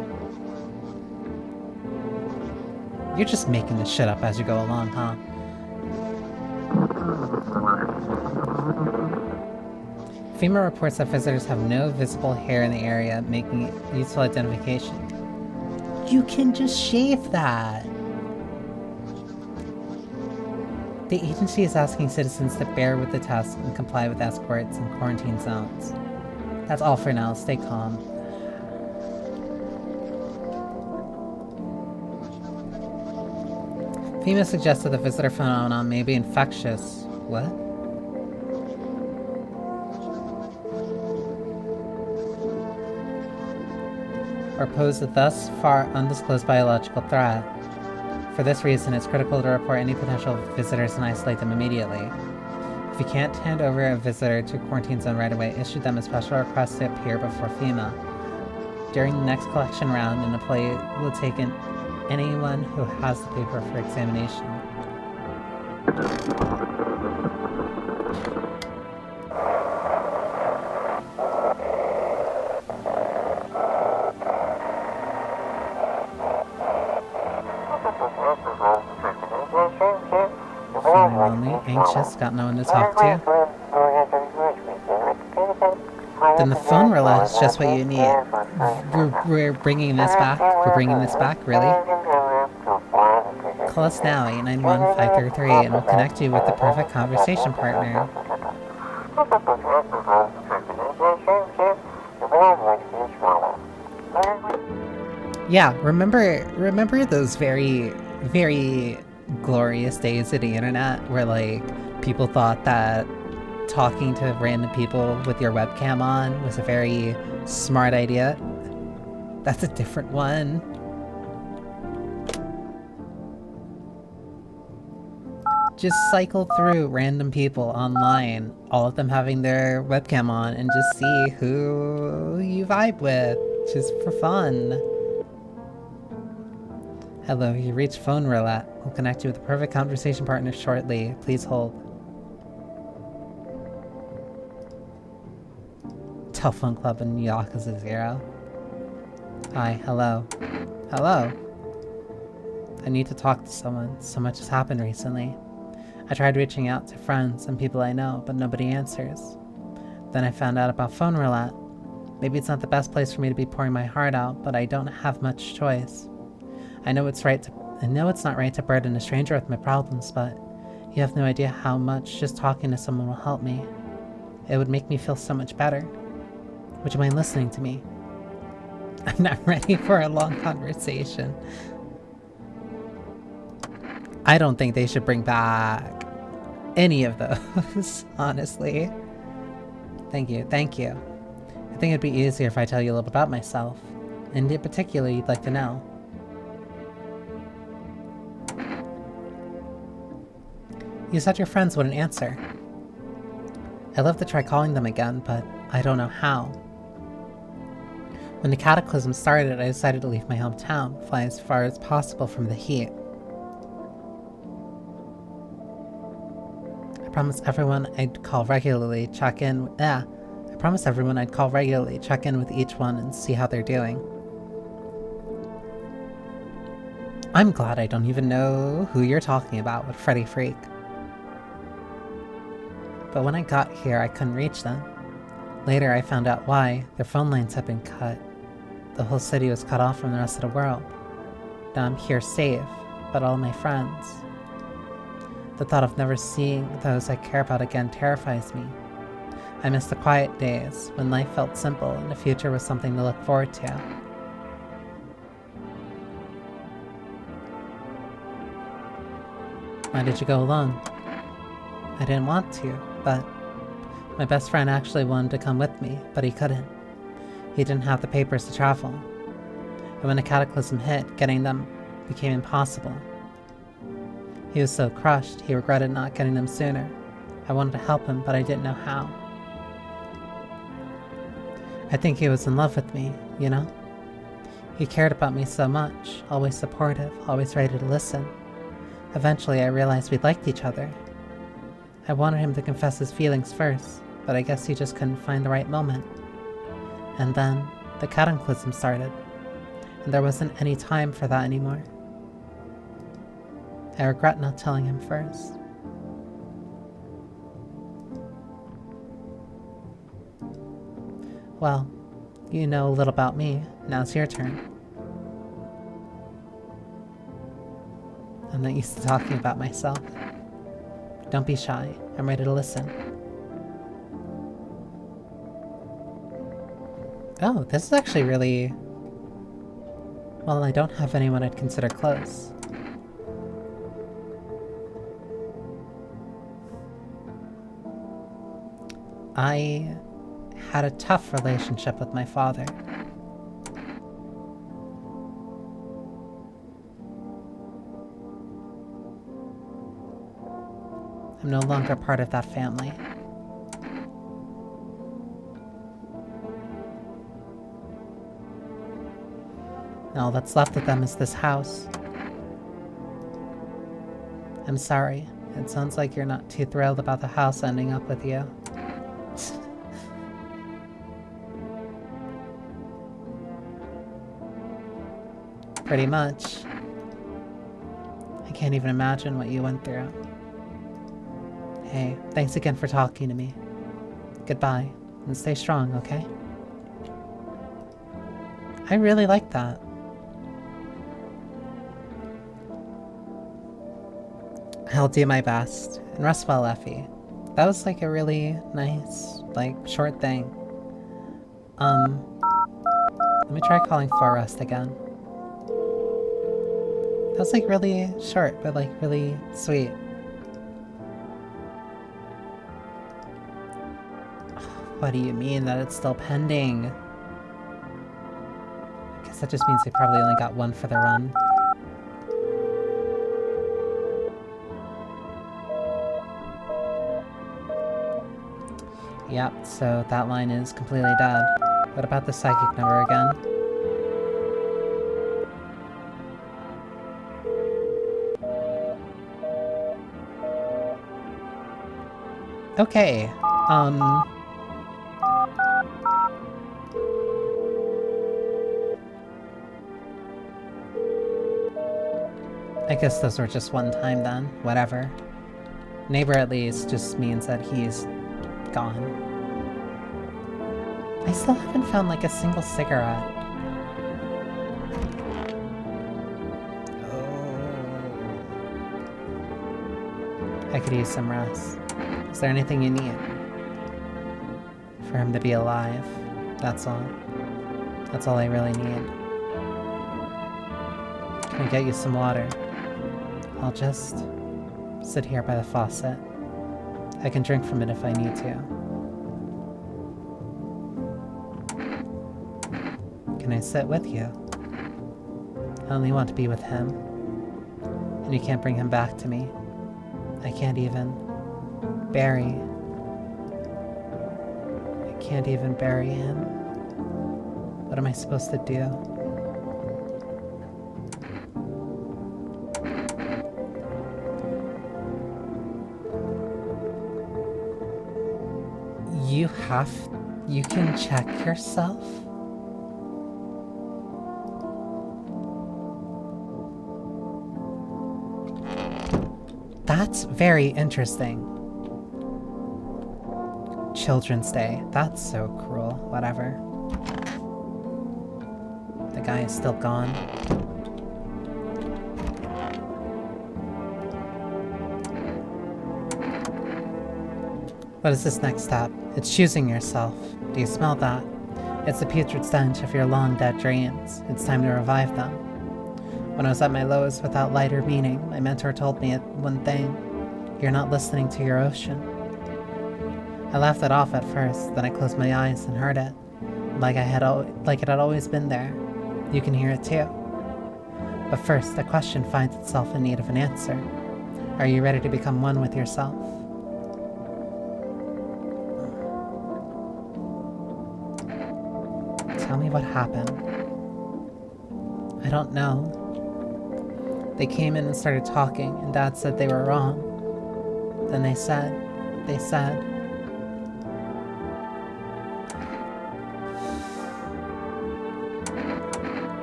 You're just making this shit up as you go along, huh? FEMA reports that visitors have no visible hair in the area, making it useful identification. You can just shave that! The agency is asking citizens to bear with the test and comply with escorts in quarantine zones. That's all for now. Stay calm. FEMA suggests that the visitor phenomenon may be infectious. What? Or pose a thus far undisclosed biological threat. For this reason, it's critical to report any potential visitors and isolate them immediately. If you can't hand over a visitor to a quarantine zone right away, issue them a special request to appear before FEMA. During the next collection round, an employee will take in anyone who has the paper for examination. Feeling lonely, anxious, got no one to talk to? Then the phone roulette is just what you need. We're bringing this back? We're bringing this back? Really? Call us now, 891-533, and we'll connect you with the perfect conversation partner. Yeah, remember those very, very glorious days of the internet where, like, people thought that talking to random people with your webcam on was a very smart idea? That's a different one. Just cycle through random people online, all of them having their webcam on, and just see who you vibe with, just for fun. Hello, you reached phone roulette. We'll connect you with the perfect conversation partner shortly. Please hold. Telephone club in Yakuza 0. Hi, hello. Hello. I need to talk to someone. So much has happened recently. I tried reaching out to friends and people I know, but nobody answers. Then I found out about phone roulette. Maybe it's not the best place for me to be pouring my heart out, but I don't have much choice. I know it's not right to burden a stranger with my problems, but you have no idea how much just talking to someone will help me. It would make me feel so much better. Would you mind listening to me? I'm not ready for a long conversation. I don't think they should bring back any of those, honestly. Thank you, thank you. I think it'd be easier if I tell you a little about myself. And in particular, you'd like to know. You said your friends wouldn't answer. I'd love to try calling them again, but I don't know how. When the cataclysm started, I decided to leave my hometown, fly as far as possible from the heat. I promised everyone I'd call regularly, check in with each one and see how they're doing. I'm glad I don't even know who you're talking about with Freddy Freak. But when I got here, I couldn't reach them. Later, I found out why. Their phone lines had been cut. The whole city was cut off from the rest of the world. Now I'm here safe, but all my friends. The thought of never seeing those I care about again terrifies me. I miss the quiet days, when life felt simple and the future was something to look forward to. Why did you go alone? I didn't want to, but my best friend actually wanted to come with me, but he couldn't. He didn't have the papers to travel. And when the cataclysm hit, getting them became impossible. He was so crushed, he regretted not getting them sooner. I wanted to help him, but I didn't know how. I think he was in love with me, you know? He cared about me so much, always supportive, always ready to listen. Eventually, I realized we liked each other. I wanted him to confess his feelings first, but I guess he just couldn't find the right moment. And then, the cataclysm started, and there wasn't any time for that anymore. I regret not telling him first. Well, you know a little about me. Now's your turn. I'm not used to talking about myself. Don't be shy. I'm ready to listen. Oh, this is actually really... Well, I don't have anyone I'd consider close. I had a tough relationship with my father. I'm no longer part of that family. All that's left of them is this house. I'm sorry. It sounds like you're not too thrilled about the house ending up with you. Pretty much. I can't even imagine what you went through. Hey, thanks again for talking to me. Goodbye, and stay strong, okay? I really like that. I'll do my best. And rest well, Effie. That was like a really nice, like, short thing. Let me try calling Forrest again. That was like really short, but like really sweet. What do you mean that it's still pending? I guess that just means they probably only got one for the run. Yep, so that line is completely dead. What about the psychic number again? Okay, I guess those were just one time then. Whatever. Neighbor at least just means that he's gone. I still haven't found like a single cigarette. Oh. I could use some rest. Is there anything you need? For him to be alive. That's all. That's all I really need. Can I get you some water? I'll just sit here by the faucet. I can drink from it if I need to. Can I sit with you? I only want to be with him. And you can't bring him back to me. I can't even bury. I can't even bury him. What am I supposed to do? You can check yourself? That's very interesting. Children's Day. That's so cruel. Whatever. The guy is still gone. What is this next step? It's choosing yourself. Do you smell that? It's the putrid stench of your long-dead dreams. It's time to revive them. When I was at my lowest without light or meaning, my mentor told me one thing. You're not listening to your ocean. I laughed it off at first, then I closed my eyes and heard it. Like it had always been there. You can hear it too. But first, the question finds itself in need of an answer. Are you ready to become one with yourself? Tell me what happened. I don't know. They came in and started talking, and Dad said they were wrong. Then they said,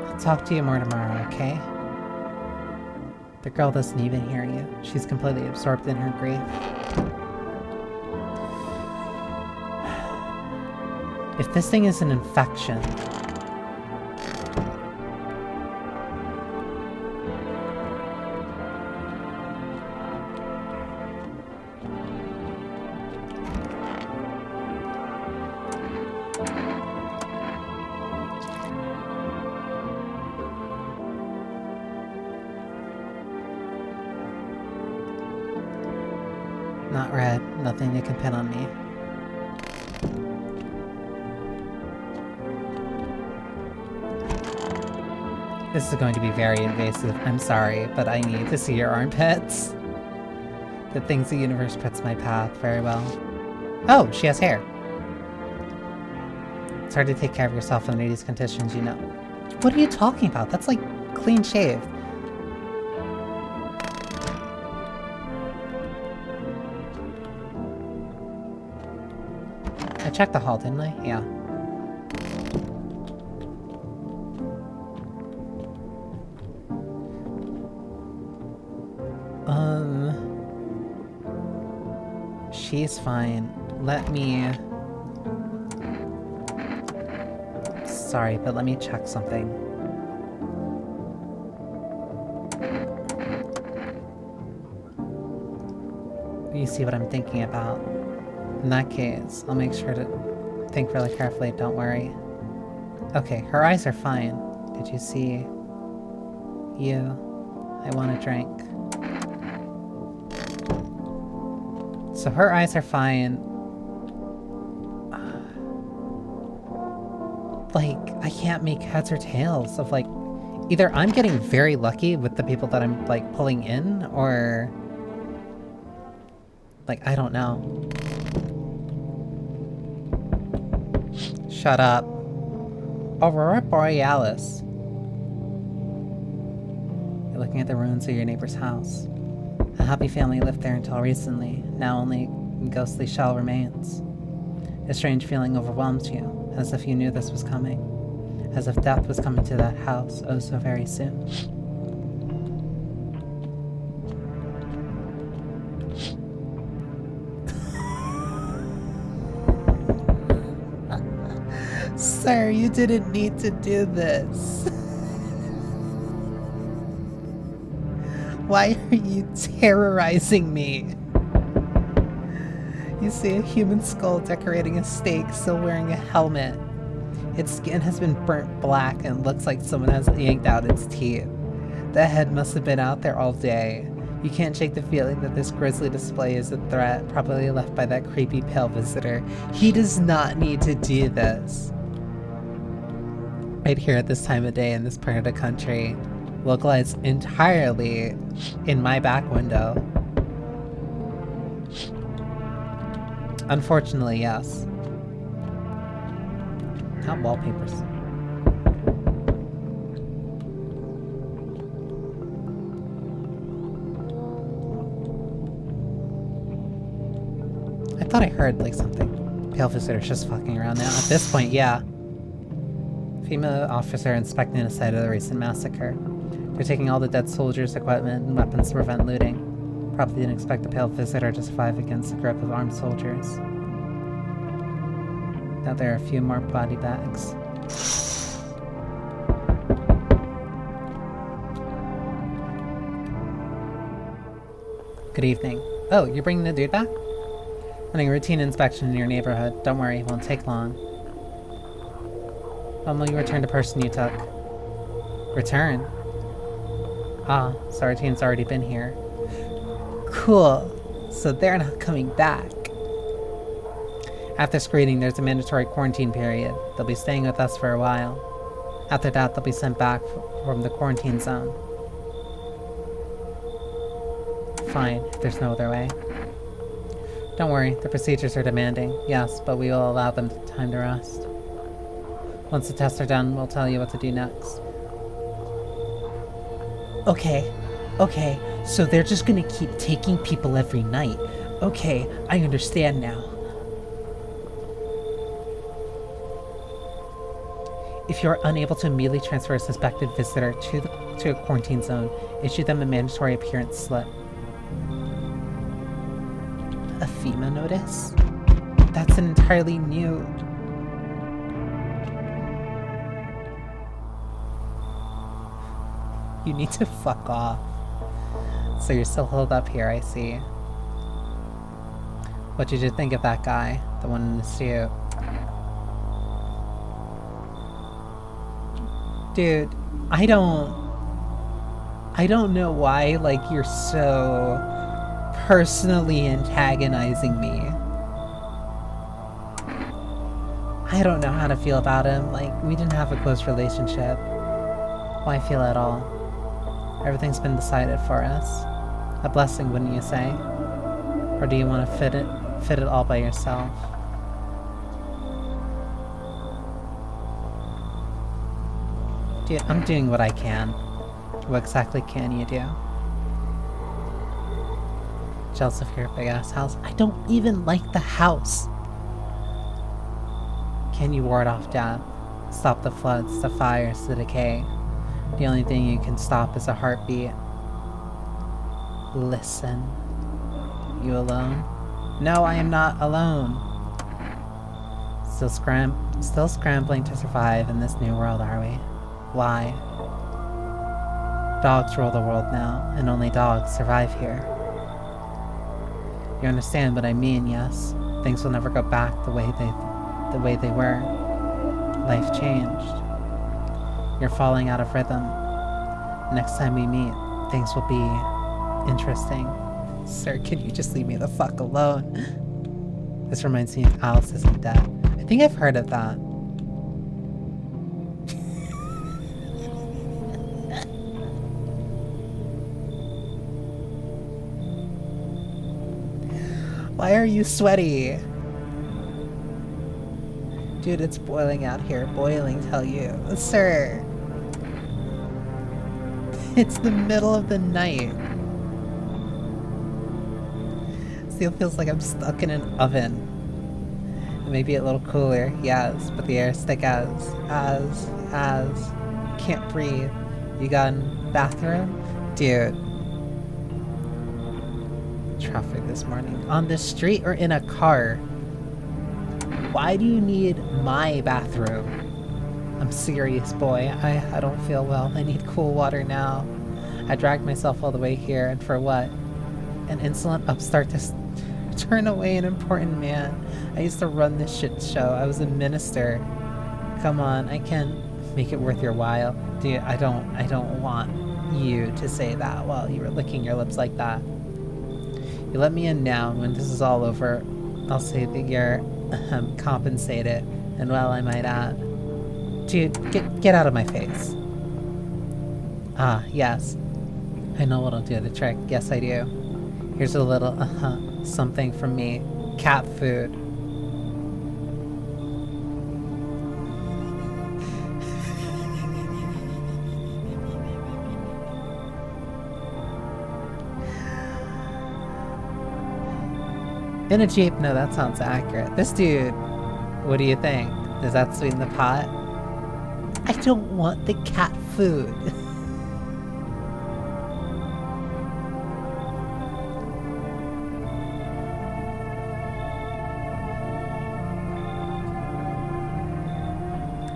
I'll talk to you more tomorrow, okay? The girl doesn't even hear you. She's completely absorbed in her grief. If this thing is an infection... Not red. Nothing you can pin on me. This is going to be very invasive. I'm sorry, but I need to see your armpits. The things the universe puts in my path very well. Oh, she has hair. It's hard to take care of yourself under these conditions, you know. What are you talking about? That's like clean shaved. I checked the hall, didn't I? Yeah. She's fine. Let me... Sorry, but let me check something. You see what I'm thinking about? In that case, I'll make sure to think really carefully, don't worry. Okay, her eyes are fine. Did you see? I want a drink. So her eyes are fine. Like, I can't make heads or tails of, like, either I'm getting very lucky with the people that I'm, like, pulling in, or... Like, I don't know. Shut up. Aurora Borealis. You're looking at the ruins of your neighbor's house. A happy family lived there until recently. Now only a ghostly shell remains. A strange feeling overwhelms you, as if you knew this was coming. As if death was coming to that house oh so very soon. Sir, you didn't need to do this. Why are you terrorizing me? You see a human skull decorating a stake, still wearing a helmet. Its skin has been burnt black and looks like someone has yanked out its teeth. The head must have been out there all day. You can't shake the feeling that this grisly display is a threat, probably left by that creepy pale visitor. He does not need to do this. Right here at this time of day in this part of the country, localized entirely in my back window. Unfortunately, yes. Not wallpapers. I thought I heard, like, something. Pale visitor's just fucking around now. At this point, yeah. Female officer inspecting the site of the recent massacre. They're taking all the dead soldiers' equipment and weapons to prevent looting. Probably didn't expect the pale visitor to survive against the grip of armed soldiers. Now there are a few more body bags. Good evening. Oh, you're bringing the dude back? Running a routine inspection in your neighborhood. Don't worry, it won't take long. When will you return the person you took? Return? Ah, so our team's already been here. Cool. So they're not coming back. After screening, there's a mandatory quarantine period. They'll be staying with us for a while. After that, they'll be sent back from the quarantine zone. Fine, if there's no other way. Don't worry, the procedures are demanding, yes, but we will allow them time to rest. Once the tests are done, we'll tell you what to do next. Okay, so they're just gonna keep taking people every night. Okay, I understand now. If you're unable to immediately transfer a suspected visitor to a quarantine zone, issue them a mandatory appearance slip. A FEMA notice? That's an entirely new... You need to fuck off. So you're still holed up here, I see. What did you think of that guy? The one in the suit? Dude, I don't know why, like, you're so personally antagonizing me. I don't know how to feel about him. Like, we didn't have a close relationship. Why feel at all? Everything's been decided for us. A blessing, wouldn't you say? Or do you want to fit it all by yourself? Dude, I'm doing what I can. What exactly can you do? Jealous of your big ass house? I don't even like the house! Can you ward off death? Stop the floods, the fires, the decay? The only thing you can stop is a heartbeat. Listen. You alone? No, I am not alone! Still scrambling to survive in this new world, are we? Why? Dogs rule the world now, and only dogs survive here. You understand what I mean, yes? Things will never go back the way they were. Life changed. You're falling out of rhythm. Next time we meet, things will be interesting. Sir, can you just leave me the fuck alone? This reminds me of Alice Isn't Dead. I think I've heard of that. Why are you sweaty? Dude, it's boiling out here. Boiling, tell you. Sir! It's the middle of the night. Still feels like I'm stuck in an oven. It may be a little cooler, yes, but the air's thick as... Can't breathe. You got a bathroom? Dude. Traffic this morning. On the street or in a car? Why do you need my bathroom? I'm serious, boy. I don't feel well. I need cool water now. I dragged myself all the way here, and for what? An insolent upstart to turn away an important man. I used to run this shit show. I was a minister. Come on, I can make it worth your while. Dude, I don't want you to say that while you were licking your lips like that. You let me in now, and when this is all over, I'll say that you're compensated, and well, I might add. Dude, get out of my face. Ah, yes. I know what'll do the trick. Yes, I do. Here's a little, something from me. Cat food. In a Jeep? No, that sounds accurate. This dude, what do you think? Does that sweeten the pot? I don't want the cat food.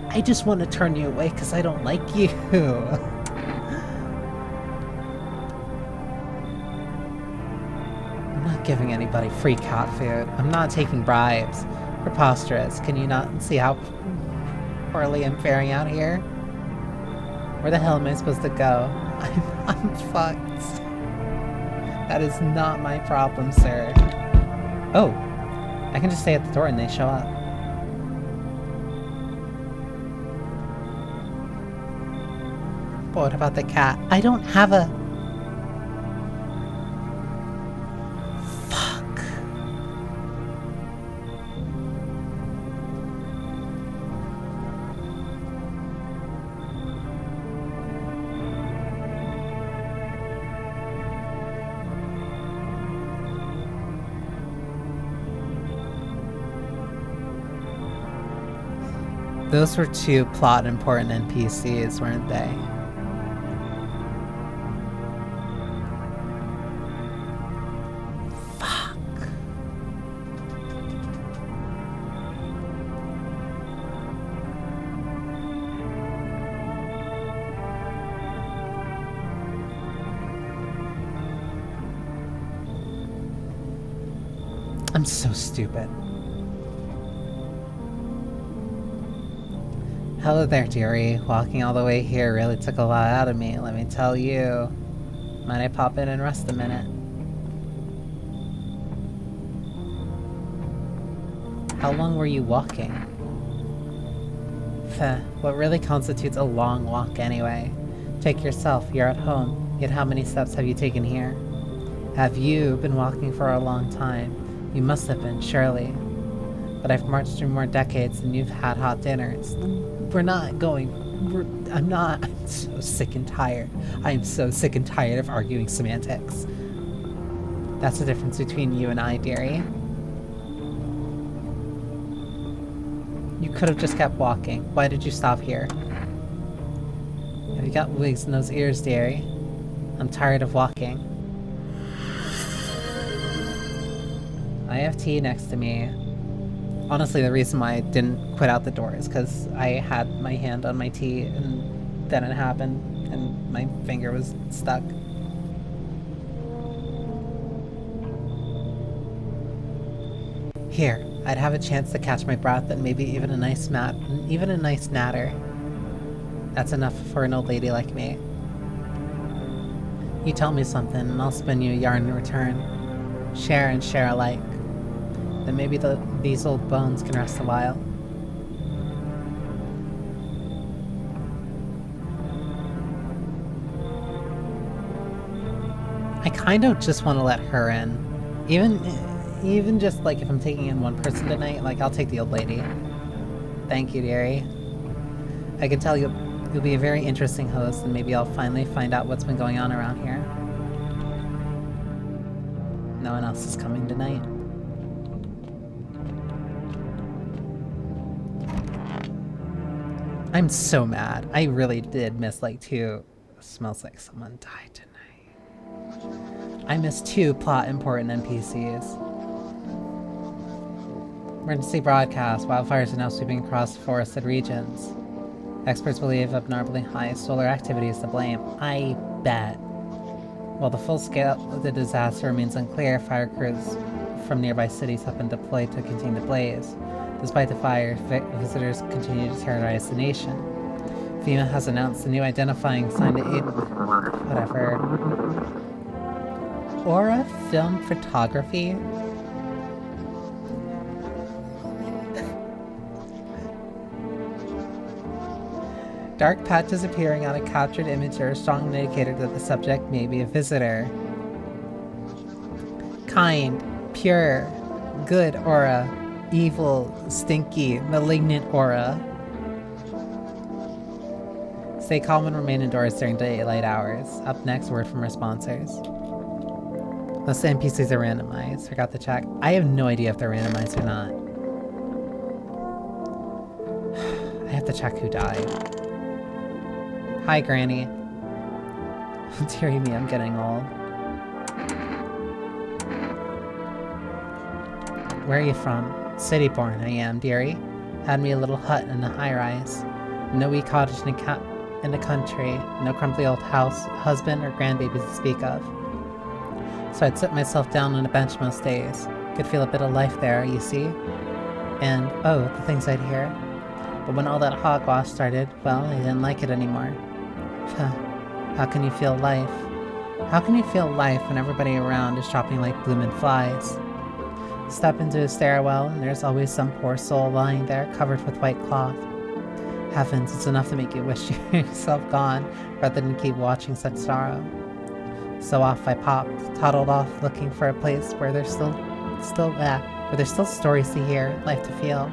I just want to turn you away because I don't like you. I'm not giving anybody free cat food. I'm not taking bribes. Preposterous. Can you not see how poorly I'm faring out here? Where the hell am I supposed to go? I'm fucked. That is not my problem, sir. Oh, I can just stay at the door and they show up. But what about the cat? I don't have a... Fuck. Those were two plot important NPCs, weren't they? I'm so stupid. Hello there, dearie. Walking all the way here really took a lot out of me, let me tell you. Might I pop in and rest a minute? How long were you walking? What really constitutes a long walk anyway? Take yourself, you're at home. Yet how many steps have you taken here? Have you been walking for a long time? You must have been, surely. But I've marched through more decades than you've had hot dinners. I'm not. I'm so sick and tired. I am so sick and tired of arguing semantics. That's the difference between you and I, dearie. You could have just kept walking. Why did you stop here? Have you got wigs in those ears, dearie? I'm tired of walking. I have tea next to me. Honestly, the reason why I didn't quit out the door is because I had my hand on my tea and then it happened and my finger was stuck. Here, I'd have a chance to catch my breath and maybe even a nice natter. That's enough for an old lady like me. You tell me something and I'll spin you a yarn in return. Share and share alike. Then maybe these old bones can rest a while. I kind of just want to let her in. Even just like if I'm taking in one person tonight, like I'll take the old lady. Thank you, dearie. I can tell you'll be a very interesting host and maybe I'll finally find out what's been going on around here. No one else is coming tonight. I'm so mad. I really did miss like two. Smells like someone died tonight. I missed two plot important NPCs. Emergency broadcast. Wildfires are now sweeping across forested regions. Experts believe abnormally high solar activity is to blame. I bet. While the full scale of the disaster remains unclear, fire crews from nearby cities have been deployed to contain the blaze. Despite the fire, visitors continue to terrorize the nation. FEMA has announced a new identifying sign to aid... whatever. Aura Film Photography? Dark patches appearing on a captured image are a strong indicator that the subject may be a visitor. Kind, pure, good aura. Evil, stinky, malignant aura. Stay calm and remain indoors during daylight hours. Up next, word from our sponsors. Most NPCs are randomized. Forgot to check. I have no idea if they're randomized or not. I have to check who died. Hi, Granny. Dearie me, I'm getting old. Where are you from? City born, I am, dearie. Had me a little hut in a high-rise. No wee cottage in the country. No crumbly old house, husband, or grandbabies to speak of. So I'd sit myself down on a bench most days. Could feel a bit of life there, you see. And, oh, the things I'd hear. But when all that hogwash started, well, I didn't like it anymore. How can you feel life? How can you feel life when everybody around is dropping like bloomin' flies? Step into a stairwell, and there's always some poor soul lying there, covered with white cloth. Heavens, it's enough to make you wish yourself gone, rather than keep watching such sorrow. So off I popped, toddled off, looking for a place where there's still stories to hear, life to feel.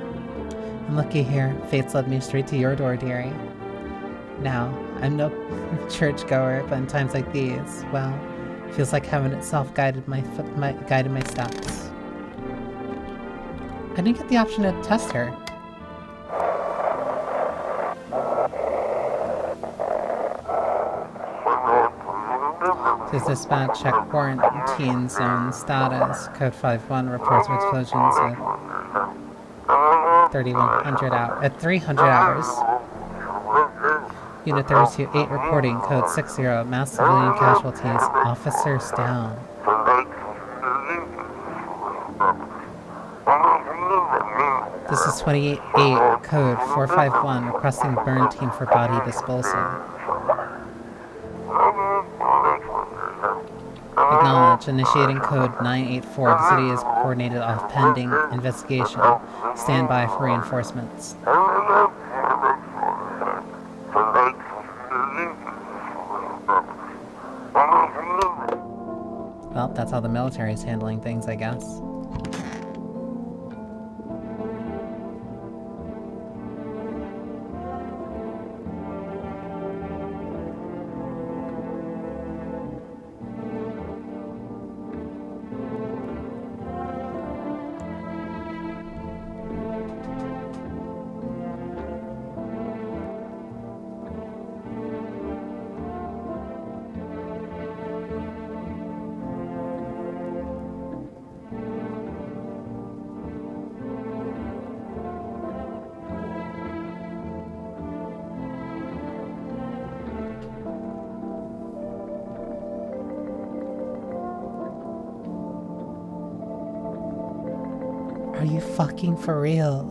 And looky here, fate's led me straight to your door, dearie. Now, I'm no churchgoer, but in times like these, well, feels like heaven itself guided my steps. I didn't get the option to test her. Says dispatch, check quarantine zone status. Code 51 reports of explosions at 300 hours. Unit 32-8 reporting. Code 60. Mass civilian casualties. Officers down. This is 28-8, code 451, requesting burn team for body disposal. Acknowledge, initiating code 984, the city is coordinated off pending investigation. Stand by for reinforcements. Well, Well, that's how the military's handling things, I guess. Are you fucking for real?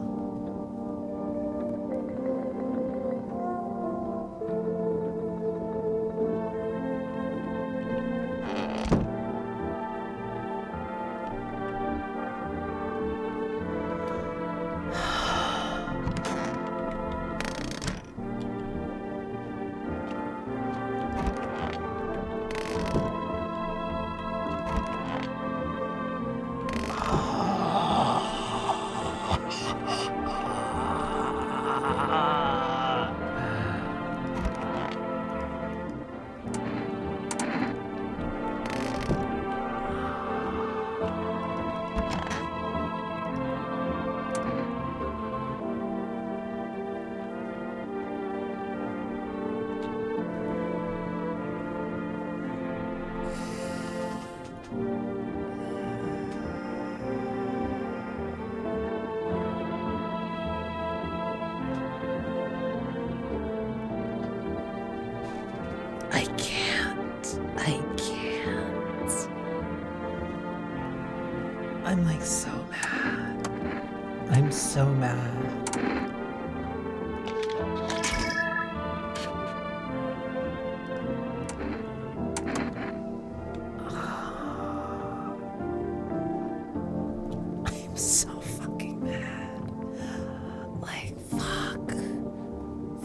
I'm like so mad. I'm so mad. I'm so fucking mad. Like, fuck.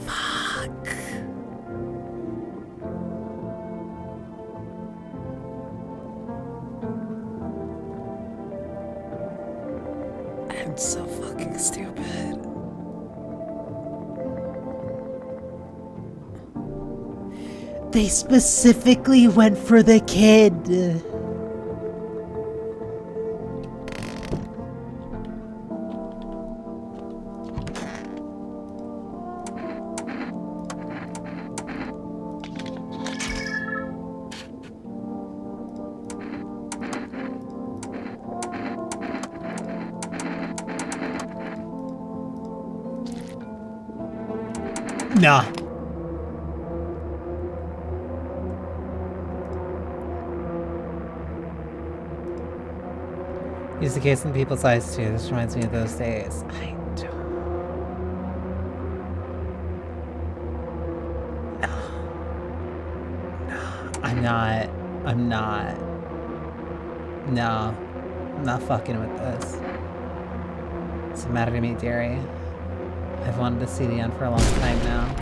Fuck. I'm so fucking stupid. They specifically went for the kid. Nah. Use the case in people's eyes too. This reminds me of those days. I don't. No. I'm not. No. I'm not fucking with this. It's a matter to me, dearie. I've wanted to see the end for a long time now.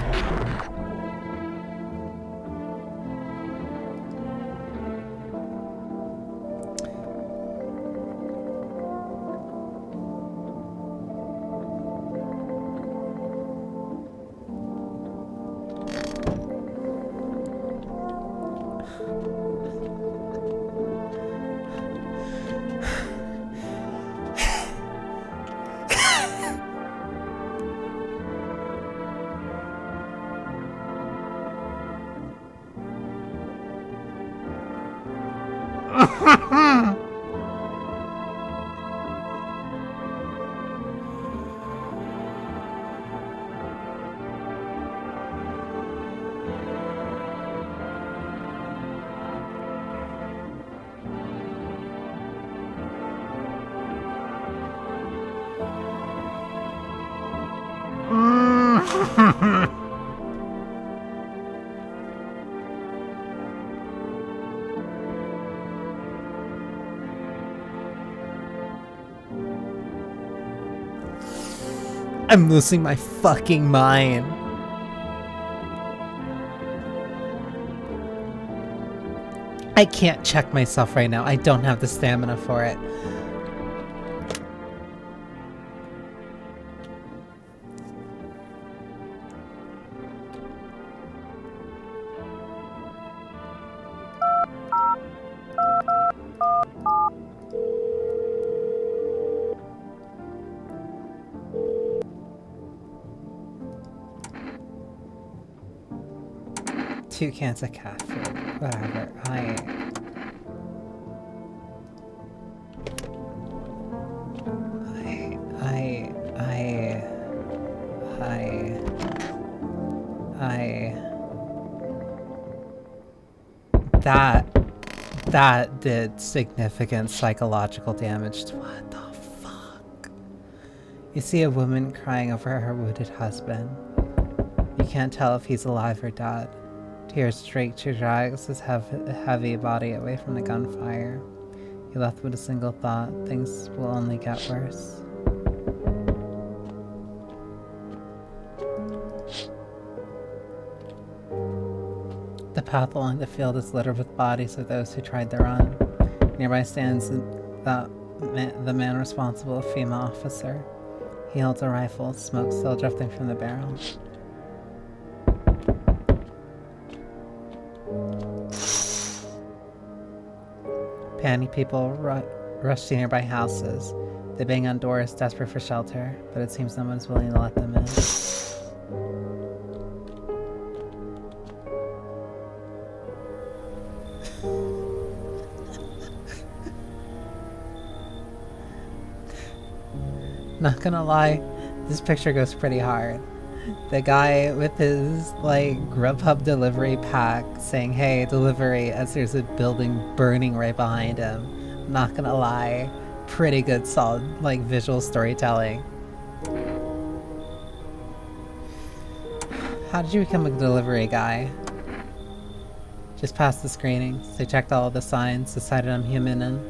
I'm losing my fucking mind. I can't check myself right now. I don't have the stamina for it. Two cans of cat food. Whatever. That did significant psychological damage. What the fuck? You see a woman crying over her wounded husband. You can't tell if he's alive or dead. Tears streak to drags his heavy body away from the gunfire. You're left with a single thought: things will only get worse. The path along the field is littered with bodies of those who tried to run. Nearby stands the man responsible, a female officer. He holds a rifle, smoke still drifting from the barrel. Panicked people rush to nearby houses. They bang on doors, desperate for shelter, but it seems no one is willing to let them in. Not gonna lie, this picture goes pretty hard. The guy with his, like, Grubhub delivery pack saying, hey, delivery, as there's a building burning right behind him. Not gonna lie, pretty good, solid, like, visual storytelling. How did you become a delivery guy? Just passed the screenings. They checked all of the signs, decided I'm human, and...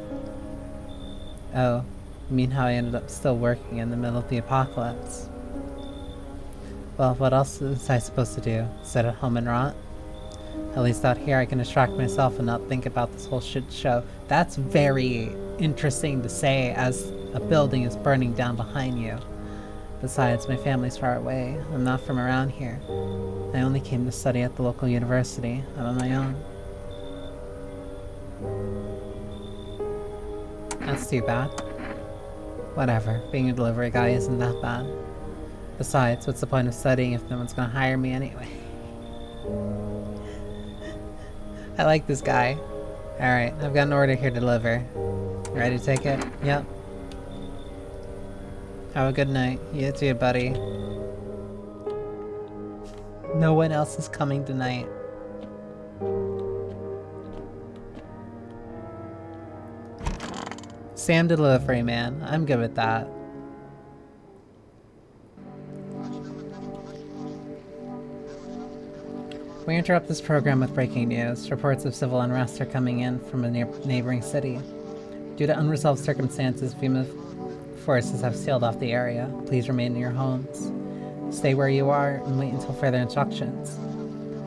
Oh, you mean how I ended up still working in the middle of the apocalypse? Well, what else was I supposed to do? Sit at home and rot? At least out here I can distract myself and not think about this whole shit show. That's very interesting to say as a building is burning down behind you. Besides, my family's far away. I'm not from around here. I only came to study at the local university. I'm on my own. That's too bad. Whatever, being a delivery guy isn't that bad. Besides, what's the point of studying if no one's gonna hire me anyway? I like this guy. Alright, I've got an order here to deliver. Ready to take it? Yep. Have a good night. You too, buddy. No one else is coming tonight. Sam delivery man. I'm good with that. We interrupt this program with breaking news. Reports of civil unrest are coming in from a neighboring city. Due to unresolved circumstances, FEMA forces have sealed off the area. Please remain in your homes. Stay where you are and wait until further instructions.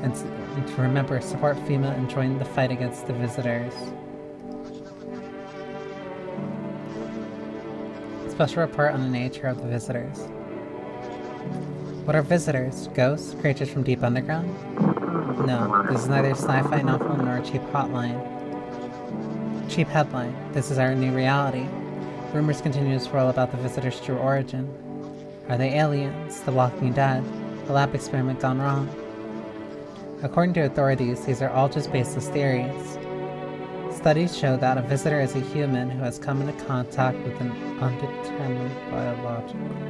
And to remember, support FEMA and join the fight against the visitors. Special report on the nature of the visitors. What are visitors? Ghosts? Creatures from deep underground? No, this is neither a sci-fi novel nor a cheap hotline. Cheap headline. This is our new reality. Rumors continue to swirl about the visitors' true origin. Are they aliens? The Walking Dead? A lab experiment gone wrong? According to authorities, these are all just baseless theories. Studies show that a visitor is a human who has come into contact with an undetermined biological age.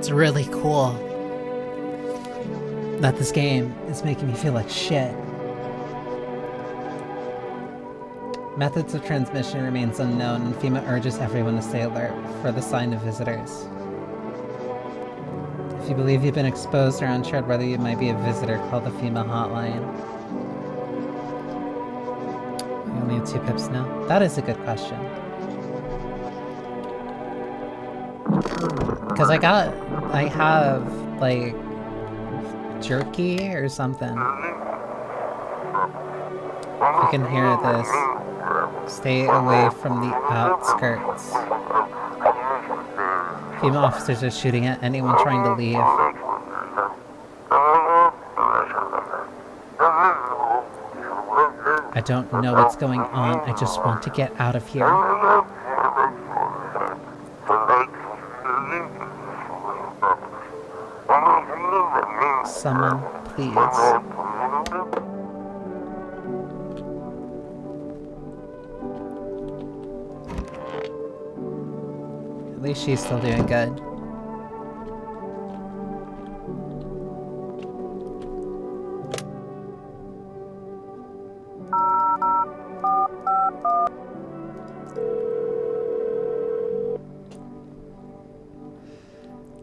It's really cool that this game is making me feel like shit. Methods of transmission remains unknown, and FEMA urges everyone to stay alert for the sign of visitors. If you believe you've been exposed or unsure whether you might be a visitor, call the FEMA hotline. We only have 2 pips now. That is a good question. Because I have, like, jerky or something. You can hear this. Stay away from the outskirts. FEMA officers are shooting at anyone trying to leave. I don't know what's going on. I just want to get out of here. Someone, please. At least she's still doing good.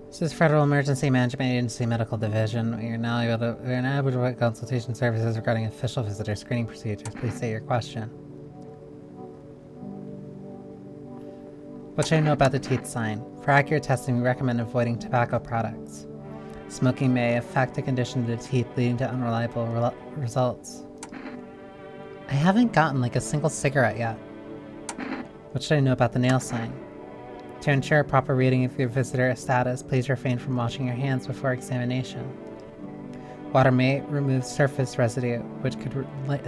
This is Federal Emergency Management Agency Medical Division. We are now able to provide consultation services regarding official visitor screening procedures. Please state your question. What should I know about the teeth sign? For accurate testing, we recommend avoiding tobacco products. Smoking may affect the condition of the teeth, leading to unreliable results. I haven't gotten like a single cigarette yet. What should I know about the nail sign? To ensure a proper reading of your visitor status, please refrain from washing your hands before examination. Water may remove surface residue, which could lead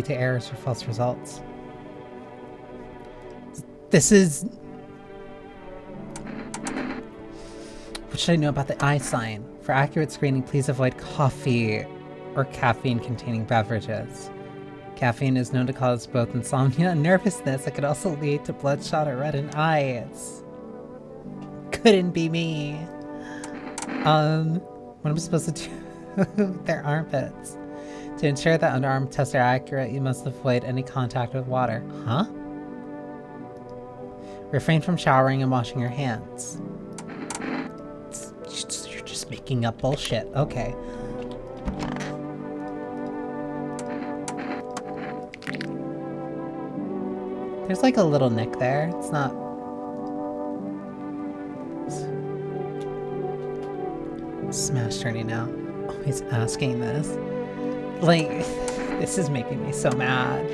to errors or false results. This is... What should I know about the eye sign? For accurate screening, please avoid coffee or caffeine-containing beverages. Caffeine is known to cause both insomnia and nervousness. It could also lead to bloodshot or reddened eyes. Couldn't be me. What am I supposed to do with their armpits? To ensure that underarm tests are accurate, you must avoid any contact with water. Huh? Refrain from showering and washing your hands. You're just making up bullshit. Okay. There's like a little nick there. It's not... Smash journey now. Always asking this. Like, this is making me so mad.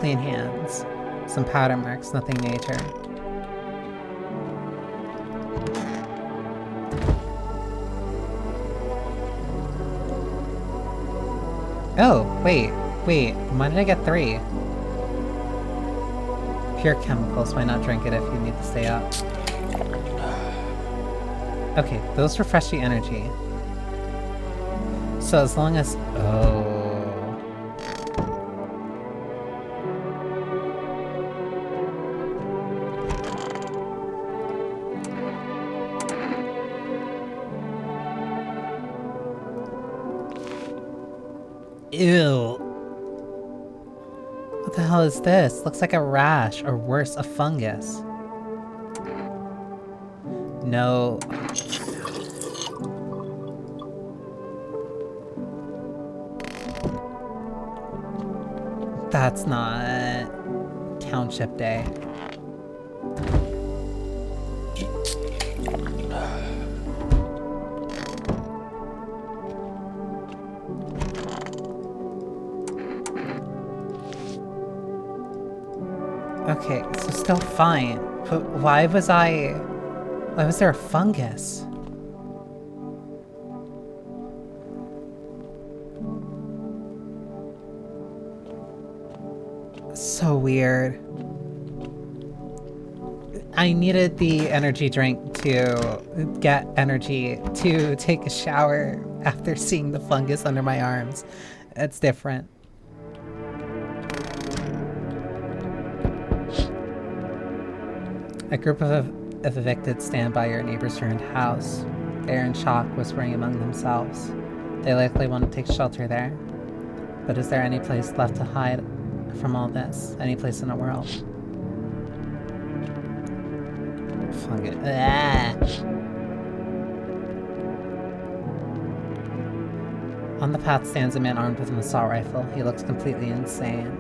Clean hands. Some powder marks, nothing major. Oh, wait. Why did I get 3? Pure chemicals. Why not drink it if you need to stay up? Okay, those refresh the energy. So as long as... Oh... Ew. What the hell is this? Looks like a rash, or worse, a fungus. No. That's not Township Day. Okay, so still fine. But why was there a fungus? So weird. I needed the energy drink to get energy to take a shower after seeing the fungus under my arms. It's different. A group of evicted stand by your neighbor's ruined house. They are in shock, whispering among themselves. They likely want to take shelter there. But is there any place left to hide from all this? Any place in the world? Fuck it. On the path stands a man armed with an assault rifle. He looks completely insane.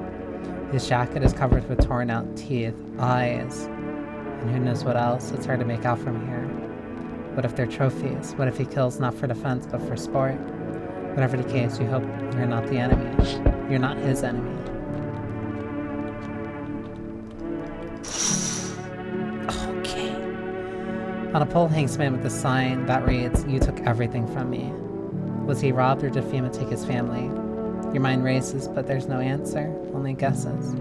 His jacket is covered with torn out teeth, eyes, and who knows what else. It's hard to make out from here. What if they're trophies? What if he kills not for defense but for sport? Whatever the case, you hope you're not the enemy. You're not his enemy. Okay. On a pole hangs a man with a sign that reads, "You took everything from me." Was he robbed or did FEMA take his family? Your mind races, but there's no answer, only guesses.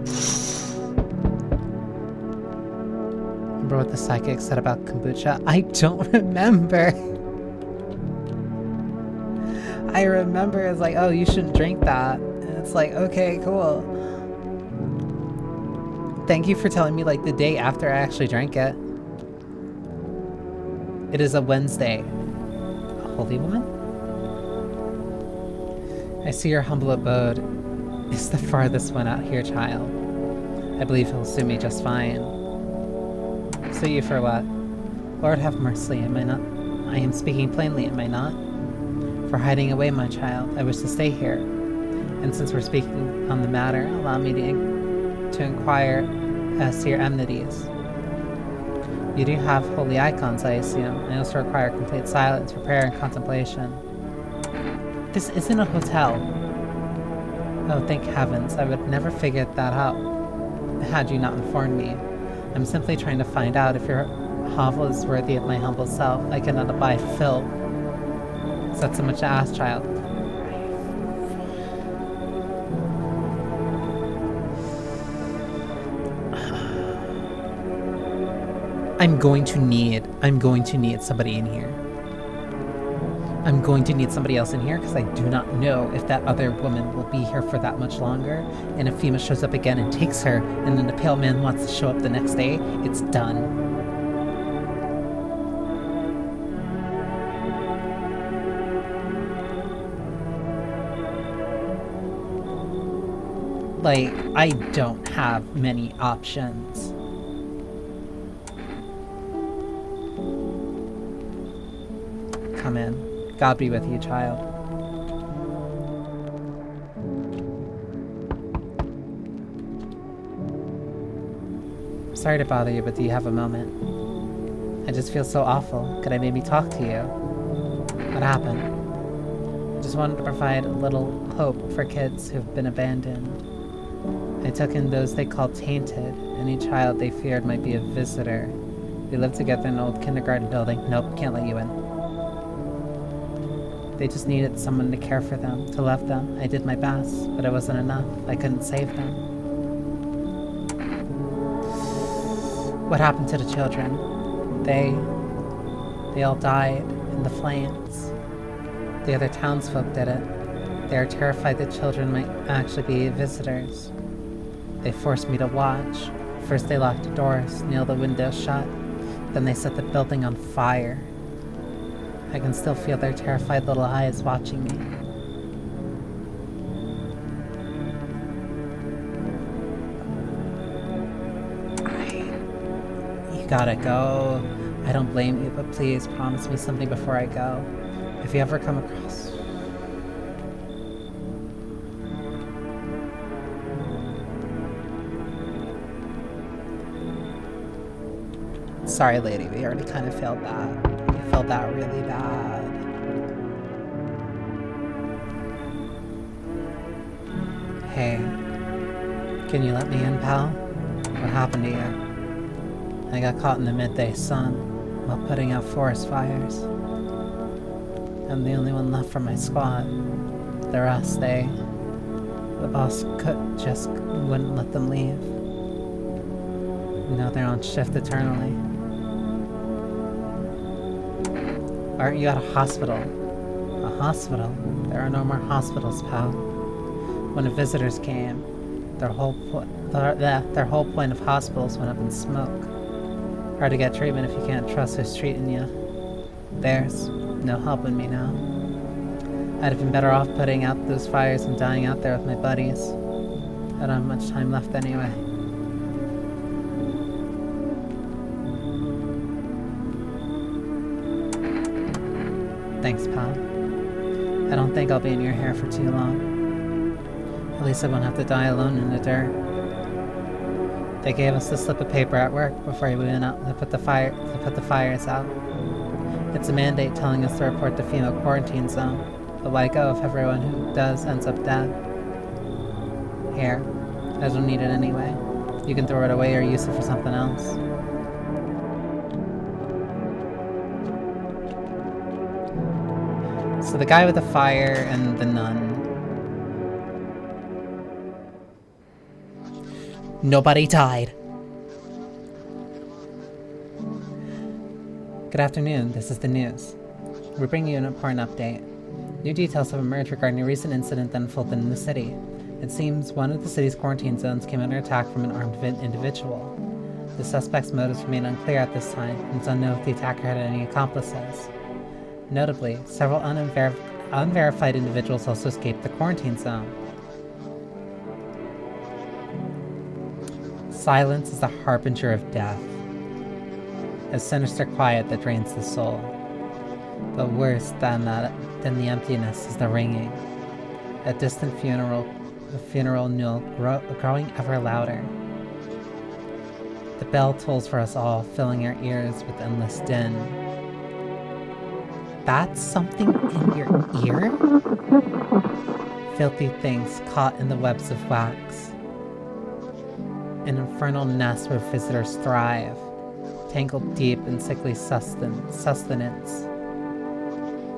Remember what the psychic said about kombucha? I don't remember. I remember it's like, oh, you shouldn't drink that. And it's like, okay, cool. Thank you for telling me like the day after I actually drank it. It is a Wednesday. A holy woman? I see your humble abode is the farthest one out here, child. I believe he'll suit me just fine. Suit you for what? Lord have mercy, am I not? I am speaking plainly, am I not? For hiding away, my child. I wish to stay here. And since we're speaking on the matter, allow me to inquire as to your enmities. You do have holy icons, I assume, and also require complete silence for prayer and contemplation. This isn't a hotel. Oh, thank heavens, I would never figured that out had you not informed me. I'm simply trying to find out if your hovel is worthy of my humble self. I cannot abide filth. Is that so much to ask, child? I'm going to need somebody in here. I'm going to need somebody else in here because I do not know if that other woman will be here for that much longer. And if FEMA shows up again and takes her, and then the pale man wants to show up the next day, it's done. Like, I don't have many options. Come in. God be with you, child. I'm sorry to bother you, but do you have a moment? I just feel so awful. Could I maybe talk to you? What happened? I just wanted to provide a little hope for kids who've been abandoned. I took in those they called tainted. Any child they feared might be a visitor. We lived together in an old kindergarten building. Nope, can't let you in. They just needed someone to care for them, to love them. I did my best, but it wasn't enough. I couldn't save them. What happened to the children? They all died in the flames. The other townsfolk did it. They are terrified that children might actually be visitors. They forced me to watch. First they locked the doors, nailed the windows shut. Then they set the building on fire. I can still feel their terrified little eyes watching me. You gotta go. I don't blame you, but please promise me something before I go. If you ever come across... Sorry, lady, we already kind of failed that. We felt that really bad. Hey, can you let me in, pal? What happened to you? I got caught in the midday sun while putting out forest fires. I'm the only one left from my squad. The rest, the boss just wouldn't let them leave. Now they're on shift eternally. Aren't you at a hospital? A hospital? There are no more hospitals, pal. When the visitors came, their whole point of hospitals went up in smoke. Hard to get treatment if you can't trust who's treating you. There's no helping me now. I'd have been better off putting out those fires and dying out there with my buddies. I don't have much time left anyway. Thanks, pal. I don't think I'll be in your hair for too long. At least I won't have to die alone in the dirt. They gave us the slip of paper at work before we went out to put the fires out. It's a mandate telling us to report the female quarantine zone, but why go if everyone who does ends up dead? Here, I don't need it anyway. You can throw it away or use it for something else. So the guy with the fire and the nun. Nobody died. Good afternoon, this is the news. We're bringing you an important update. New details have emerged regarding a recent incident that unfolded in the city. It seems one of the city's quarantine zones came under attack from an armed individual. The suspect's motives remain unclear at this time, and it's unknown if the attacker had any accomplices. Notably, several unverified individuals also escaped the quarantine zone. Silence is the harbinger of death. A sinister quiet that drains the soul. But worse than the emptiness is the ringing. A distant funeral knell growing ever louder. The bell tolls for us all, filling our ears with endless din. That's something in your ear? Filthy things caught in the webs of wax. An infernal nest where visitors thrive, tangled deep in sickly sustenance.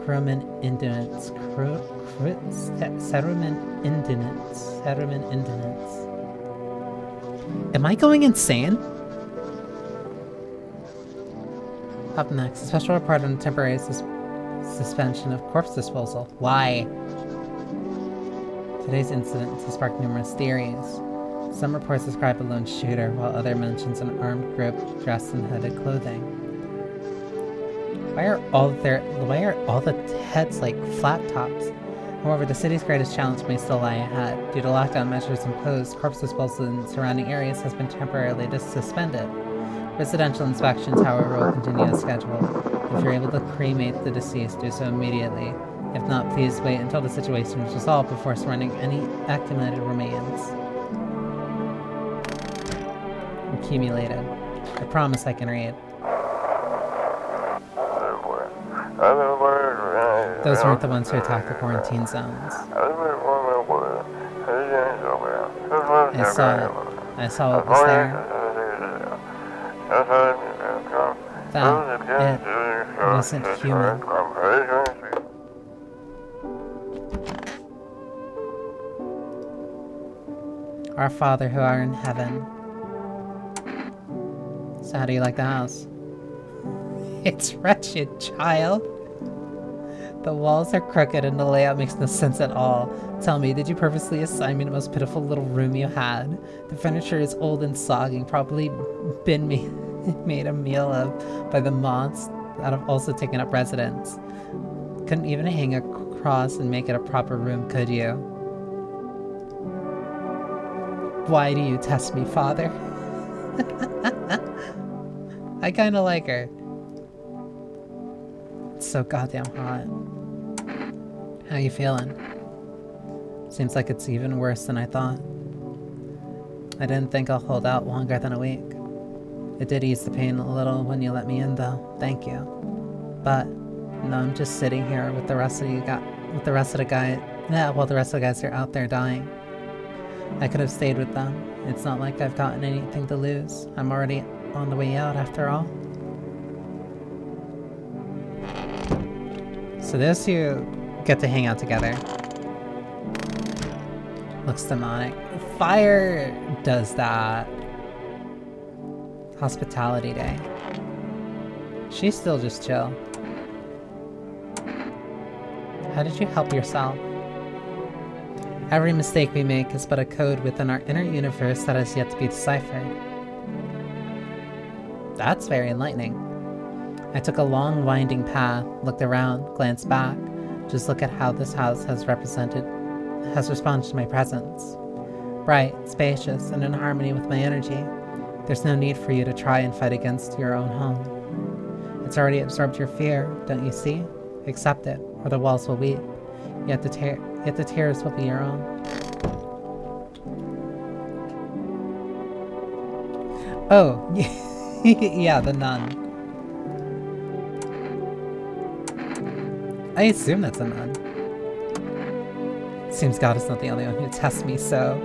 Cerumen indolence. Am I going insane? Up next, a special report on temporary suspension of corpse disposal. Why? Today's incident has sparked numerous theories. Some reports describe a lone shooter, while others mentions an armed group dressed in hooded clothing. Why are all the heads like flat tops? However, the city's greatest challenge may still lie ahead. Due to lockdown measures imposed, corpse disposal in surrounding areas has been temporarily suspended. Residential inspections, however, will continue as scheduled. If you're able to cremate the deceased, do so immediately. If not, please wait until the situation is resolved before surrendering any accumulated remains. Accumulated. I promise I can read. Those weren't the ones who attacked the quarantine zones. I saw what was there. That it wasn't human. Our Father who art in heaven. So how do you like the house? It's wretched, child. The walls are crooked and the layout makes no sense at all. Tell me, did you purposely assign me the most pitiful little room you had? The furniture is old and soggy, probably been made a meal of by the moths that have also taken up residence. Couldn't even hang a cross and make it a proper room, could you? Why do you test me, Father? I kinda like her. It's so goddamn hot. How you feeling? Seems like it's even worse than I thought. I didn't think I'll hold out longer than a week. It did ease the pain a little when you let me in, though. Thank you. But now I'm just sitting here with the rest of the guys are out there dying. I could have stayed with them. It's not like I've gotten anything to lose. I'm already on the way out after all. So those two get to hang out together. Looks demonic. Fire does that. Hospitality Day. She's still just chill. How did you help yourself? Every mistake we make is but a code within our inner universe that has yet to be deciphered. That's very enlightening. I took a long, winding path, looked around, glanced back. Just look at how this house has responded to my presence. Bright, spacious, and in harmony with my energy. There's no need for you to try and fight against your own home. It's already absorbed your fear, don't you see? Accept it, or the walls will weep. Yet the tears will be your own. Oh, yeah, the nun. I assume that's a nun. Seems God is not the only one who tests me, so...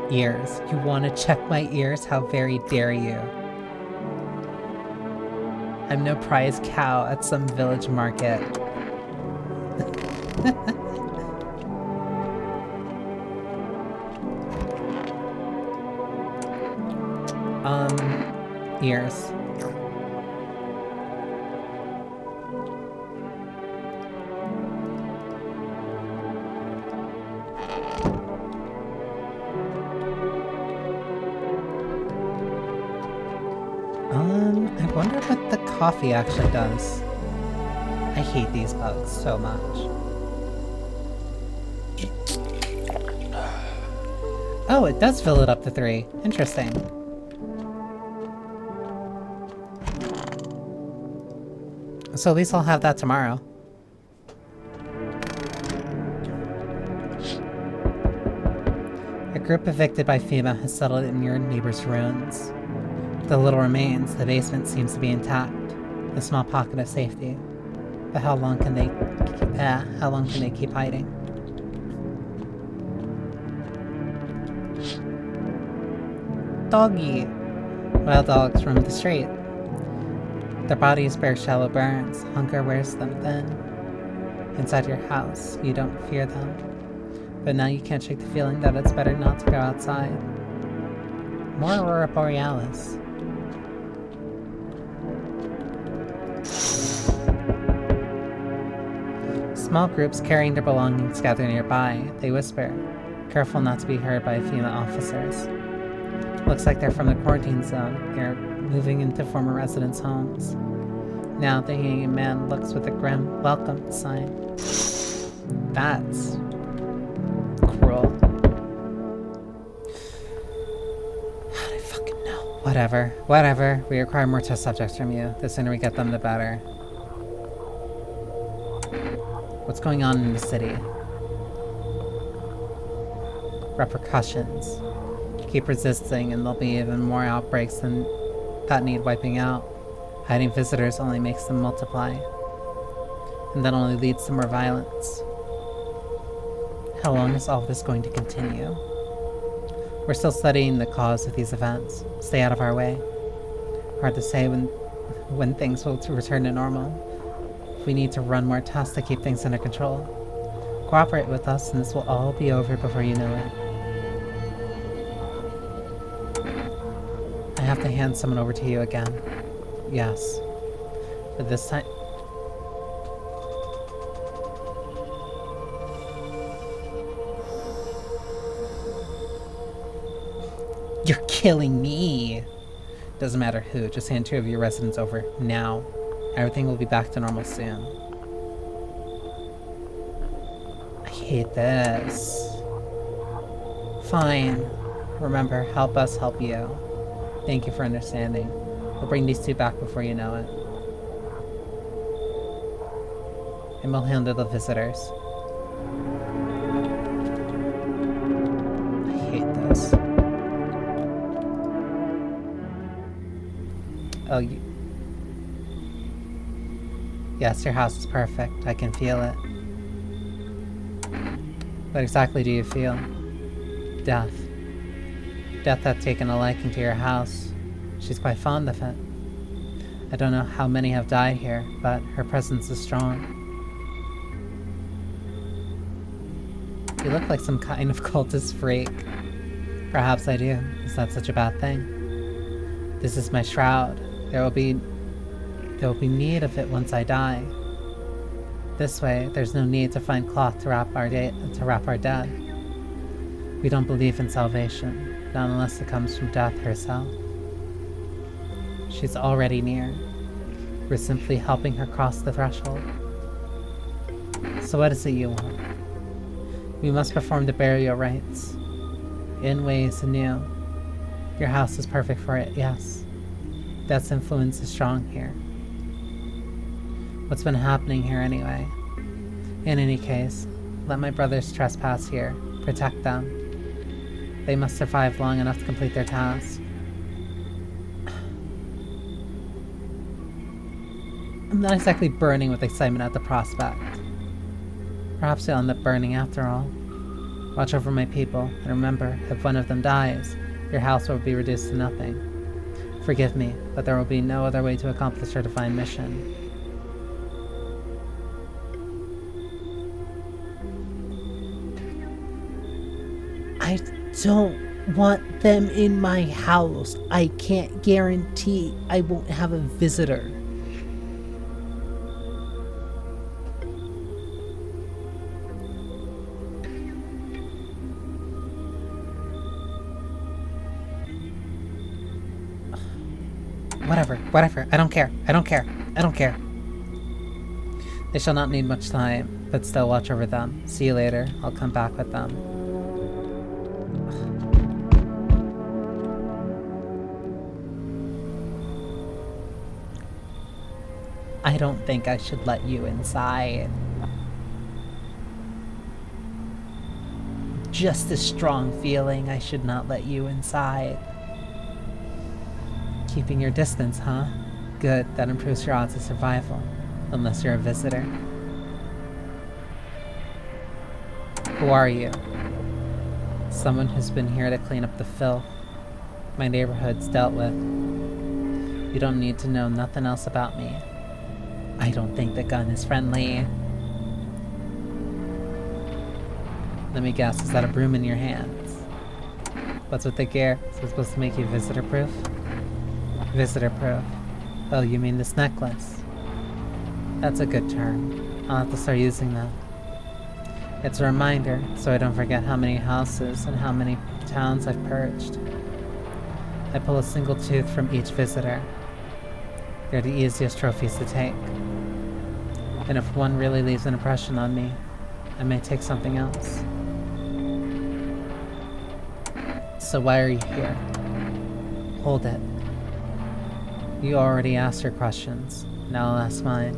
Ears. You want to check my ears? How very dare you. I'm no prize cow at some village market. Ears. I wonder what the coffee actually does. I hate these bugs so much. Oh, it does fill it up to 3. Interesting. So at least I'll have that tomorrow. A group evicted by FEMA has settled in your neighbor's ruins. The little remains, the basement seems to be intact. A small pocket of safety. But how long can they keep hiding? Doggy! Wild dogs roam the street. Their bodies bear shallow burns. Hunger wears them thin. Inside your house, you don't fear them. But now you can't shake the feeling that it's better not to go outside. More Aurora Borealis. Small groups carrying their belongings gather nearby. They whisper, careful not to be heard by FEMA officers. Looks like they're from the quarantine zone. They're moving into former residents' homes. Now the hanging man looks with a grim welcome sign. That's cruel. How do I fucking know? Whatever. We require more test subjects from you. The sooner we get them, the better. What's going on in the city? Repercussions. Keep resisting and there'll be even more outbreaks than that need wiping out. Hiding visitors only makes them multiply. And that only leads to more violence. How long is all this going to continue? We're still studying the cause of these events. Stay out of our way. Hard to say when things will return to normal. We need to run more tests to keep things under control. Cooperate with us and this will all be over before you know it. I have to hand someone over to you again. Yes. But this time... You're killing me! Doesn't matter who, just hand 2 of your residents over now. Everything will be back to normal soon. I hate this. Fine. Remember, help us help you. Thank you for understanding. We'll bring these 2 back before you know it. And we'll handle the visitors. I hate this. Oh, yes, your house is perfect. I can feel it. What exactly do you feel? Death. Death had taken a liking to your house. She's quite fond of it. I don't know how many have died here, but her presence is strong. You look like some kind of cultist freak. Perhaps I do. Is that such a bad thing? This is my shroud. There will be need of it once I die. This way, there's no need to find cloth to wrap our dead. We don't believe in salvation. not unless it comes from death herself. She's already near. We're simply helping her cross the threshold. So what is it you want? We must perform the burial rites. In ways anew. Your house is perfect for it, yes. Death's influence is strong here. What's been happening here anyway? In any case, let my brothers trespass here. Protect them. They must survive long enough to complete their task. I'm not exactly burning with excitement at the prospect. Perhaps they'll end up burning after all. Watch over my people, and remember, if one of them dies, your house will be reduced to nothing. Forgive me, but there will be no other way to accomplish your divine mission. I don't want them in my house. I can't guarantee I won't have a visitor. Whatever. I don't care. They shall not need much time, but still watch over them. See you later. I'll come back with them. I don't think I should let you inside. Just a strong feeling I should not let you inside. Keeping your distance, huh? Good, that improves your odds of survival. Unless you're a visitor. Who are you? Someone who's been here to clean up the filth my neighborhood's dealt with. You don't need to know nothing else about me. I don't think the gun is friendly. Let me guess, is that a broom in your hands? What's with the gear? Is it supposed to make you visitor-proof? Visitor-proof. Oh, you mean this necklace? That's a good term. I'll have to start using that. It's a reminder, so I don't forget how many houses and how many towns I've purged. I pull a single tooth from each visitor. They're the easiest trophies to take. And if one really leaves an impression on me, I may take something else. So why are you here? Hold it. You already asked your questions. Now I'll ask mine.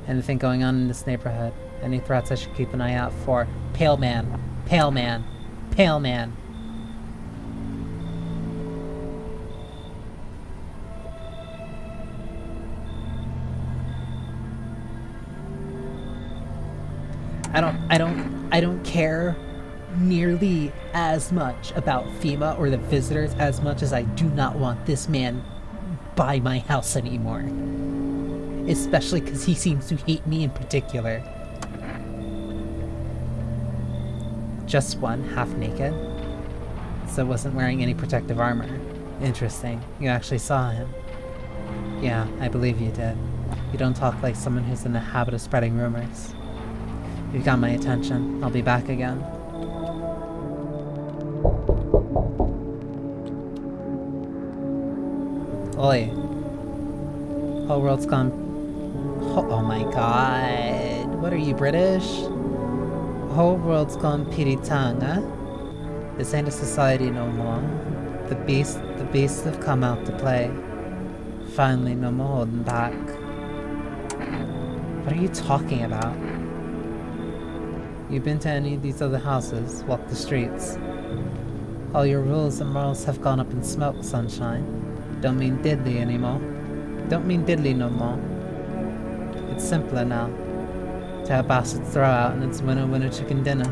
Anything going on in this neighborhood? Any threats I should keep an eye out for? Pale man! Pale man! Pale man! I don't care nearly as much about FEMA or the visitors as much as I do not want this man by my house anymore. Especially because he seems to hate me in particular. Just one, half naked? So wasn't wearing any protective armor. Interesting. You actually saw him. Yeah, I believe you did. You don't talk like someone who's in the habit of spreading rumors. You've got my attention. I'll be back again. Oi. Whole world's gone... Oh my god. What are you, British? Whole world's gone piritanga. This ain't a society no more. The beasts have come out to play. Finally, no more holding back. What are you talking about? You've been to any of these other houses, walked the streets. All your rules and morals have gone up in smoke, sunshine. Don't mean diddly anymore. Don't mean diddly no more. It's simpler now. To have bastards throw out and it's winner chicken dinner.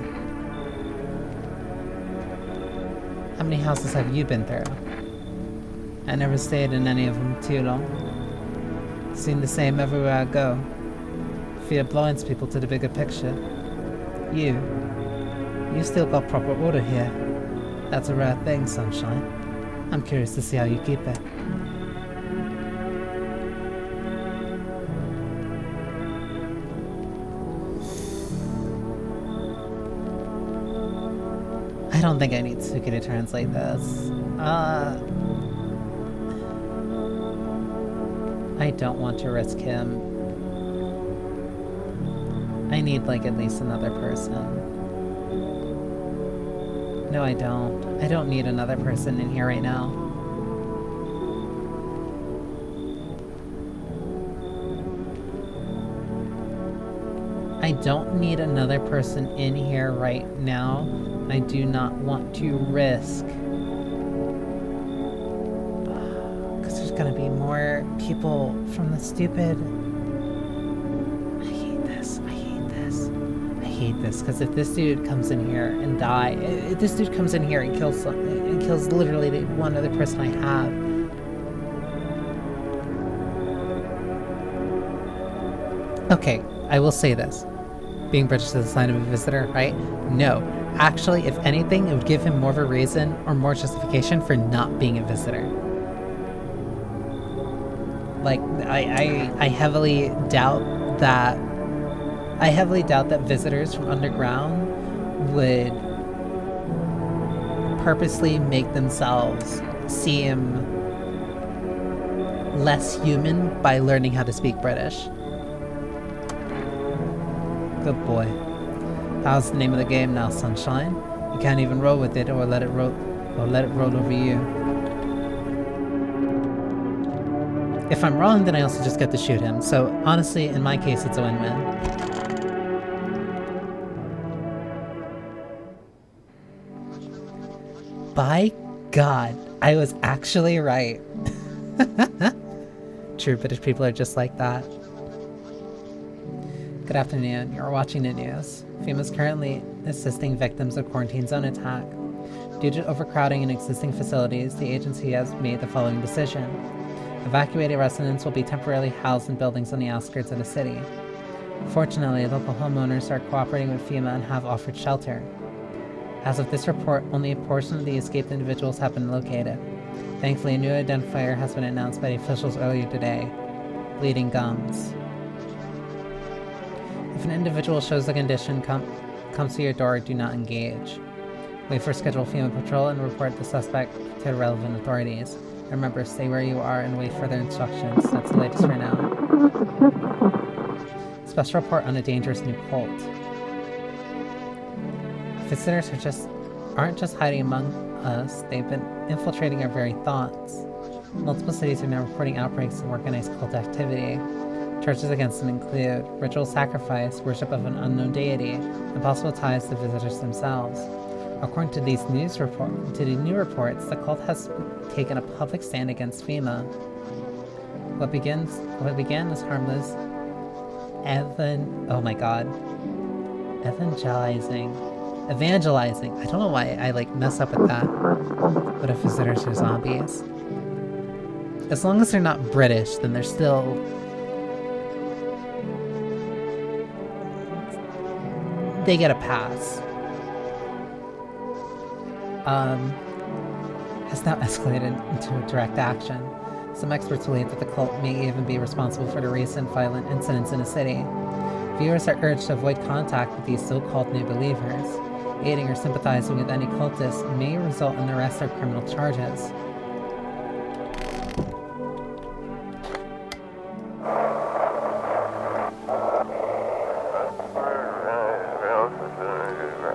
How many houses have you been through? I never stayed in any of them too long. Seen the same everywhere I go. Fear blinds people to the bigger picture. You still got proper order here. That's a rare thing, sunshine. I'm curious to see how you keep it. I don't think I need Suki to translate this. I don't want to risk him. I need, like, at least another person. No, I don't. I don't need another person in here right now. I don't need another person in here right now. I do not want to risk. Because there's gonna be more people from the stupid... I hate this. I hate this. I hate this. Because if this dude comes in here and if this dude comes in here and kills literally the one other person I have. Okay, I will say this. Being British is a sign of a visitor, right? No. Actually, if anything, it would give him more of a reason or more justification for not being a visitor. Like, I heavily doubt that visitors from underground would purposely make themselves seem less human by learning how to speak British. Good boy. How's the name of the game now, sunshine? You can't even roll with it or let it roll over you. If I'm wrong, then I also just get to shoot him. So honestly, in my case, it's a win-win. By God, I was actually right. True, British people are just like that. Good afternoon. You're watching the news. FEMA is currently assisting victims of quarantine zone attack. Due to overcrowding in existing facilities, the agency has made the following decision. Evacuated residents will be temporarily housed in buildings on the outskirts of the city. Fortunately, local homeowners are cooperating with FEMA and have offered shelter. As of this report, only a portion of the escaped individuals have been located. Thankfully, a new identifier has been announced by the officials earlier today. Bleeding gums. If an individual shows the condition, comes to your door, do not engage. Wait for scheduled FEMA patrol and report the suspect to the relevant authorities. Remember, stay where you are and wait for their instructions. That's the latest for now. Special report on a dangerous new cult. Visitors aren't just hiding among us, they've been infiltrating our very thoughts. Multiple cities are now reporting outbreaks of organized cult activity. Charges against them include ritual sacrifice, worship of an unknown deity, and possible ties to visitors themselves. According to these new reports, the cult has taken a public stand against FEMA. What began as harmless evangelizing. I don't know why I mess up at that. But if visitors are zombies, as long as they're not British, then they're still. They get a pass. Has now escalated into direct action. Some experts believe that the cult may even be responsible for the recent violent incidents in the city. Viewers are urged to avoid contact with these so-called new believers. Aiding or sympathizing with any cultist may result in the arrest or criminal charges.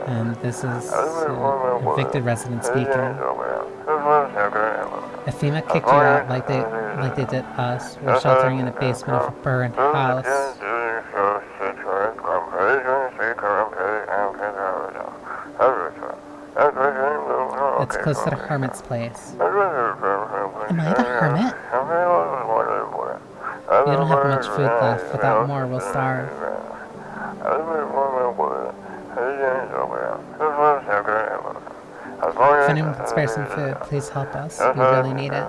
And this is evicted resident speaking. If FEMA kicked you out like they did us, we're sheltering in the basement of a burned house. It's close to the hermit's place. Am I the hermit? We don't have much food left. Without more, we'll starve. If anyone can spare some food, please help us. We really need it.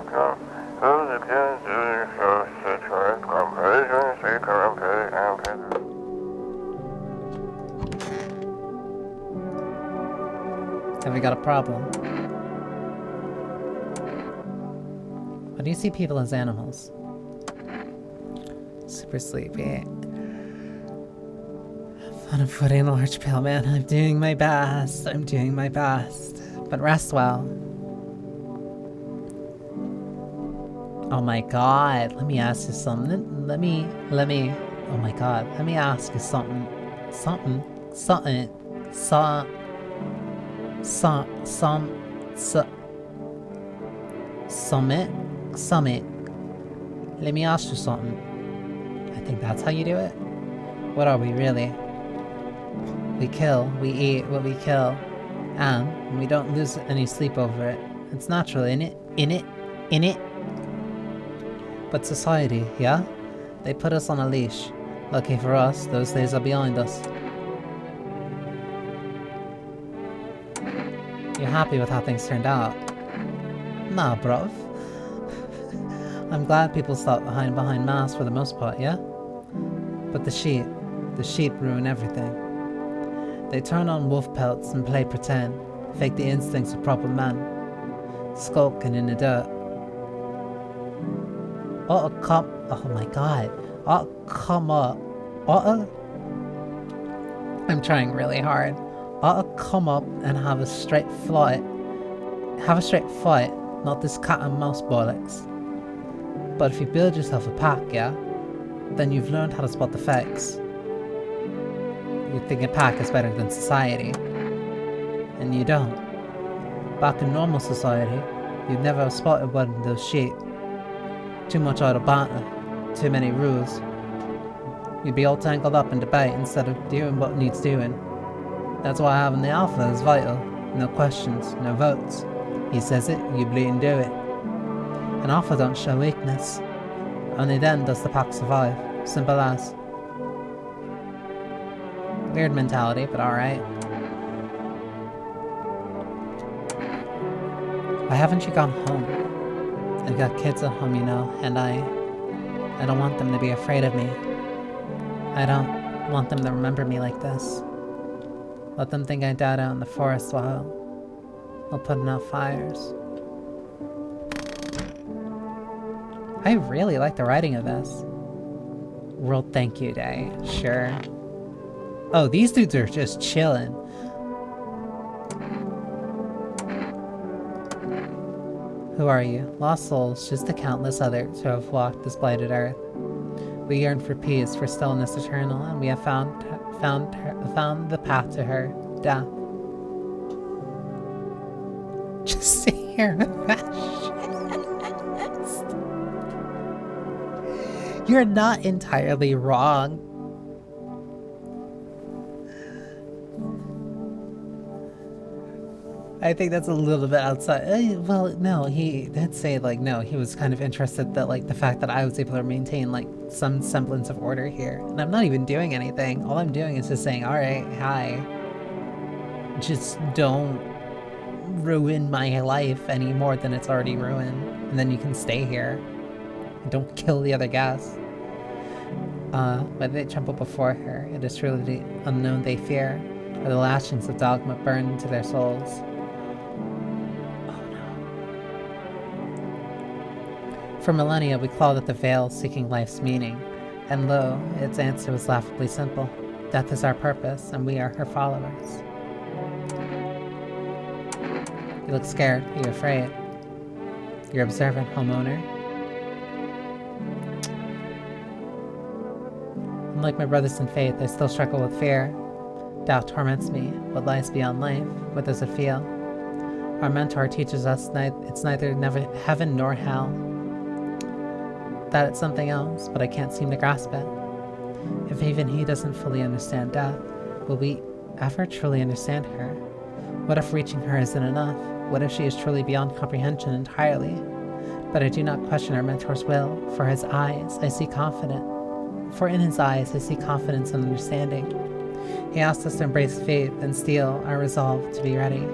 Have we got a problem? Why do you see people as animals? Super sleepy. Fun of footing a large pale man. I'm doing my best. I'm doing my best. But rest well. Oh my god, let me ask you something. Let me, oh my god, let me ask you something. Summit. Let me ask you something. I think that's how you do it. What are we really? We kill, we eat what we kill, and we don't lose any sleep over it. It's natural, innit? But society, yeah? They put us on a leash. Lucky for us, those days are behind us. You happy with how things turned out? Nah, bruv. I'm glad people stopped behind masks for the most part, yeah? But the sheep ruin everything. They turn on wolf pelts and play pretend, fake the instincts of proper men, skulking in the dirt. Oh my god. Come up. I'm trying really hard. Come up and have a straight fight. Not this cat and mouse bollocks. But if you build yourself a pack, yeah? Then you've learned how to spot the fakes. You think a pack is better than society. And you don't. Back in normal society, you'd never have spotted one of those sheep. Too much idle banter, too many rules. You'd be all tangled up in debate instead of doing what needs doing. That's why having the alpha is vital. No questions, no votes. He says it, you bleeding do it. An alpha don't show weakness. Only then does the pack survive. Simple as. Weird mentality, but alright. Why haven't you gone home? I've got kids at home, you know, and I don't want them to be afraid of me. I don't want them to remember me like this. Let them think I died out in the forest while putting out fires. I really like the writing of this. World Thank You Day, sure. Oh, these dudes are just chilling. Who are you? Lost souls, just the countless others who have walked this blighted earth. We yearn for peace, for stillness eternal, and we have found the path to her, death. Just sit here with that shit. You're not entirely wrong. I think that's a little bit outside. Well, no, he did say, like, no, he was kind of interested that, like, the fact that I was able to maintain, like, some semblance of order here. And I'm not even doing anything. All I'm doing is just saying, alright, hi. Just don't ruin my life any more than it's already ruined. And then you can stay here. And don't kill the other guests. Whether they tremble before her, it is truly the unknown they fear, or the lashings of dogma burn into their souls. For millennia we clawed at the veil seeking life's meaning, and lo, its answer was laughably simple. Death is our purpose, and we are her followers. You look scared. Are you afraid? You're observant, homeowner. Unlike my brothers in faith, I still struggle with fear. Doubt torments me. What lies beyond life? What does it feel? Our mentor teaches us it's neither heaven nor hell. That it's something else, but I can't seem to grasp it. If even he doesn't fully understand death, will we ever truly understand her? What if reaching her isn't enough? What if she is truly beyond comprehension entirely? But I do not question our mentor's will. For in his eyes I see confidence and understanding. He asks us to embrace faith and steel our resolve to be ready.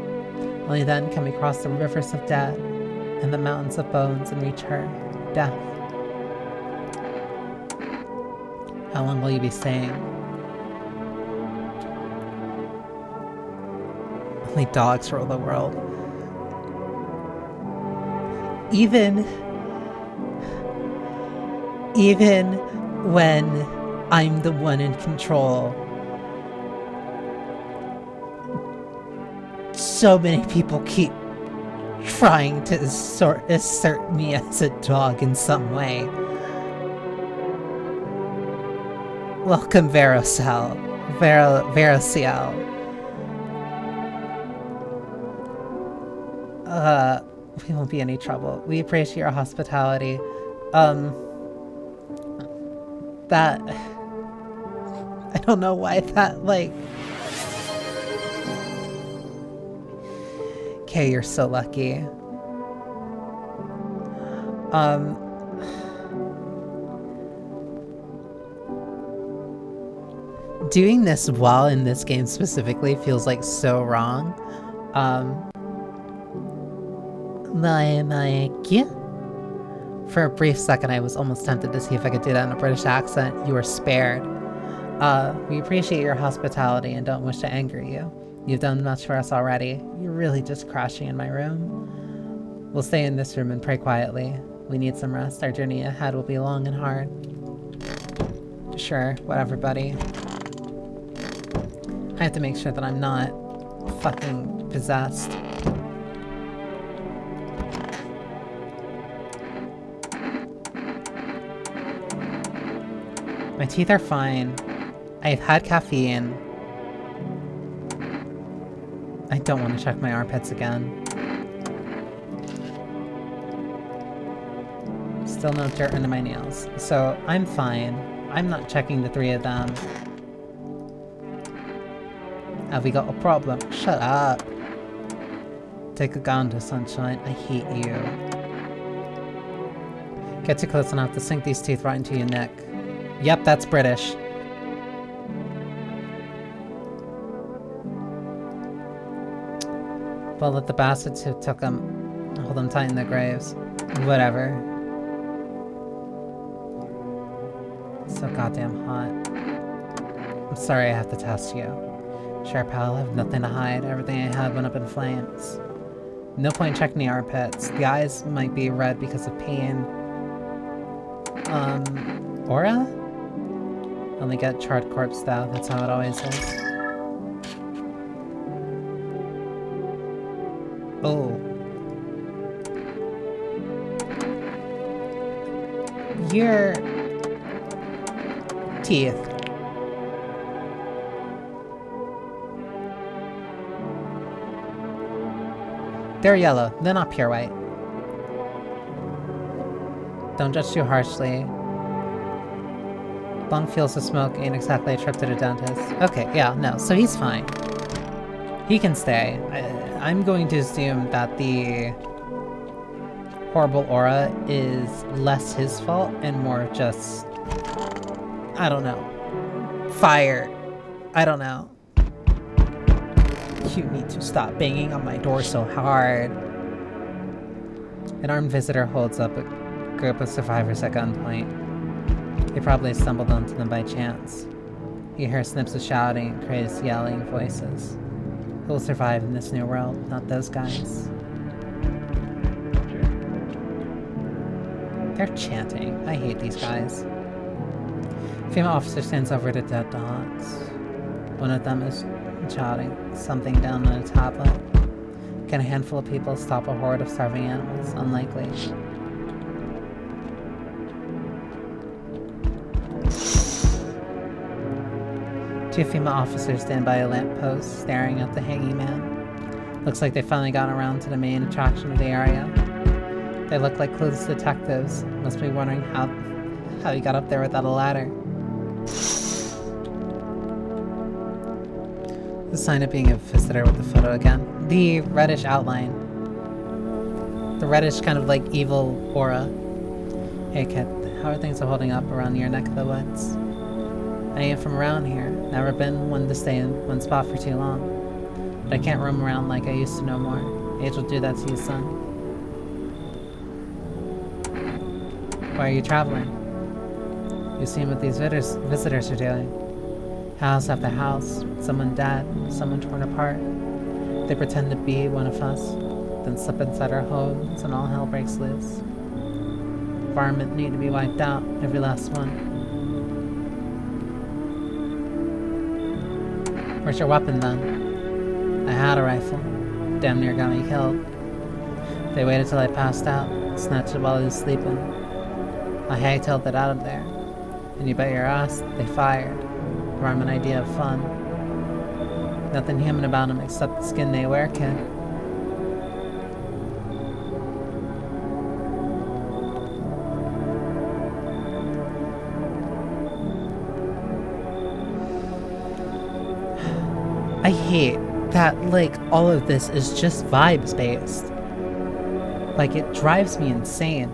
Only then can we cross the rivers of death and the mountains of bones and reach her, death. How long will you be staying? Only dogs rule the world. Even when I'm the one in control. so many people keep trying to assert me as a dog in some way. Welcome, Verociel. We won't be any trouble. We appreciate your hospitality. That... I don't know why that, like... Okay, you're so lucky. Doing this while in this game specifically feels like so wrong. For a brief second, I was almost tempted to see if I could do that in a British accent. You were spared. We appreciate your hospitality and don't wish to anger you. You've done much for us already. You're really just crashing in my room. We'll stay in this room and pray quietly. We need some rest. Our journey ahead will be long and hard. Sure, whatever, buddy. I have to make sure that I'm not fucking possessed. My teeth are fine. I've had caffeine. I don't want to check my armpits again. Still no dirt under my nails. So I'm fine. I'm not checking the three of them. Have we got a problem? Shut up. Take a gander, sunshine. I hate you. Get too close enough to sink these teeth right into your neck. Yep, that's British. But let the bastards who took them hold them tight in their graves. Whatever. So goddamn hot. I'm sorry I have to test you. Sure, pal, I have nothing to hide. Everything I had went up in flames. No point checking the armpits. The eyes might be red because of pain. Aura? Only get charred corpse though. That's how it always is. Oh. Your teeth. They're yellow. They're not pure white. Don't judge too harshly. Lung feels the smoke ain't exactly a trip to the dentist. Okay, yeah, no. So he's fine. He can stay. I'm going to assume that the horrible aura is less his fault and more just... I don't know. Fire. I don't know. You need to stop banging on my door so hard. An armed visitor holds up a group of survivors at gunpoint. They probably stumbled onto them by chance. You hear snips of shouting, crazed yelling voices. Who'll survive in this new world? Not those guys. They're chanting. I hate these guys. Female officer stands over the dead dogs. One of them is jotting something down on a tablet. Can a handful of people stop a horde of starving animals? Unlikely. Two female officers stand by a lamppost, staring at the hanging man. Looks like they finally got around to the main attraction of the area. They look like clueless detectives. Must be wondering how he got up there without a ladder. The sign of being a visitor with the photo again. The reddish outline. The reddish kind of like evil aura. Hey kid, how are things holding up around your neck of the woods? I ain't from around here. Never been one to stay in one spot for too long. But I can't roam around like I used to no more. Age will do that to you, son. Why are you traveling? You've seen what these visitors are doing. House after house, someone dead, someone torn apart. They pretend to be one of us, then slip inside our homes and all hell breaks loose. Environment need to be wiped out, every last one. Where's your weapon then? I had a rifle. damn near got me killed. They waited till I passed out, snatched it while I was sleeping. I hightailed it out of there. And you bet your ass, they fired. Rhyme an idea of fun. Nothing human about them except the skin they wear, kid. I hate that, like, all of this is just vibes based. Like, it drives me insane.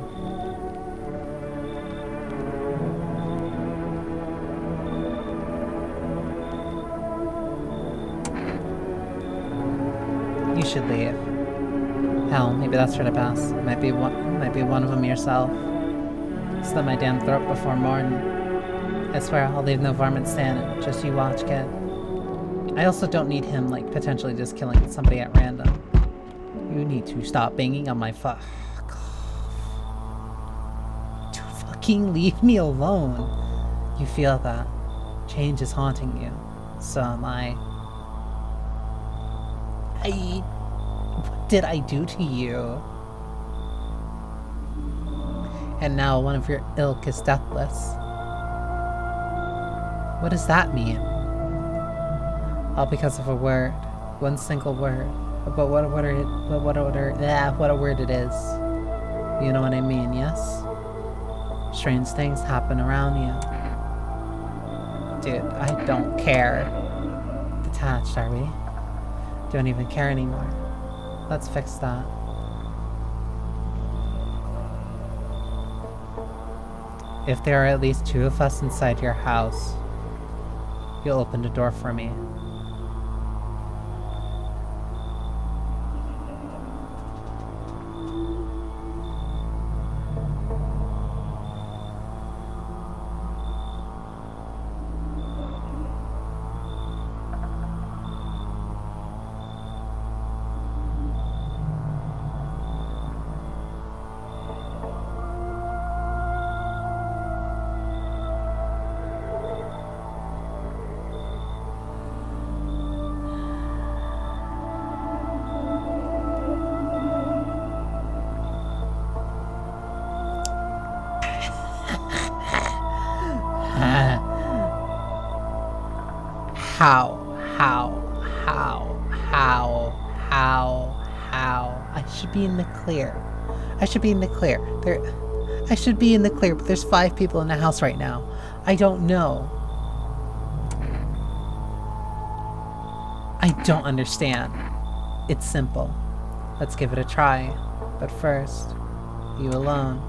You should leave. Hell, maybe that's for the best. Might be one of them yourself. Slit my damn throat before morning. I swear I'll leave no varmint standing. Just you watch, kid. I also don't need him, like, potentially just killing somebody at random. You need to stop banging on my fuck. To fucking leave me alone. You feel that. Change is haunting you. So am I. What did I do to you? And now one of your ilk is deathless. What does that mean? All because of a word. One single word. But what a word it is. You know what I mean, yes? Strange things happen around you. Dude, I don't care. Detached, are we? Don't even care anymore. Let's fix that. If there are at least 2 of us inside your house, you'll open the door for me. How? I should be in the clear. I should be in the clear. But there's 5 people in the house right now. I don't know. I don't understand. It's simple. Let's give it a try. But first, you alone.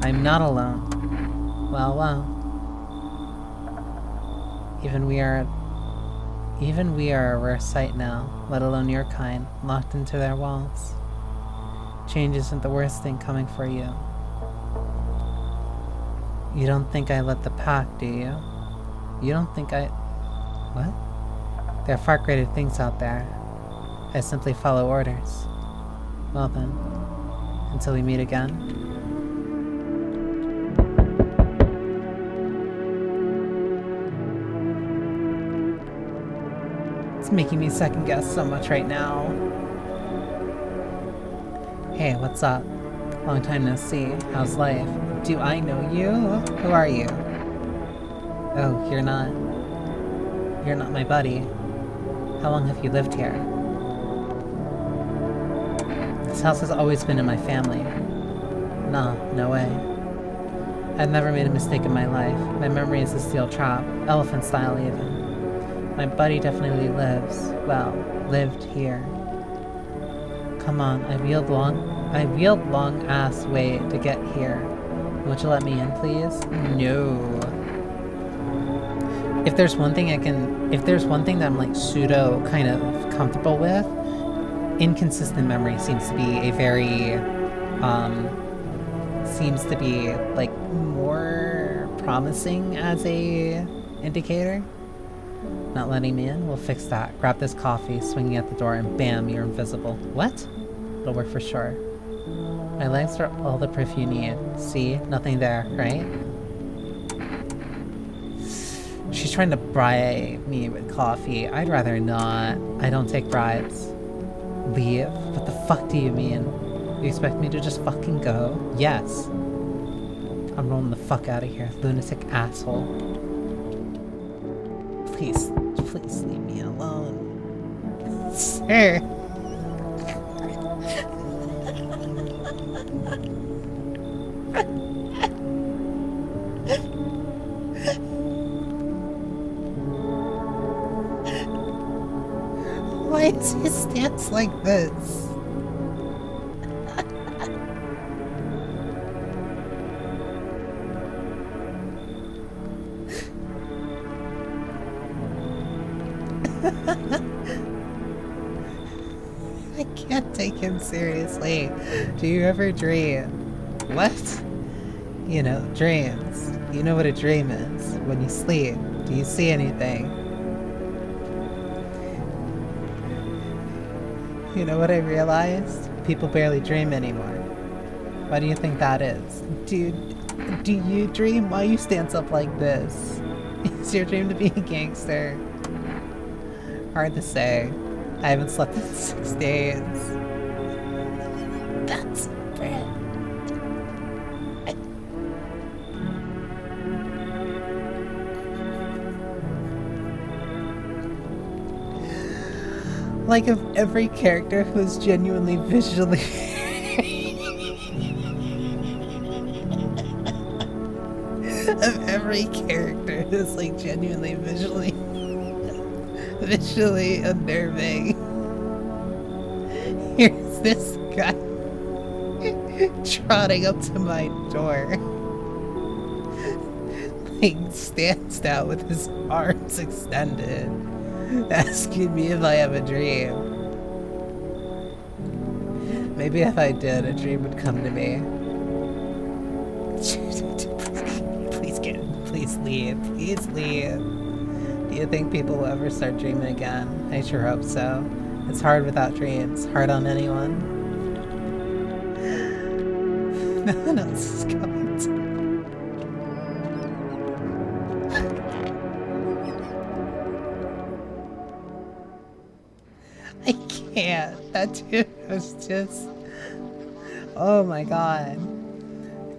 I'm not alone. Well. Even we are a rare sight now, let alone your kind, locked into their walls. Change isn't the worst thing coming for you. You don't think I let the pack, do you? You don't think I... What? There are far greater things out there. I simply follow orders. Well then, until we meet again. Making me second guess so much right now. Hey, what's up? Long time no see. How's life? Do I know you? Who are you? Oh, you're not my buddy. How long have you lived here? This house has always been in my family. Nah, no way. I've never made a mistake in my life. My memory is a steel trap, elephant style even. My buddy definitely lived here. Come on, I wheeled long ass way to get here. Won't you let me in, please? No. If there's one thing that I'm like pseudo kind of comfortable with, inconsistent memory seems to be a very, like more promising as a indicator. Not letting me in? We'll fix that. Grab this coffee, swinging at the door, and bam, you're invisible. What? It'll work for sure. My legs are all the proof you need. See? Nothing there, right? She's trying to bribe me with coffee. I'd rather not. I don't take bribes. Leave? What the fuck do you mean? You expect me to just fucking go? Yes. I'm rolling the fuck out of here, lunatic asshole. Please leave me alone. Sir. Why is his stance like this? I can't take him seriously. Do you ever dream? What? You know, dreams. You know what a dream is. When you sleep, do you see anything? You know what I realized? People barely dream anymore. Why do you think that is? Dude, do you dream? Why you stance up like this? Is your dream to be a gangster? Hard to say. I haven't slept in 6 days. That's bad. Like of every character who's genuinely visually of every character who's like genuinely visually unnerving. Here's this guy trotting up to my door. Like stands out with his arms extended, asking me if I have a dream. Maybe if I did, a dream would come to me. Please leave. Please leave. Do you think people will ever start dreaming again? I sure hope so. It's hard without dreams. Hard on anyone. No one else is coming to me. I can't. That dude was just... Oh my god.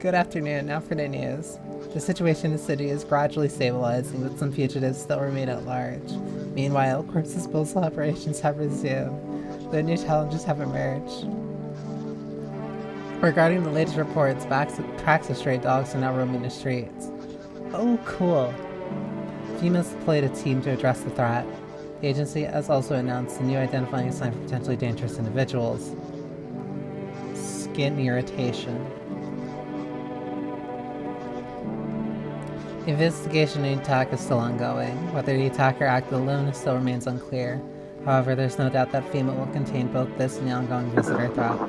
Good afternoon. Now for the news. The situation in the city is gradually stabilizing, but some fugitives still remain at large. Meanwhile, corpse disposal operations have resumed, though new challenges have emerged. Regarding the latest reports, packs of stray dogs are now roaming the streets. Oh, cool. FEMA's deployed a team to address the threat. The agency has also announced a new identifying sign for potentially dangerous individuals. Skin irritation. The investigation into the attack is still ongoing. Whether the attacker acted alone still remains unclear. However, there's no doubt that FEMA will contain both this and the ongoing visitor threat.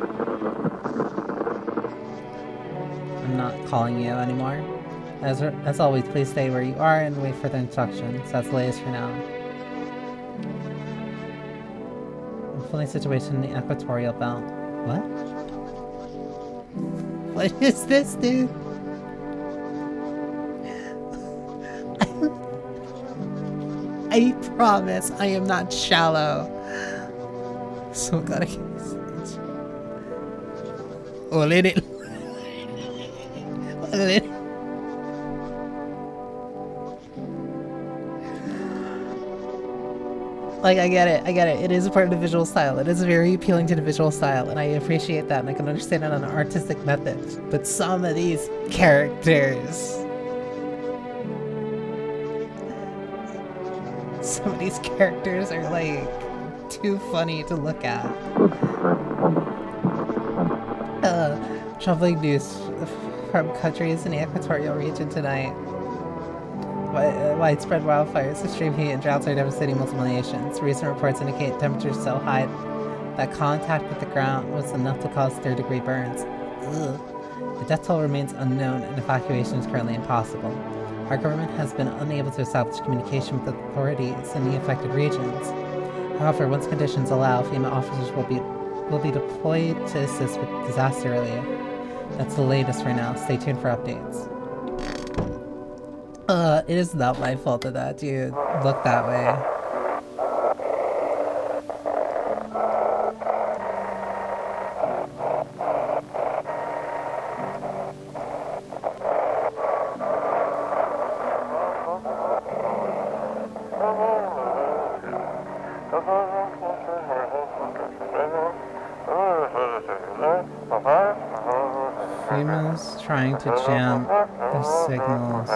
I'm not calling you anymore. As always, please stay where you are and wait for the instructions. That's the latest for now. Unfolding situation in the equatorial belt. What? What is this, dude? I promise I am not shallow. So gotta get this. Oh, let it. Like, I get it. It is a part of the visual style. It is very appealing to the visual style, and I appreciate that, and I can understand it on an artistic method. But some of these characters... Some of these characters are, like, too funny to look at. Troubling news from countries in the equatorial region tonight. Widespread wildfires, extreme heat, and droughts are devastating multiple nations. Recent reports indicate temperatures so high that contact with the ground was enough to cause third-degree burns. Ugh. The death toll remains unknown, and evacuation is currently impossible. Our government has been unable to establish communication with authorities in the affected regions. However, once conditions allow, FEMA officers will be deployed to assist with disaster relief. That's the latest for now. Stay tuned for updates. It is not my fault that that dude looked that way. humans trying to jam their signals.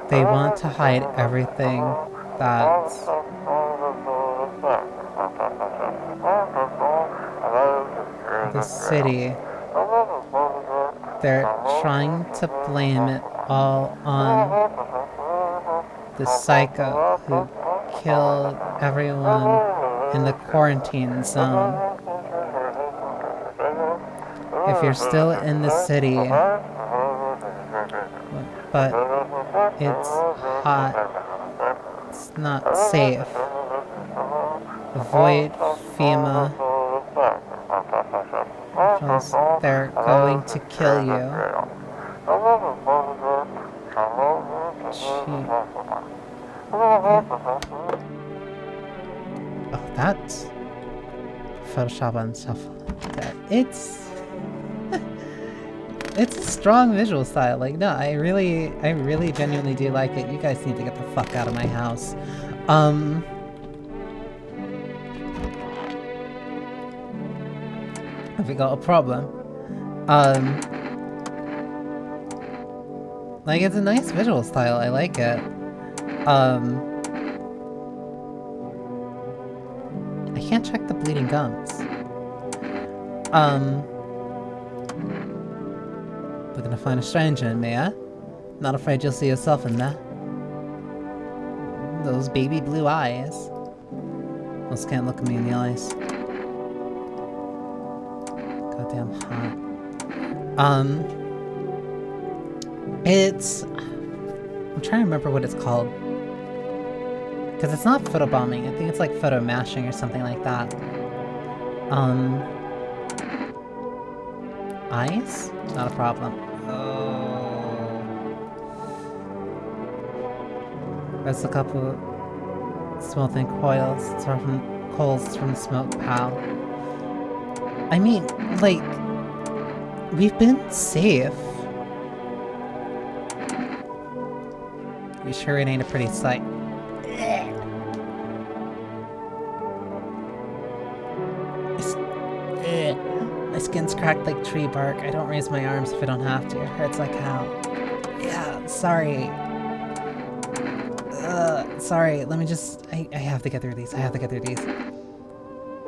They want to hide everything that's the city. They're trying to blame it all on the psycho who killed everyone in the quarantine zone. If you're still in the city, but it's hot, it's not safe, avoid FEMA, because they're going to kill you. Gee. Oh, that's Photoshop on stuff. It's it's a strong visual style. Like, no, I really genuinely do like it. You guys need to get the fuck out of my house. Have we got a problem? Like, it's a nice visual style. I like it. I can't check the bleeding gums. Looking to find a stranger in me, eh? Not afraid you'll see yourself in there. Those baby blue eyes. Almost can't look at me in the eyes. Goddamn hot. It's... I'm trying to remember what it's called. Because it's not photobombing. I think it's like photo mashing or something like that. Eyes? Not a problem. Oh. There's a couple smoldering coils from the smoke pal. I mean, like, we've been safe. You sure it ain't a pretty sight? My skin's cracked like tree bark. I don't raise my arms if I don't have to. It hurts like hell. Yeah, sorry. Sorry, let me just... I have to get through these. I have to get through these.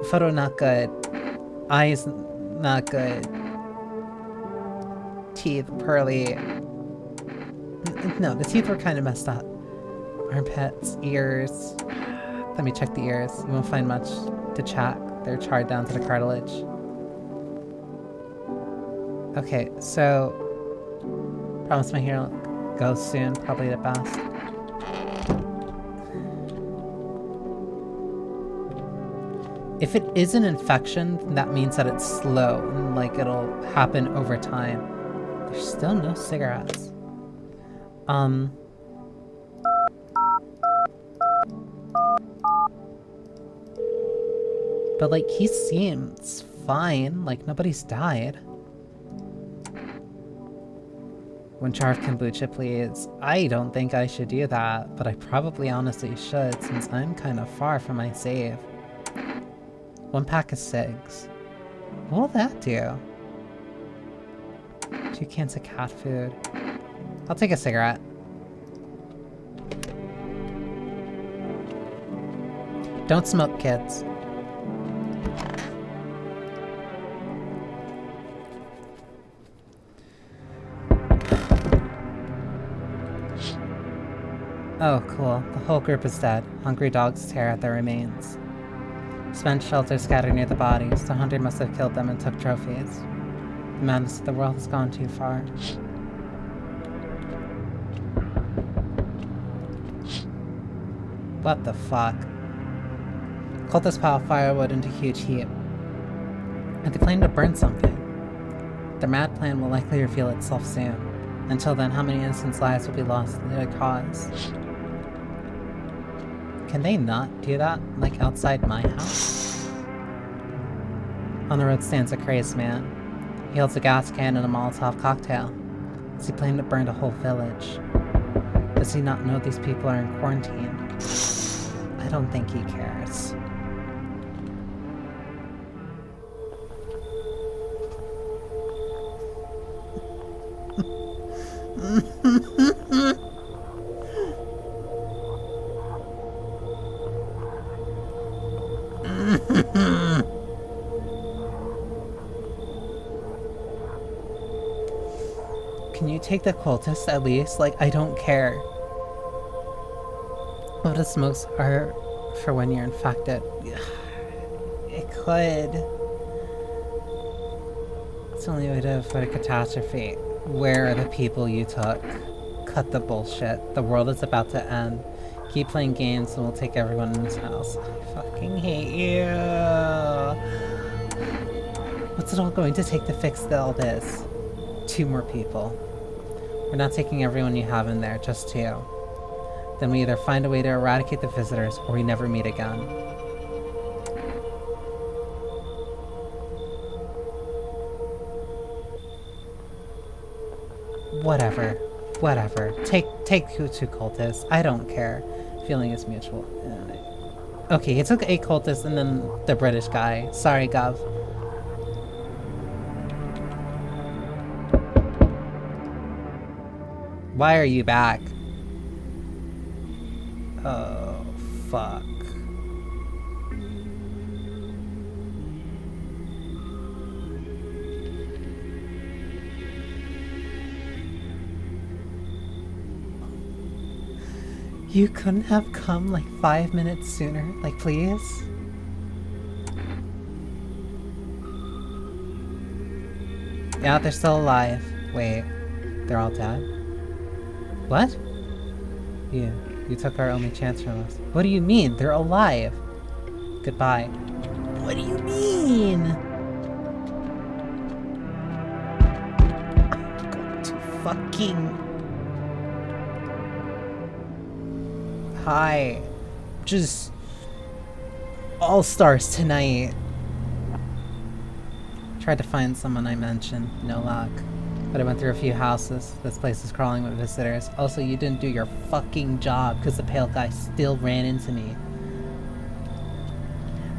Photo not good. Eyes not good. Teeth pearly. No, the teeth were kind of messed up. Armpits, ears. Let me check the ears. You won't find much to check. They're charred down to the cartilage. Okay, so... Promise my hair will go soon. Probably the best. If it is an infection, that means that it's slow, and like it'll happen over time. There's still no cigarettes. But like, he seems fine, like nobody's died. One jar of kombucha, please. I don't think I should do that, but I probably honestly should, since I'm kind of far from my save. 1 pack of cigs. What will that do? 2 cans of cat food. I'll take a cigarette. Don't smoke, kids. Oh, cool. The whole group is dead. Hungry dogs tear at their remains. Spent shelter scattered near the bodies. The hunter must have killed them and took trophies. The madness of the world has gone too far. What the fuck? Cultists pile firewood into a huge heap. And they plan to burn something. Their mad plan will likely reveal itself soon. Until then, how many innocent lives will be lost in their cause? Can they not do that, like, outside my house? On the road stands a crazed man. He holds a gas can and a Molotov cocktail. Does he plan to burn a whole village? Does he not know these people are in quarantine? I don't think he cares. Can you take the cultist at least? Like, I don't care. What if smokes are for when you're infected? It could. It's the only way to avoid a catastrophe. Where are the people you took? Cut the bullshit. The world is about to end. Keep playing games and we'll take everyone in this house. I fucking hate you. What's it all going to take to fix all this? 2 more people. We're not taking everyone you have in there, just 2. Then we either find a way to eradicate the visitors or we never meet again. Whatever. Take 2 cultists. I don't care. Feeling is mutual. Okay, he took 8 cultists and then the British guy. Sorry, Gov. Why are you back? Oh, fuck. You couldn't have come like 5 minutes sooner? Like, please? Yeah, they're still alive. Wait, they're all dead? What? You took our only chance from us. What do you mean? They're alive. Goodbye. What do you mean? I'm going to fucking... Hi. Just... all-stars tonight. Tried to find someone I mentioned. No luck. But I went through a few houses. This place is crawling with visitors. Also, you didn't do your fucking job because the pale guy still ran into me.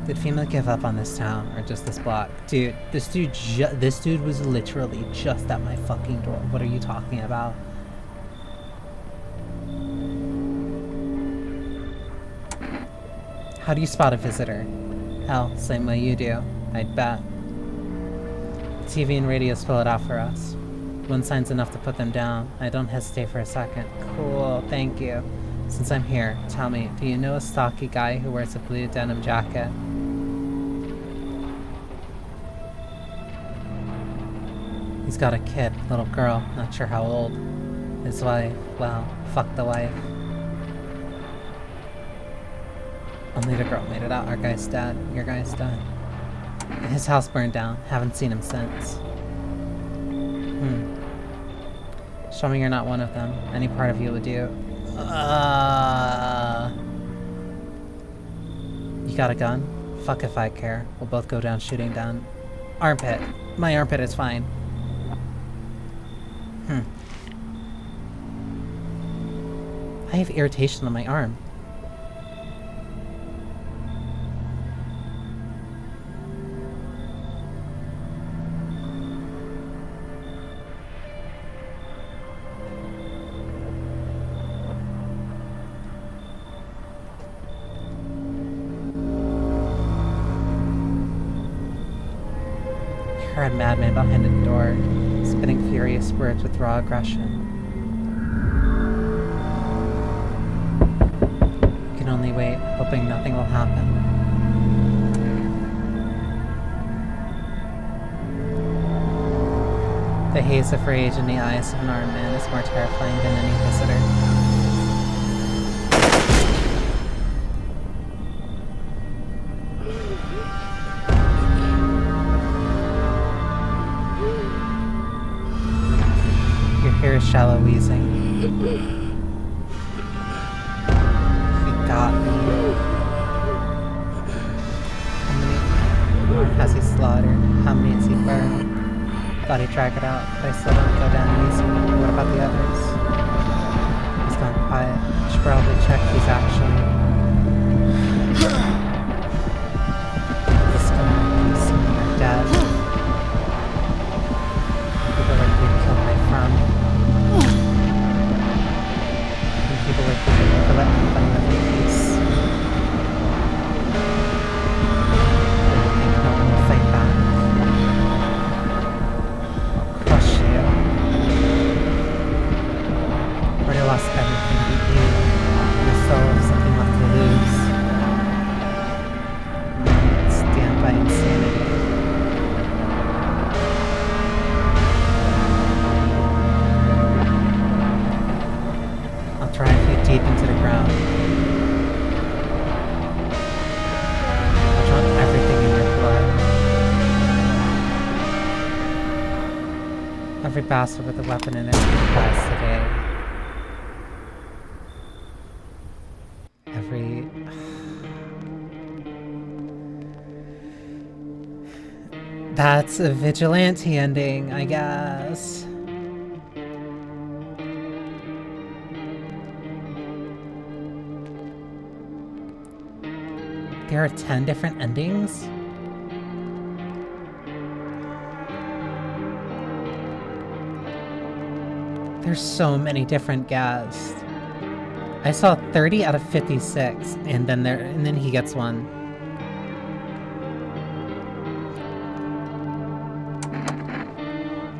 Did FEMA give up on this town or just this block? Dude, this dude was literally just at my fucking door. What are you talking about? How do you spot a visitor? Hell, same way you do. I'd bet. TV and radio spell it out for us. One sign's enough to put them down. I don't hesitate for a second. Cool, thank you. Since I'm here, tell me, do you know a stocky guy who wears a blue denim jacket? He's got a kid, little girl, not sure how old. His wife, well, fuck the wife. Only the girl made it out. Our guy's dead. Your guy's dead. His house burned down. Haven't seen him since. Show me you're not one of them. Any part of you would do. You got a gun? Fuck if I care. We'll both go down shooting down. Armpit. My armpit is fine. I have irritation on my arm. A madman behind the door, spitting furious words with raw aggression. You can only wait, hoping nothing will happen. The haze of rage in the eyes of an armed man is more terrifying than any visitor. Shallow wheezing. He got me. How many more has he slaughtered? How many has he burned? Thought he'd drag it out, but I still don't go down easy. What about the others? He's gone quiet. Should probably check who's actually... This guy, he's dead. People like me killed my friend. People like me for letting them live in peace. by insanity. I'll drive you deep into the ground. I'll drop everything in your blood. Every bastard with a weapon in it dies today. That's a vigilante ending, I guess. There are 10 different endings? There's so many different guests. I saw 30 out of 56, and then he gets one.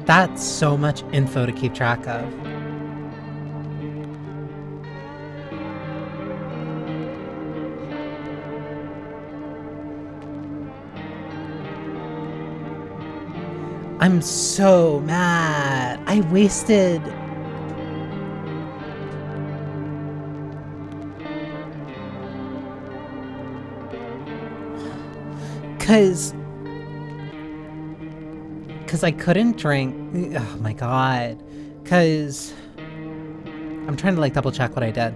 That's so much info to keep track of. I'm so mad. I wasted... Cause I couldn't drink. Oh my god. Cause I'm trying to like double check what I did.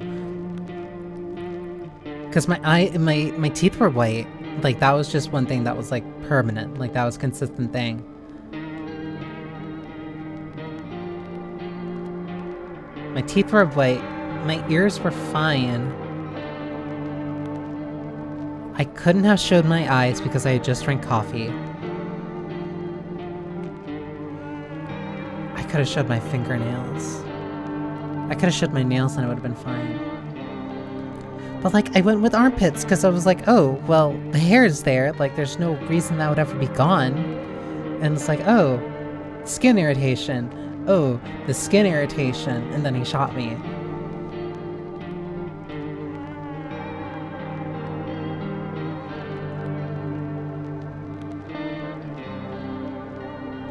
Cause my teeth were white. Like that was just one thing that was like permanent. Like that was a consistent thing. My teeth were white. My ears were fine. I couldn't have showed my eyes because I had just drank coffee. I could have showed my fingernails. I could have showed my nails and it would have been fine. But like, I went with armpits because I was like, oh, well, the hair is there. Like, there's no reason that would ever be gone. And it's like, oh, skin irritation. Oh, the skin irritation. And then he shot me.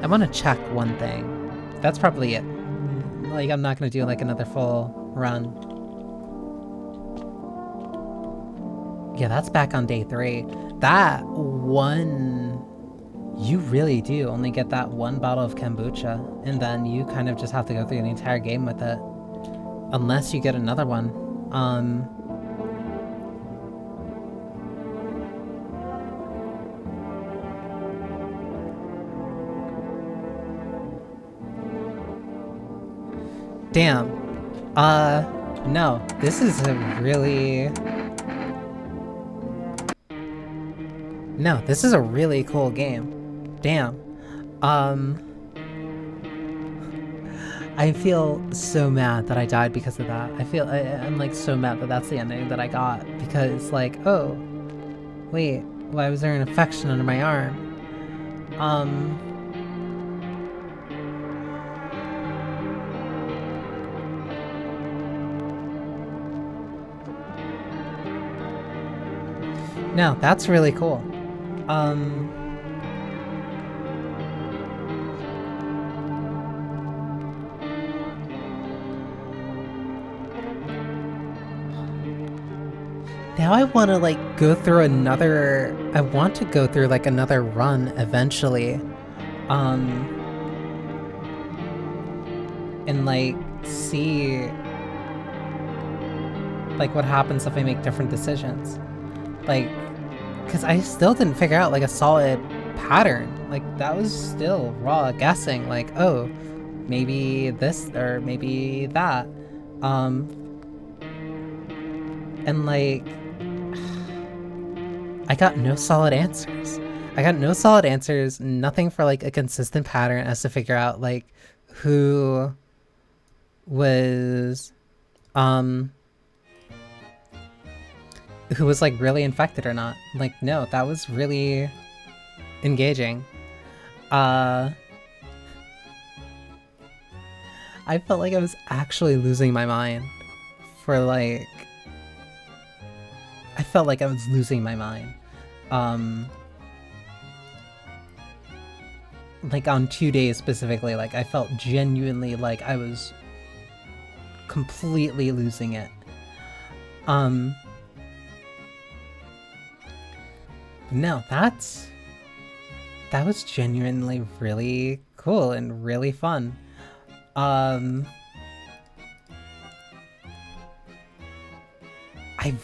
I want to check one thing. That's probably it. Like, I'm not going to do, like, another full run. Yeah, that's back on day 3. That one... You really do only get that one bottle of kombucha, and then you kind of just have to go through the entire game with it. Unless you get another one. Damn. No. This is a really... No, this is a really cool game. Damn. I feel so mad that I died because of that. I'm like so mad that that's the ending that I got. Because like, oh, wait, why was there an infection under my arm? No, that's really cool. Now I want to like go through another... I want to go through like another run eventually. And like see like what happens if I make different decisions. Like, because I still didn't figure out like a solid pattern. Like that was still raw guessing, like, oh, maybe this or maybe that. And like, I got no solid answers. Nothing for like a consistent pattern as to figure out like who was like really infected or not. Like, no, that was really engaging. I felt like I was actually losing my mind for like... I felt like I was losing my mind. like on 2 days specifically, like I felt genuinely like I was completely losing it. No, that was genuinely really cool and really fun. I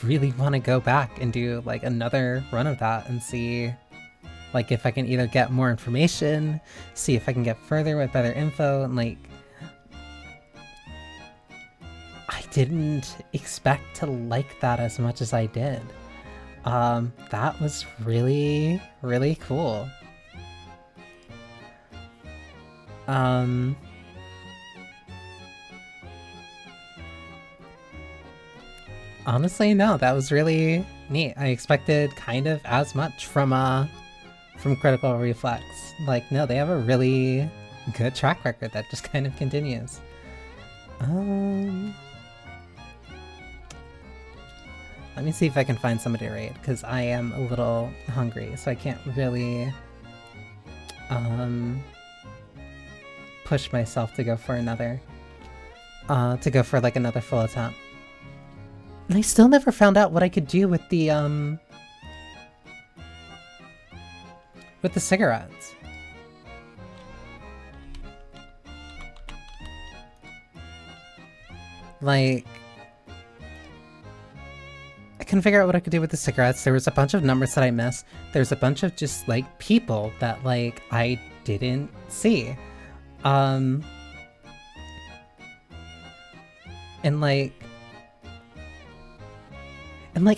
really want to go back and do like another run of that and see like if I can either get more information, see if I can get further with better info, and like I didn't expect to like that as much as I did. That was really, really cool. Honestly, no, that was really neat. I expected kind of as much from Critical Reflex. Like, no, they have a really good track record that just kind of continues. Let me see if I can find somebody to raid, because I am a little hungry, so I can't really push myself to go for another like another full attempt. And I still never found out what I could do with the cigarettes. Like, I couldn't figure out what I could do with the cigarettes. There was a bunch of numbers that I missed. There's a bunch of just like people that like I didn't see. And like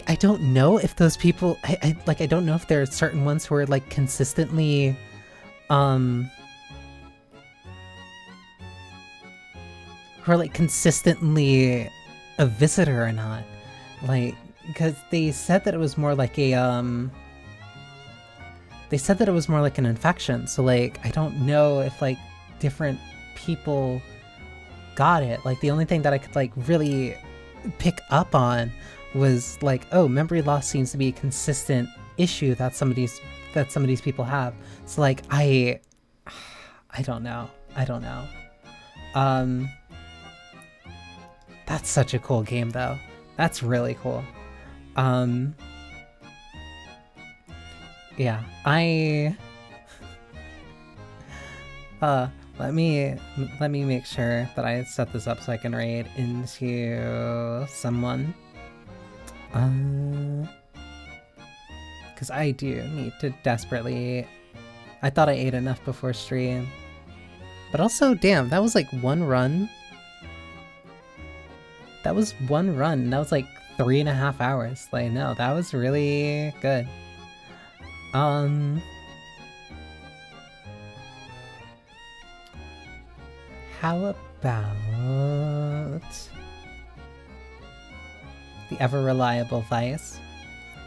I don't know if those people I don't know if there are certain ones who are like consistently a visitor or not. Like, because they said that it was more like a they said that it was more like an infection, so like I don't know if like different people got it. Like the only thing that I could like really pick up on was like, oh, memory loss seems to be a consistent issue that some of these people have. So like I don't know. That's such a cool game though. That's really cool. Yeah, let me make sure that I set this up so I can raid into someone. Because I do need to desperately... I thought I ate enough before stream. But also, damn, that was like one run. That was one run. That was like 3.5 hours. Like, no, that was really good. How about the ever-reliable Vice?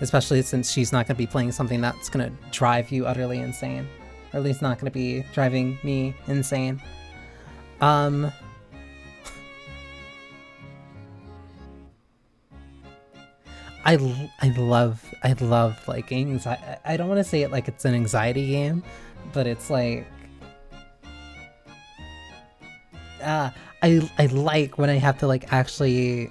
Especially since she's not going to be playing something that's going to drive you utterly insane. Or at least not going to be driving me insane. I love like games. I don't want to say it like it's an anxiety game, but it's like I like when I have to like actually,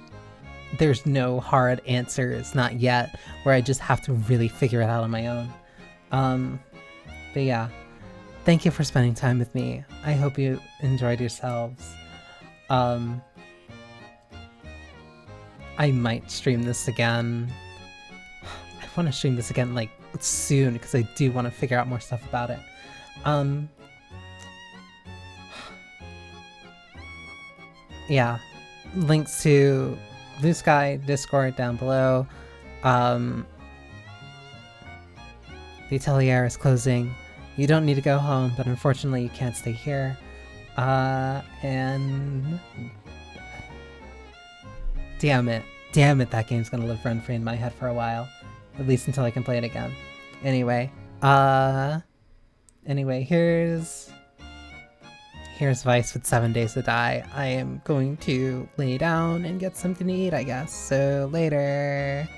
there's no hard answers, not yet, where I just have to really figure it out on my own. But yeah, thank you for spending time with me. I hope you enjoyed yourselves. I might stream this again. I want to stream this again like soon because I do want to figure out more stuff about it. Yeah, links to Blue Sky, Discord down below. The atelier is closing. You don't need to go home, but unfortunately you can't stay here. And damn it, that game's gonna live rent-free in my head for a while. At least until I can play it again. Anyway, here's Vice with 7 Days to Die. I am going to lay down and get something to eat, I guess. So later.